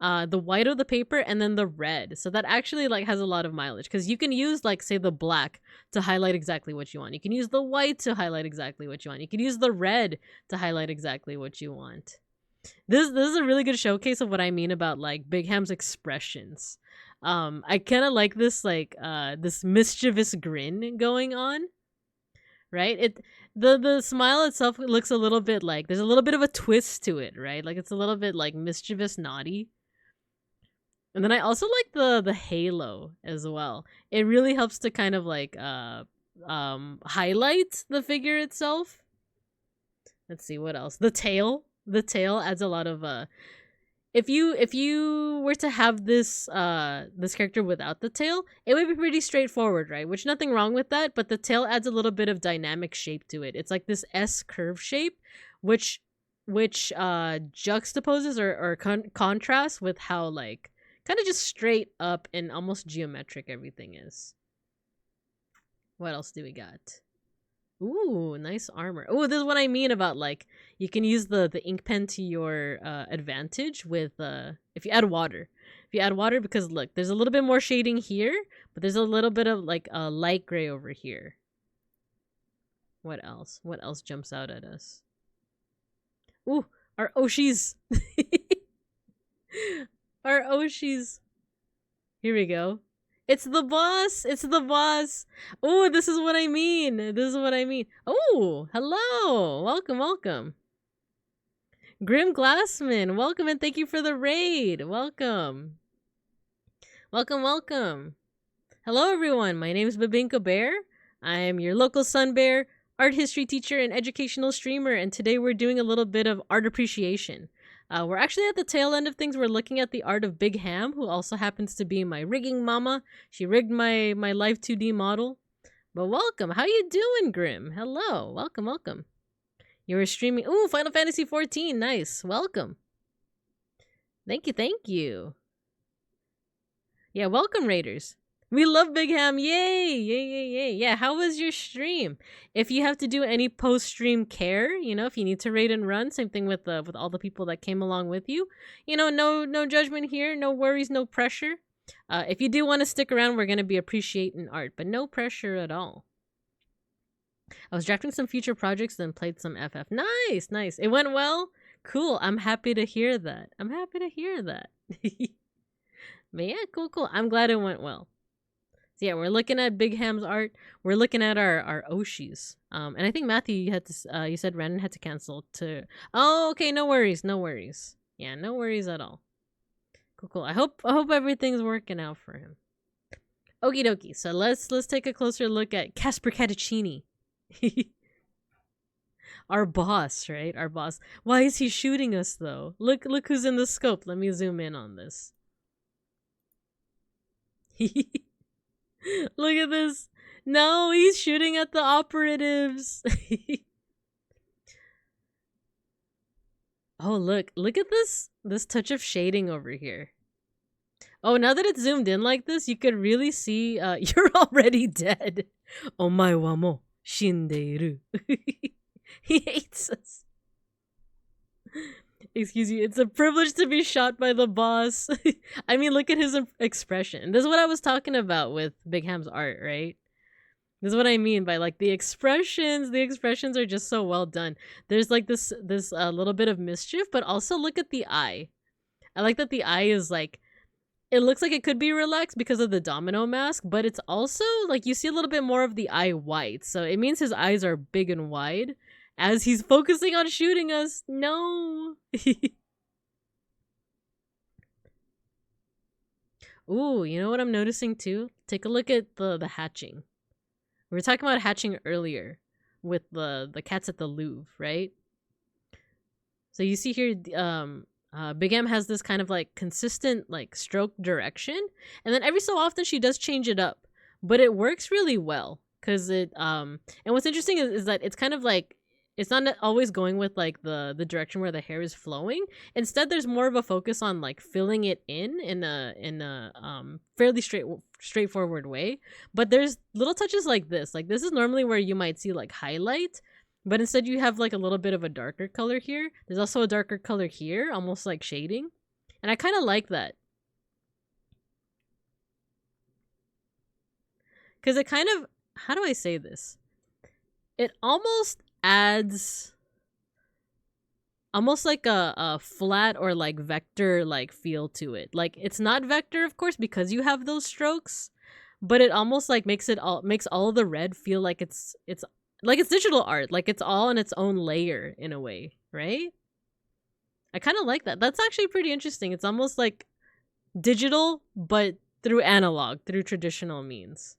the white of the paper, and then the red. So that actually like has a lot of mileage, because you can use like say the black to highlight exactly what you want. You can use the white to highlight exactly what you want. You can use the red to highlight exactly what you want. This is a really good showcase of what I mean about like Big Ham's expressions. I kind of like this like this mischievous grin going on, right? The smile itself looks a little bit like there's a little bit of a twist to it, right? Like it's a little bit like mischievous naughty. And then I also like the halo as well. It really helps to kind of like highlight the figure itself. Let's see what else. The tail adds a lot of if you were to have this this character without the tail, it would be pretty straightforward, right? Which nothing wrong with that, but the tail adds a little bit of dynamic shape to it. It's like this S curve shape, which juxtaposes or contrasts with how like kind of just straight up and almost geometric everything is. What else do we got? Ooh, nice armor. Oh, this is what I mean about like you can use the ink pen to your advantage with if you add water. If you add water, because look, there's a little bit more shading here, but there's a little bit of like a light gray over here. What else? What else jumps out at us? Ooh, our Oshis. Our Oshis. Here we go. It's the boss. It's the boss. Oh, this is what I mean. This is what I mean. Oh, hello. Welcome, welcome. Grim Glassman, welcome and thank you for the raid. Welcome. Welcome, welcome. Hello, everyone. My name is Babinka Bear. I am your local sun bear, art history teacher, and educational streamer, and today we're doing a little bit of art appreciation. We're actually at the tail end of things. We're looking at the art of Big Ham, who also happens to be my rigging mama. She rigged my live 2D model. But welcome. How you doing, Grim? Hello. Welcome, welcome. You were streaming. Ooh, Final Fantasy 14. Nice. Welcome. Thank you, thank you. Yeah, welcome, Raiders. We love Big Ham. Yay, yay, yay, yay. Yeah, how was your stream? If you have to do any post-stream care, you know, if you need to raid and run, same thing with all the people that came along with you. You know, no judgment here, no worries, no pressure. If you do want to stick around, we're going to be appreciating art, but no pressure at all. I was drafting some future projects, then played some FF. Nice, nice. It went well? Cool. I'm happy to hear that. I'm happy to hear that. But yeah, cool, cool. I'm glad it went well. So yeah, we're looking at Big Ham's art. We're looking at our Oshis. And I think Matthew, you had to you said Brandon had to cancel to. Oh, okay, no worries, no worries. Yeah, no worries at all. Cool, cool. I hope everything's working out for him. Okie dokie. So let's take a closer look at Casper Catticini. Our boss, right? Our boss. Why is he shooting us though? Look who's in the scope. Let me zoom in on this. Look at this. No, he's shooting at the operatives. Oh, look at this touch of shading over here. Oh, now that it's zoomed in like this, you could really see you're already dead. Omae wa mo shindeiru. He hates us. Excuse you, it's a privilege to be shot by the boss. I mean, look at his expression. This is what I was talking about with Big Ham's art, right? This is what I mean by like the expressions. The expressions are just so well done. There's like this little bit of mischief, but also look at the eye. I like that the eye is like, it looks like it could be relaxed because of the domino mask, but it's also like you see a little bit more of the eye white. So it means his eyes are big and wide as he's focusing on shooting us. No. Ooh, you know what I'm noticing too? Take a look at the hatching. We were talking about hatching earlier with the cats at the Louvre, right? So you see here, Big M has this kind of like consistent like stroke direction, and then every so often she does change it up, but it works really well because it and what's interesting is that it's kind of like it's not always going with like the direction where the hair is flowing. Instead, there's more of a focus on like filling it in a fairly straightforward way. But there's little touches like this. Like this is normally where you might see like highlight, but instead you have like a little bit of a darker color here. There's also a darker color here, almost like shading. And I kind of like that. Because it kind of, how do I say this? It almost adds almost like a flat or like vector like feel to it. Like it's not vector, of course, because you have those strokes, but it almost like makes all the red feel like it's like it's digital art, like it's all in its own layer in a way, right? I kind of like that. That's actually pretty interesting. It's almost like digital, but through analog, through traditional means.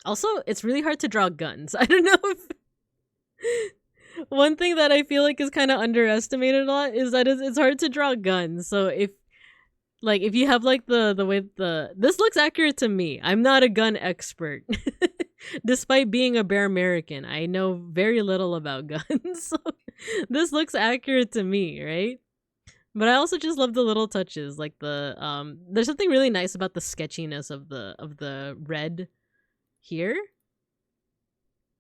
Also, it's really hard to draw guns. I don't know if one thing that I feel like is kind of underestimated a lot is that it's hard to draw guns. So if you have like the way this looks accurate to me. I'm not a gun expert. Despite being a Bear American, I know very little about guns. So this looks accurate to me, right? But I also just love the little touches, like the there's something really nice about the sketchiness of the red here,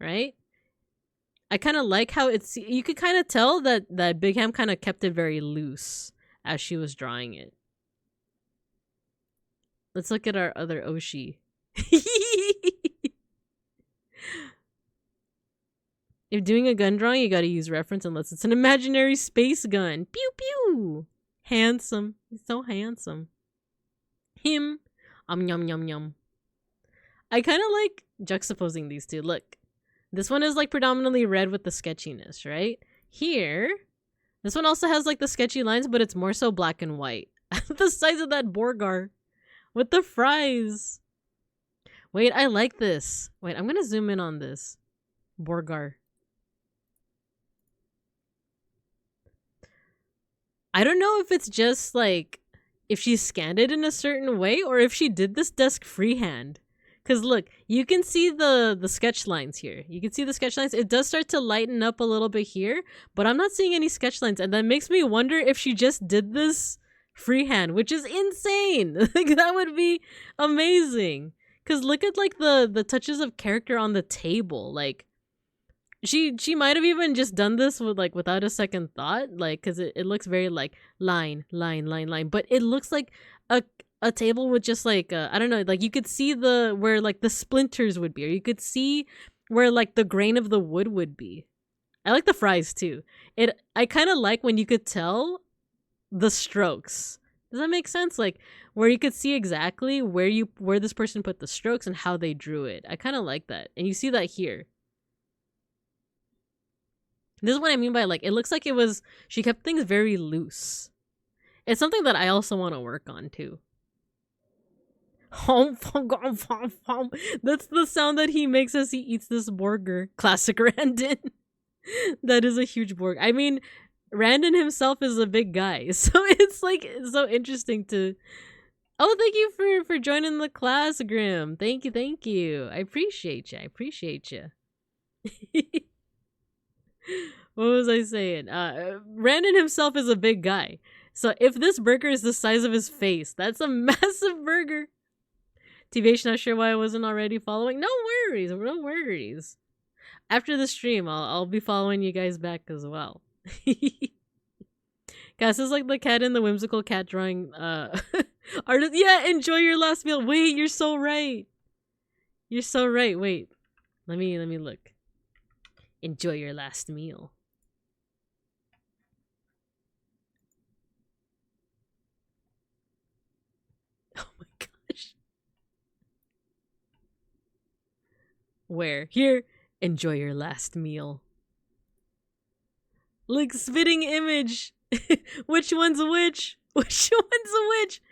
right? I kind of like how it's, you could kind of tell that Big Ham kind of kept it very loose as she was drawing it. Let's look at our other Oshi. If doing a gun drawing, you gotta use reference unless it's an imaginary space gun. Pew pew! Handsome. He's so handsome. Him. Yum yum yum. I kind of like juxtaposing these two. Look. This one is like predominantly red with the sketchiness, right? Here, this one also has like the sketchy lines, but it's more so black and white. The size of that Borgar with the fries. Wait, I like this. Wait, I'm gonna zoom in on this. Borgar. I don't know if it's just like, if she scanned it in a certain way or if she did this desk freehand. Because look, you can see the sketch lines here. You can see the sketch lines. It does start to lighten up a little bit here, but I'm not seeing any sketch lines. And that makes me wonder if she just did this freehand, which is insane. Like, that would be amazing. Because look at like the touches of character on the table. Like, she might have even just done this with like without a second thought. Like, because it looks very like line. But it looks like a table with just like I don't know, like you could see where like the splinters would be, or you could see where like the grain of the wood would be. I like the fries too. I kind of like when you could tell the strokes. Does that make sense? Like where you could see exactly where this person put the strokes and how they drew it. I kind of like that, and you see that here. This is what I mean by like it looks like she kept things very loose. It's something that I also want to work on too. That's the sound that he makes as he eats this burger. Classic Randon. That is a huge burger. I mean, Randon himself is a big guy, so it's like so interesting to. Oh, thank you for joining the class, Grim. Thank you. I appreciate you. What was I saying? Randon himself is a big guy. So if this burger is the size of his face, that's a massive burger. TBH, not sure why I wasn't already following. No worries. After the stream, I'll be following you guys back as well. Cass is like the cat in the whimsical cat drawing artist. Yeah, enjoy your last meal. Wait, you're so right. Wait, let me look. Enjoy your last meal. Oh my gosh. Where? Here. Enjoy your last meal. Like spitting image. Which one's which? Which one's which?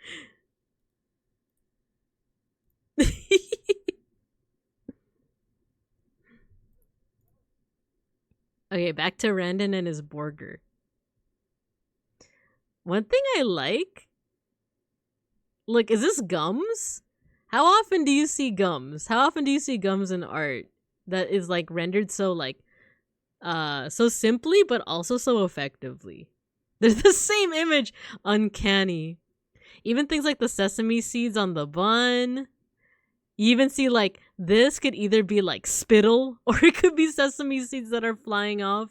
Okay, back to Randon and his burger. One thing I like. Look, is this gums? How often do you see gums? How often do you see gums in art that is like rendered so like so simply but also so effectively? They're the same image. Uncanny. Even things like the sesame seeds on the bun. You even see like this could either be like spittle or it could be sesame seeds that are flying off.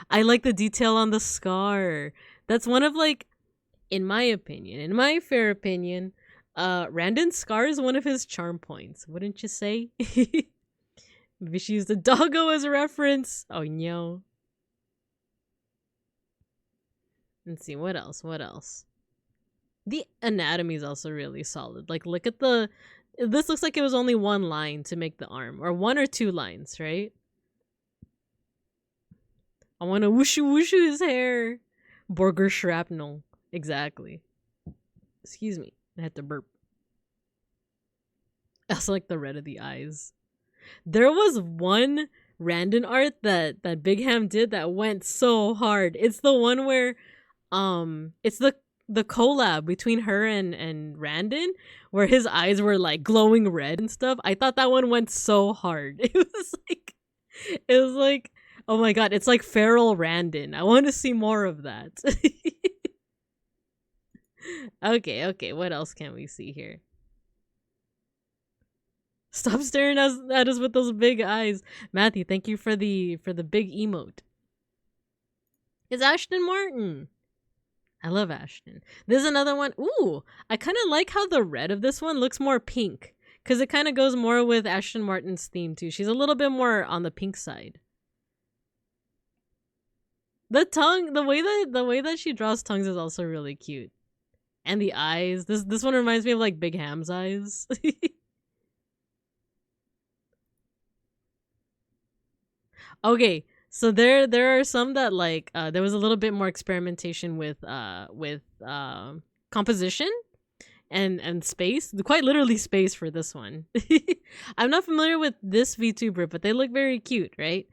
I like the detail on the scar. That's one of like, in my fair opinion, Randon's scar is one of his charm points. Wouldn't you say? Maybe she used the doggo as a reference. Oh no. Let's see, what else? The anatomy is also really solid. Like, look at this looks like it was only one line to make the arm. Or one or two lines, right? I want to whooshu whooshu his hair. Burger shrapnel. Exactly. Excuse me. I had to burp. I also like the red of the eyes. There was one Randon art that Big Ham did that went so hard. It's the one where it's the collab between her and Randon where his eyes were like glowing red and stuff. I thought that one went so hard. It was like oh my god, it's like feral Randon. I want to see more of that. Okay, what else can we see here? Stop staring at us with those big eyes. Matthew, thank you for the big emote. It's Ashton Martin. I love Ashton. There's another one. Ooh, I kind of like how the red of this one looks more pink. Because it kind of goes more with Ashton Martin's theme too. She's a little bit more on the pink side. The tongue, the way that she draws tongues is also really cute. And the eyes. This one reminds me of like Big Ham's eyes. Okay, so there are some that like there was a little bit more experimentation with composition and space, quite literally space for this one. I'm not familiar with this VTuber, but they look very cute, right?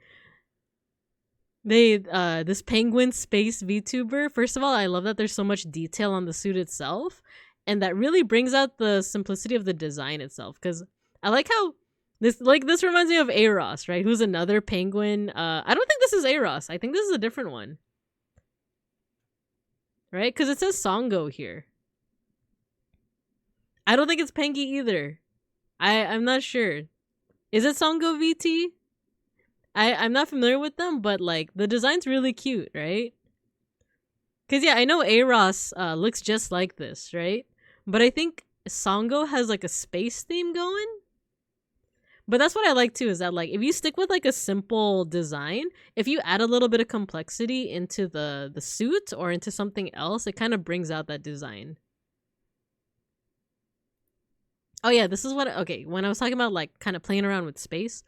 They this penguin space VTuber. First of all, I love that there's so much detail on the suit itself, and that really brings out the simplicity of the design itself. Because I like how this reminds me of Eros, right? Who's another penguin. I don't think this is Eros. I think this is a different one. Right? Because it says Songo here. I don't think it's Pengi either. I'm not sure. Is it Songo VT? I'm not familiar with them, but like the design's really cute, right? Because yeah, I know Eros looks just like this, right? But I think Songo has like a space theme going. But that's what I like too, is that like if you stick with like a simple design, if you add a little bit of complexity into the suit or into something else, it kind of brings out that design. Oh yeah, this is what when I was talking about like kind of playing around with space,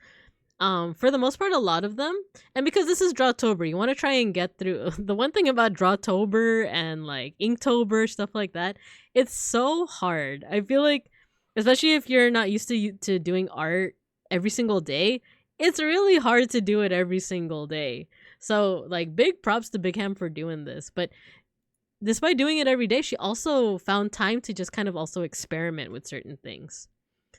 for the most part a lot of them, and because this is Drawtober, you want to try and get through the one thing about Drawtober and like Inktober, stuff like that, it's so hard. I feel like, especially if you're not used to doing art every single day, it's really hard to do it every single day. So like big props to Big Ham for doing this. But despite doing it every day, she also found time to just kind of also experiment with certain things.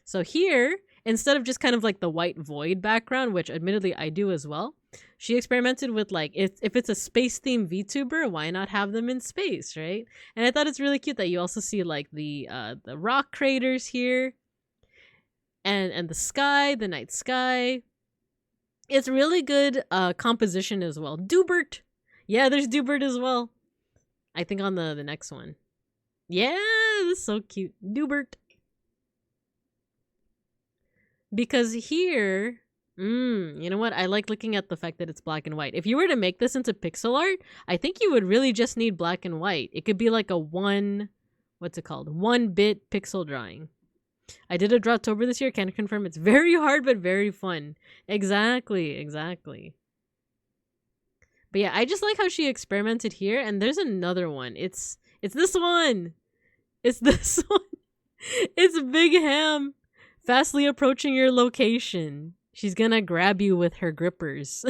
So here, instead of just kind of like the white void background, which admittedly I do as well, she experimented with like, if it's a space themed VTuber, why not have them in space, right? And I thought it's really cute that you also see like the rock craters here. And the sky, the night sky. It's really good composition as well. Dubert. Yeah, there's Dubert as well. I think on the next one. Yeah, this is so cute. Dubert. Because here, you know what? I like looking at the fact that it's black and white. If you were to make this into pixel art, I think you would really just need black and white. It could be like a 1-bit pixel drawing. I did a Drawtober this year, can confirm it's very hard but very fun. Exactly. But yeah, I just like how she experimented here, and there's another one. It's this one. It's this one. It's Big Ham fastly approaching your location. She's gonna grab you with her grippers.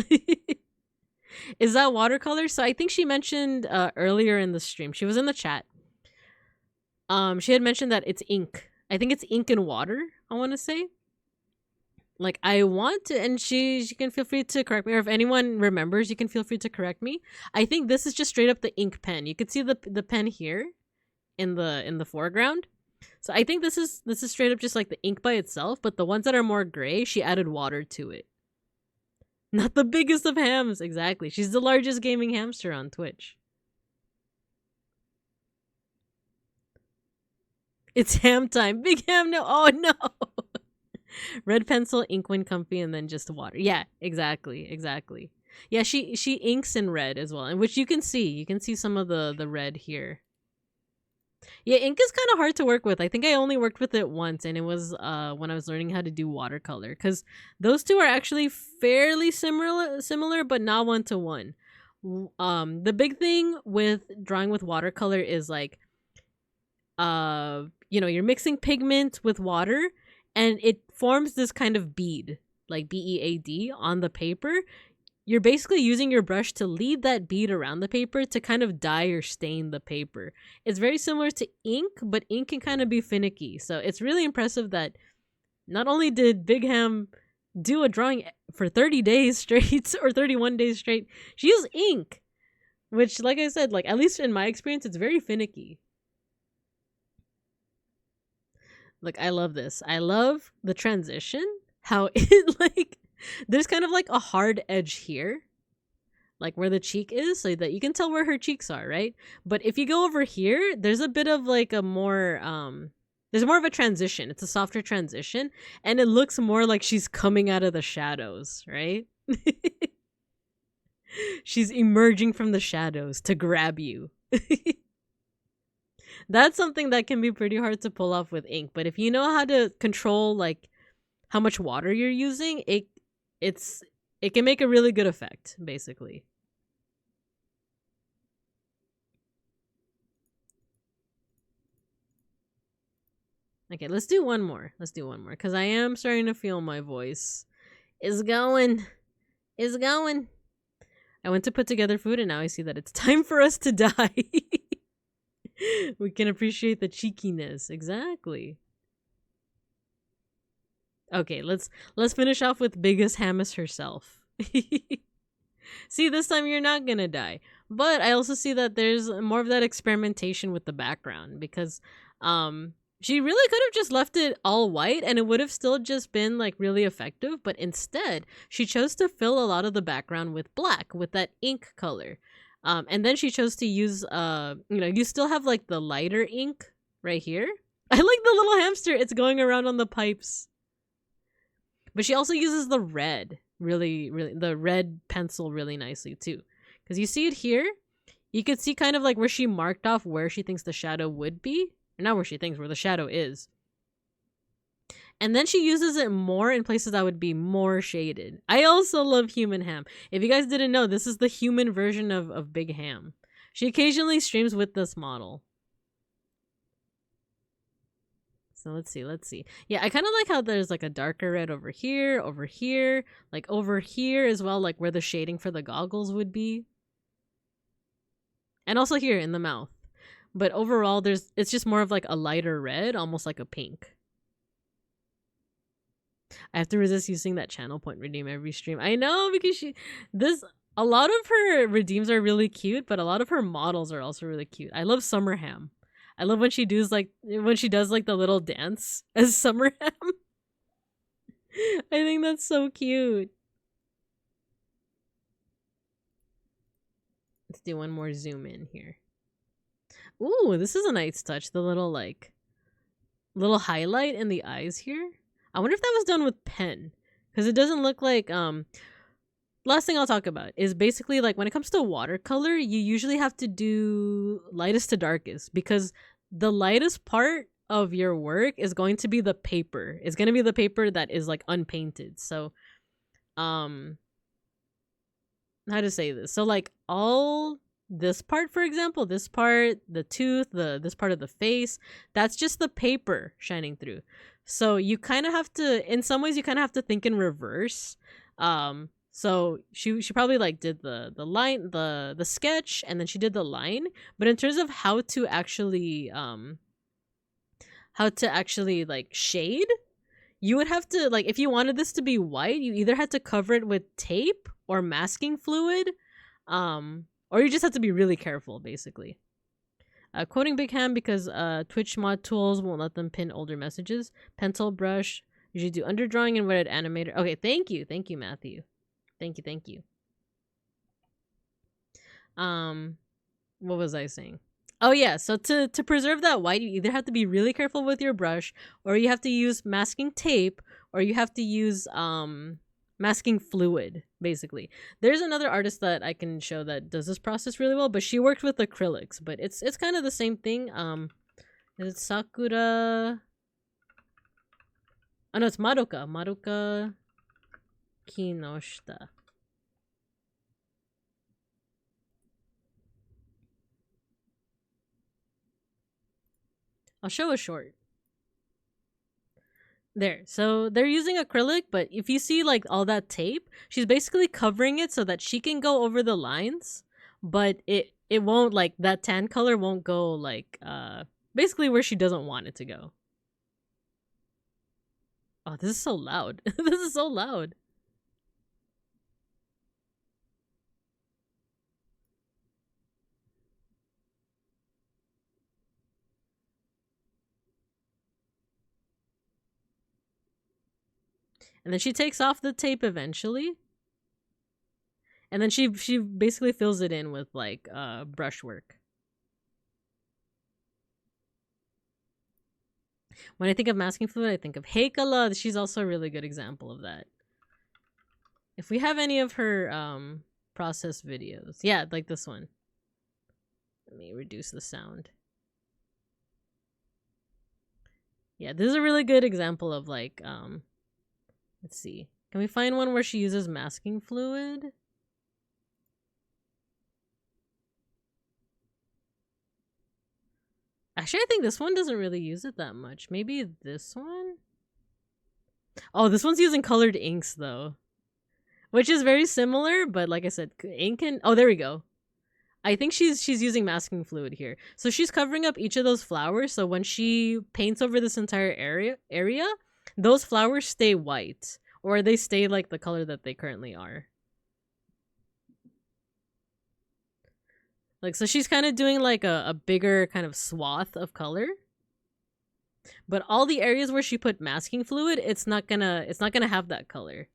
Is that watercolor? So I think she mentioned earlier in the stream, she was in the chat. She had mentioned that it's ink. I think it's ink and water, I want to say. Like, I want to, and she can feel free to correct me, or if anyone remembers, you can feel free to correct me. I think this is just straight up the ink pen. You could see the pen here in the foreground. So I think this is straight up just like the ink by itself, but the ones that are more gray, she added water to it. Not the biggest of hams. Exactly. She's the largest gaming hamster on Twitch. It's ham time. Big ham no. Oh no. Red pencil, ink when comfy, and then just water. Yeah, exactly. Yeah, she inks in red as well, and which you can see. You can see some of the red here. Yeah, ink is kind of hard to work with. I think I only worked with it once, and it was when I was learning how to do watercolor, because those two are actually fairly similar, but not one to one. The big thing with drawing with watercolor is like, you're mixing pigment with water, and it forms this kind of bead, like bead on the paper. You're basically using your brush to lead that bead around the paper to kind of dye or stain the paper. It's very similar to ink, but ink can kind of be finicky. So it's really impressive that not only did Big Ham do a drawing for 30 days straight or 31 days straight, she used ink, which, like I said, like at least in my experience, it's very finicky. Like, I love this. I love the transition, how it like there's kind of like a hard edge here, like where the cheek is, so that you can tell where her cheeks are, right? But if you go over here, there's a bit of like a more there's more of a transition. It's a softer transition, and it looks more like she's coming out of the shadows, right? She's emerging from the shadows to grab you. That's something that can be pretty hard to pull off with ink, but if you know how to control like how much water you're using, it can make a really good effect, basically. Okay, let's do one more. Because I am starting to feel my voice is going. I went to put together food, and now I see that it's time for us to die. We can appreciate the cheekiness. Exactly. Okay, let's finish off with biggest Hamus herself. See, this time you're not gonna die. But I also see that there's more of that experimentation with the background, because she really could have just left it all white and it would have still just been like really effective, but instead she chose to fill a lot of the background with black, with that ink color. And then she chose to use you still have like the lighter ink right here. I like the little hamster, it's going around on the pipes. But she also uses the red, really, the red pencil really nicely too. Because you see it here, you could see kind of like where she marked off where she thinks the shadow would be. Or not where she thinks, where the shadow is. And then she uses it more in places that would be more shaded. I also love Human Ham. If you guys didn't know, this is the human version of Big Ham. She occasionally streams with this model. So let's see. Yeah, I kind of like how there's like a darker red over here, like over here as well, like where the shading for the goggles would be. And also here in the mouth. But overall, it's just more of like a lighter red, almost like a pink. I have to resist using that channel point redeem every stream. I know, because a lot of her redeems are really cute, but a lot of her models are also really cute. I love Summer Ham. I love when she does like the little dance as Summer Ham. I think that's so cute. Let's do one more zoom in here. Ooh, this is a nice touch. The little highlight in the eyes here. I wonder if that was done with pen, because it doesn't look like last thing I'll talk about is basically like when it comes to watercolor, you usually have to do lightest to darkest, because the lightest part of your work is going to be the paper. It's going to be the paper that is like unpainted. So how to say this? So like all this part, for example, this part, the tooth, this part of the face, that's just the paper shining through. So you kind of have to, in some ways, you kind of have to think in reverse. So she probably like did the line, the sketch, and then she did the line. But in terms of how to actually like shade, you would have to, like, if you wanted this to be white, you either had to cover it with tape or masking fluid, or you just have to be really careful, basically. Quoting Big Ham because Twitch mod tools won't let them pin older messages. Pencil, brush. Usually do underdrawing and wetted animator. Okay, thank you, Matthew. Thank you, thank you. What was I saying? Oh yeah, so to preserve that white, you either have to be really careful with your brush, or you have to use masking tape, or you have to use masking fluid, basically. There's another artist that I can show that does this process really well, but she worked with acrylics, but it's kind of the same thing. Is it Sakura? Oh no, it's Madoka Kinoshita. I'll show a short. There. So they're using acrylic, but if you see like all that tape, she's basically covering it so that she can go over the lines, but it won't, like, that tan color won't go like basically where she doesn't want it to go. Oh, this is so loud. This is so loud. And then she takes off the tape eventually. And then she basically fills it in with like brushwork. When I think of masking fluid, I think of Heikala. She's also a really good example of that. If we have any of her process videos. Yeah, like this one. Let me reduce the sound. Yeah, this is a really good example of like let's see. Can we find one where she uses masking fluid? Actually, I think this one doesn't really use it that much. Maybe this one? Oh, this one's using colored inks though. Which is very similar, but like I said, ink can... Oh, there we go. I think she's using masking fluid here. So she's covering up each of those flowers, so when she paints over this entire area, those flowers stay white. Or they stay like the color that they currently are. Like, so she's kind of doing like a bigger kind of swath of color. But all the areas where she put masking fluid, it's not gonna have that color.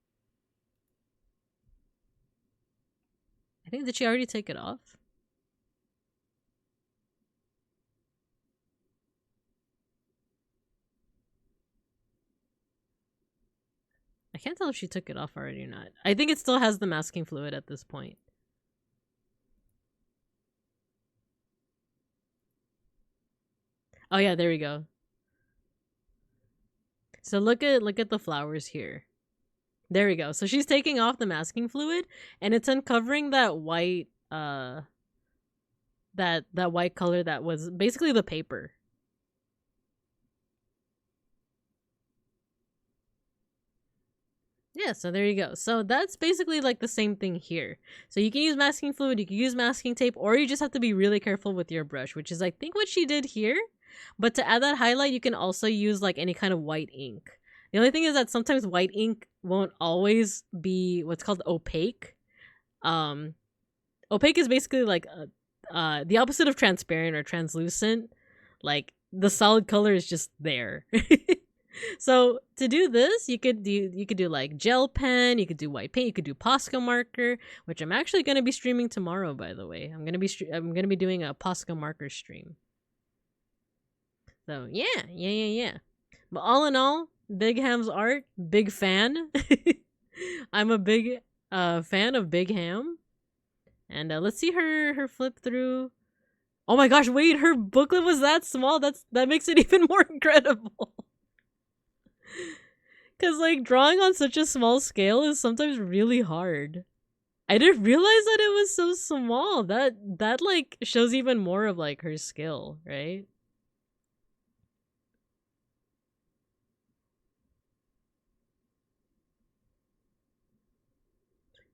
I think, did she already take it off? I can't tell if she took it off already or not. I think it still has the masking fluid at this point. Oh yeah, there we go. So look at the flowers here. There we go. So she's taking off the masking fluid and it's uncovering that white that white color that was basically the paper. Yeah, so there you go. So that's basically like the same thing here. So you can use masking fluid, you can use masking tape, or you just have to be really careful with your brush, which is I think what she did here. But to add that highlight, you can also use like any kind of white ink. The only thing is that sometimes white ink won't always be what's called opaque. Opaque is basically like the opposite of transparent or translucent. Like the solid color is just there. So to do this, you could do like gel pen, you could do white paint, you could do Posca marker, which I'm actually going to be streaming tomorrow, by the way. I'm going to be doing a Posca marker stream. So yeah. But all in all, Big Ham's art, big fan. I'm a big fan of Big Ham. And let's see her flip through. Oh my gosh, wait, her booklet was that small. That makes it even more incredible. Cause like drawing on such a small scale is sometimes really hard. I didn't realize that it was so small. That like shows even more of like her skill, right?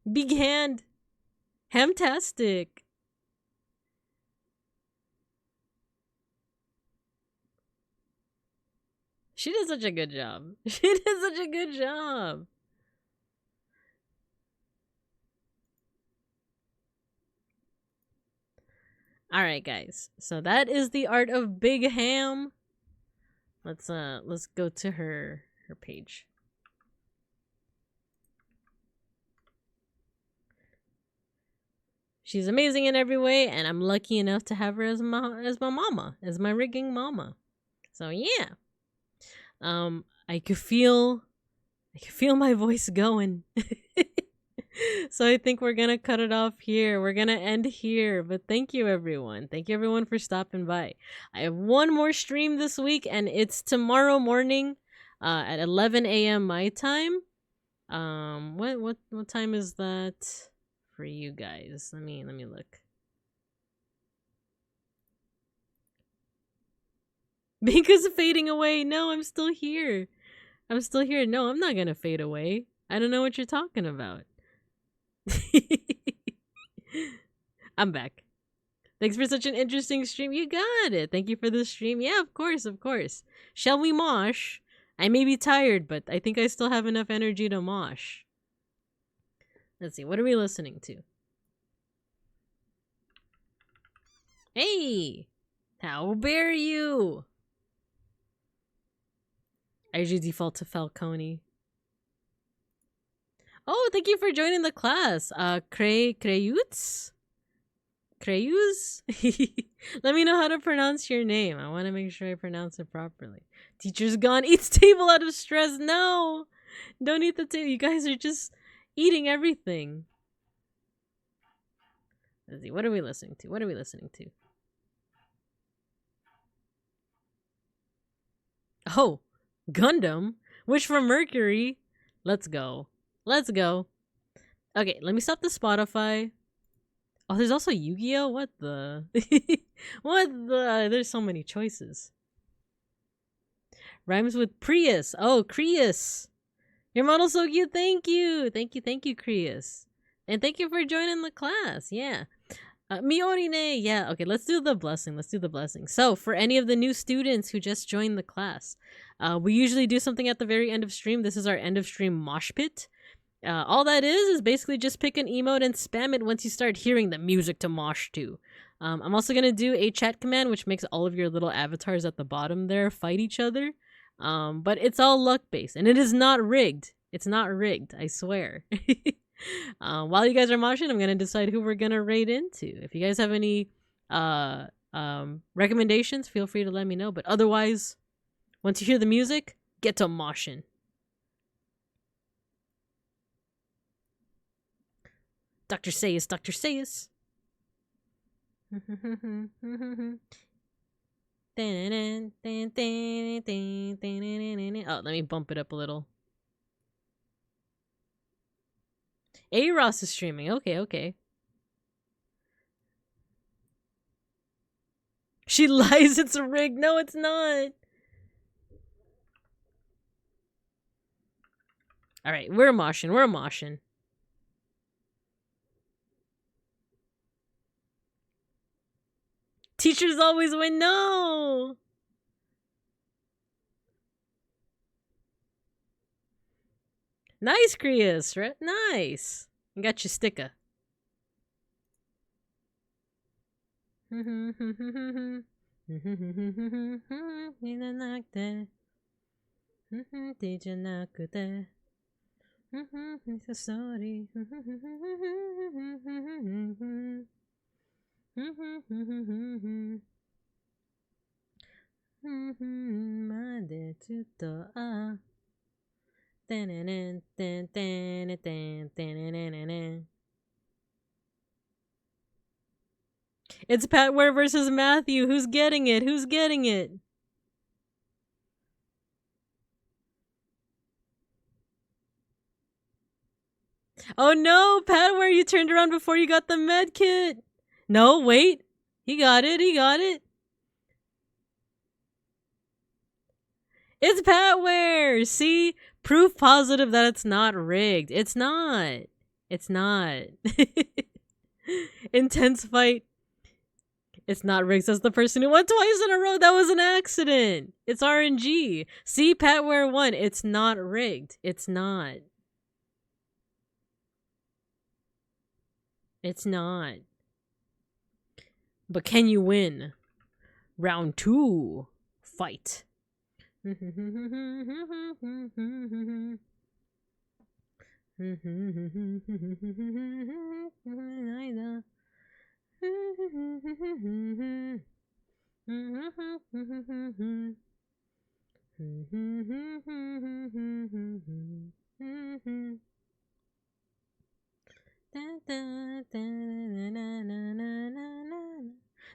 Big hand. Hamtastic. She did such a good job. She did such a good job. Alright guys. So that is the art of Big Ham. Let's go to her page. She's amazing in every way, and I'm lucky enough to have her as my mama, as my rigging mama. So yeah. I could feel my voice going. So I think we're gonna cut it off here. We're gonna end here. But thank you everyone. Thank you everyone for stopping by. I have one more stream this week, and it's tomorrow morning at 11 a.m. my time. What time is that for you guys? Let me look. Binka's fading away. No, I'm still here. I'm still here. No, I'm not gonna fade away. I don't know what you're talking about. I'm back. Thanks for such an interesting stream. You got it. Thank you for the stream. Yeah, of course, of course. Shall we mosh? I may be tired, but I think I still have enough energy to mosh. Let's see. What are we listening to? Hey! How dare you? I usually default to Falcone. Oh, thank you for joining the class. Creyuz? Let me know how to pronounce your name. I want to make sure I pronounce it properly. Teacher's gone. Eats table out of stress. No! Don't eat the table. You guys are just eating everything. Let's see. What are we listening to? What are we listening to? Oh, Gundam? Wish from Mercury? Let's go. Let's go. Okay, let me stop the Spotify. Oh, there's also Yu-Gi-Oh! What the? What the? There's so many choices. Rhymes with Prius. Oh, Creus. Your model's so cute. Thank you. Thank you, Creus. And thank you for joining the class. Yeah. Miorine. Yeah, okay, let's do the blessing. Let's do the blessing. So, for any of the new students who just joined the class, we usually do something at the very end of stream. This is our end of stream mosh pit. All that is basically just pick an emote and spam it once you start hearing the music to mosh to. I'm also going to do a chat command, which makes all of your little avatars at the bottom there fight each other. But it's all luck-based, and it is not rigged. It's not rigged, I swear. While you guys are moshing, I'm going to decide who we're going to raid into. If you guys have any recommendations, feel free to let me know. But otherwise, once you hear the music, get to moshing. Dr. Sayus, Dr. Sayus. Oh, let me bump it up a little. A-Ross is streaming. Okay. She lies, it's a rig. No, it's not. Alright, we're moshing. Teachers always win. No! Nice, Creus. Right? Nice. You got your sticker. Sorry. It's Patware versus Matthew. Who's getting it? Who's getting it? Oh no, Patware, you turned around before you got the med kit. No, wait. He got it. It's Patware. See? Proof positive that it's not rigged. It's not. Intense fight. It's not rigged. Says the person who won twice in a row. That was an accident. It's RNG. See, Patware won. It's not rigged. It's not. But can you win? Round 2. Fight.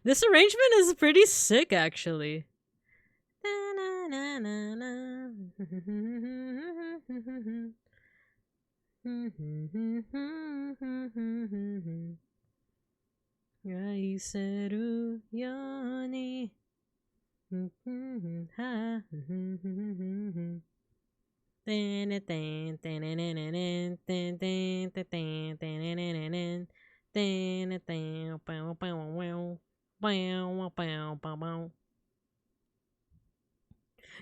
This arrangement is pretty sick, actually.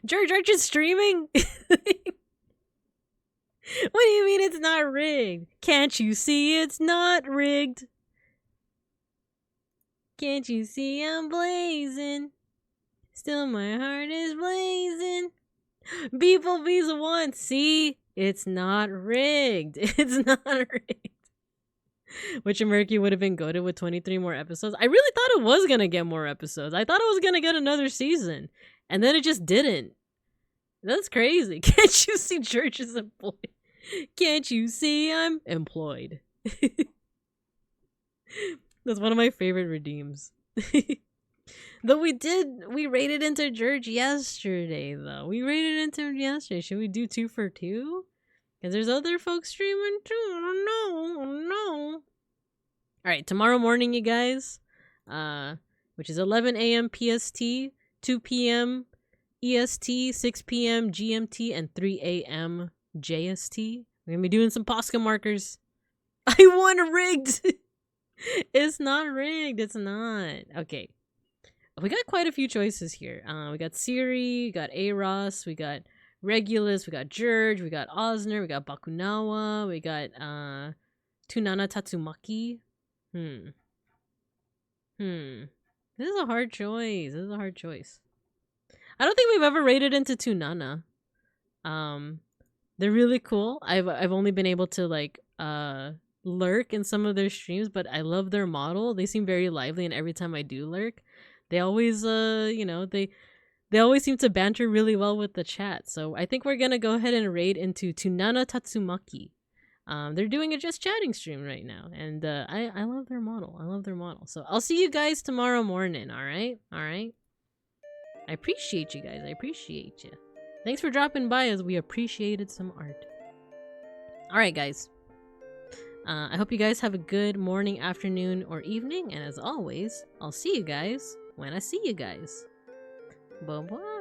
George, aren't you streaming? What do you mean it's not rigged? Can't you see it's not rigged? Can't you see I'm blazing? Still my heart is blazing. Beeplebees once. See? It's not rigged. It's not rigged. Which American would have been goated with 23 more episodes. I really thought it was going to get more episodes. I thought it was going to get another season. And then it just didn't. That's crazy. Can't you see George is employed? Can't you see I'm employed? That's one of my favorite redeems. Though we rated into George yesterday, though. We rated into him yesterday. Should we do 2 for 2? Because there's other folks streaming too. Oh no. Alright, tomorrow morning, you guys. Which is 11 a.m. PST, 2 p.m. EST, 6 p.m. GMT, and 3 a.m. JST. We're going to be doing some Posca markers. I won rigged! It's not rigged. It's not. Okay. We got quite a few choices here. We got Siri, we got Aros, we got Regulus, we got George, we got Osner, we got Bakunawa, we got Tunana Tatsumaki. This is a hard choice. I don't think we've ever rated into Tunana. They're really cool. I've only been able to like lurk in some of their streams, but I love their model. They seem very lively, and every time I do lurk, they always they always seem to banter really well with the chat. So I think we're gonna go ahead and raid into Tunana Tatsumaki. They're doing a just chatting stream right now, and I love their model. So I'll see you guys tomorrow morning. All right. I appreciate you guys. I appreciate you. Thanks for dropping by, as we appreciated some art. All right, guys. I hope you guys have a good morning, afternoon, or evening. And as always, I'll see you guys when I see you guys. Bye-bye.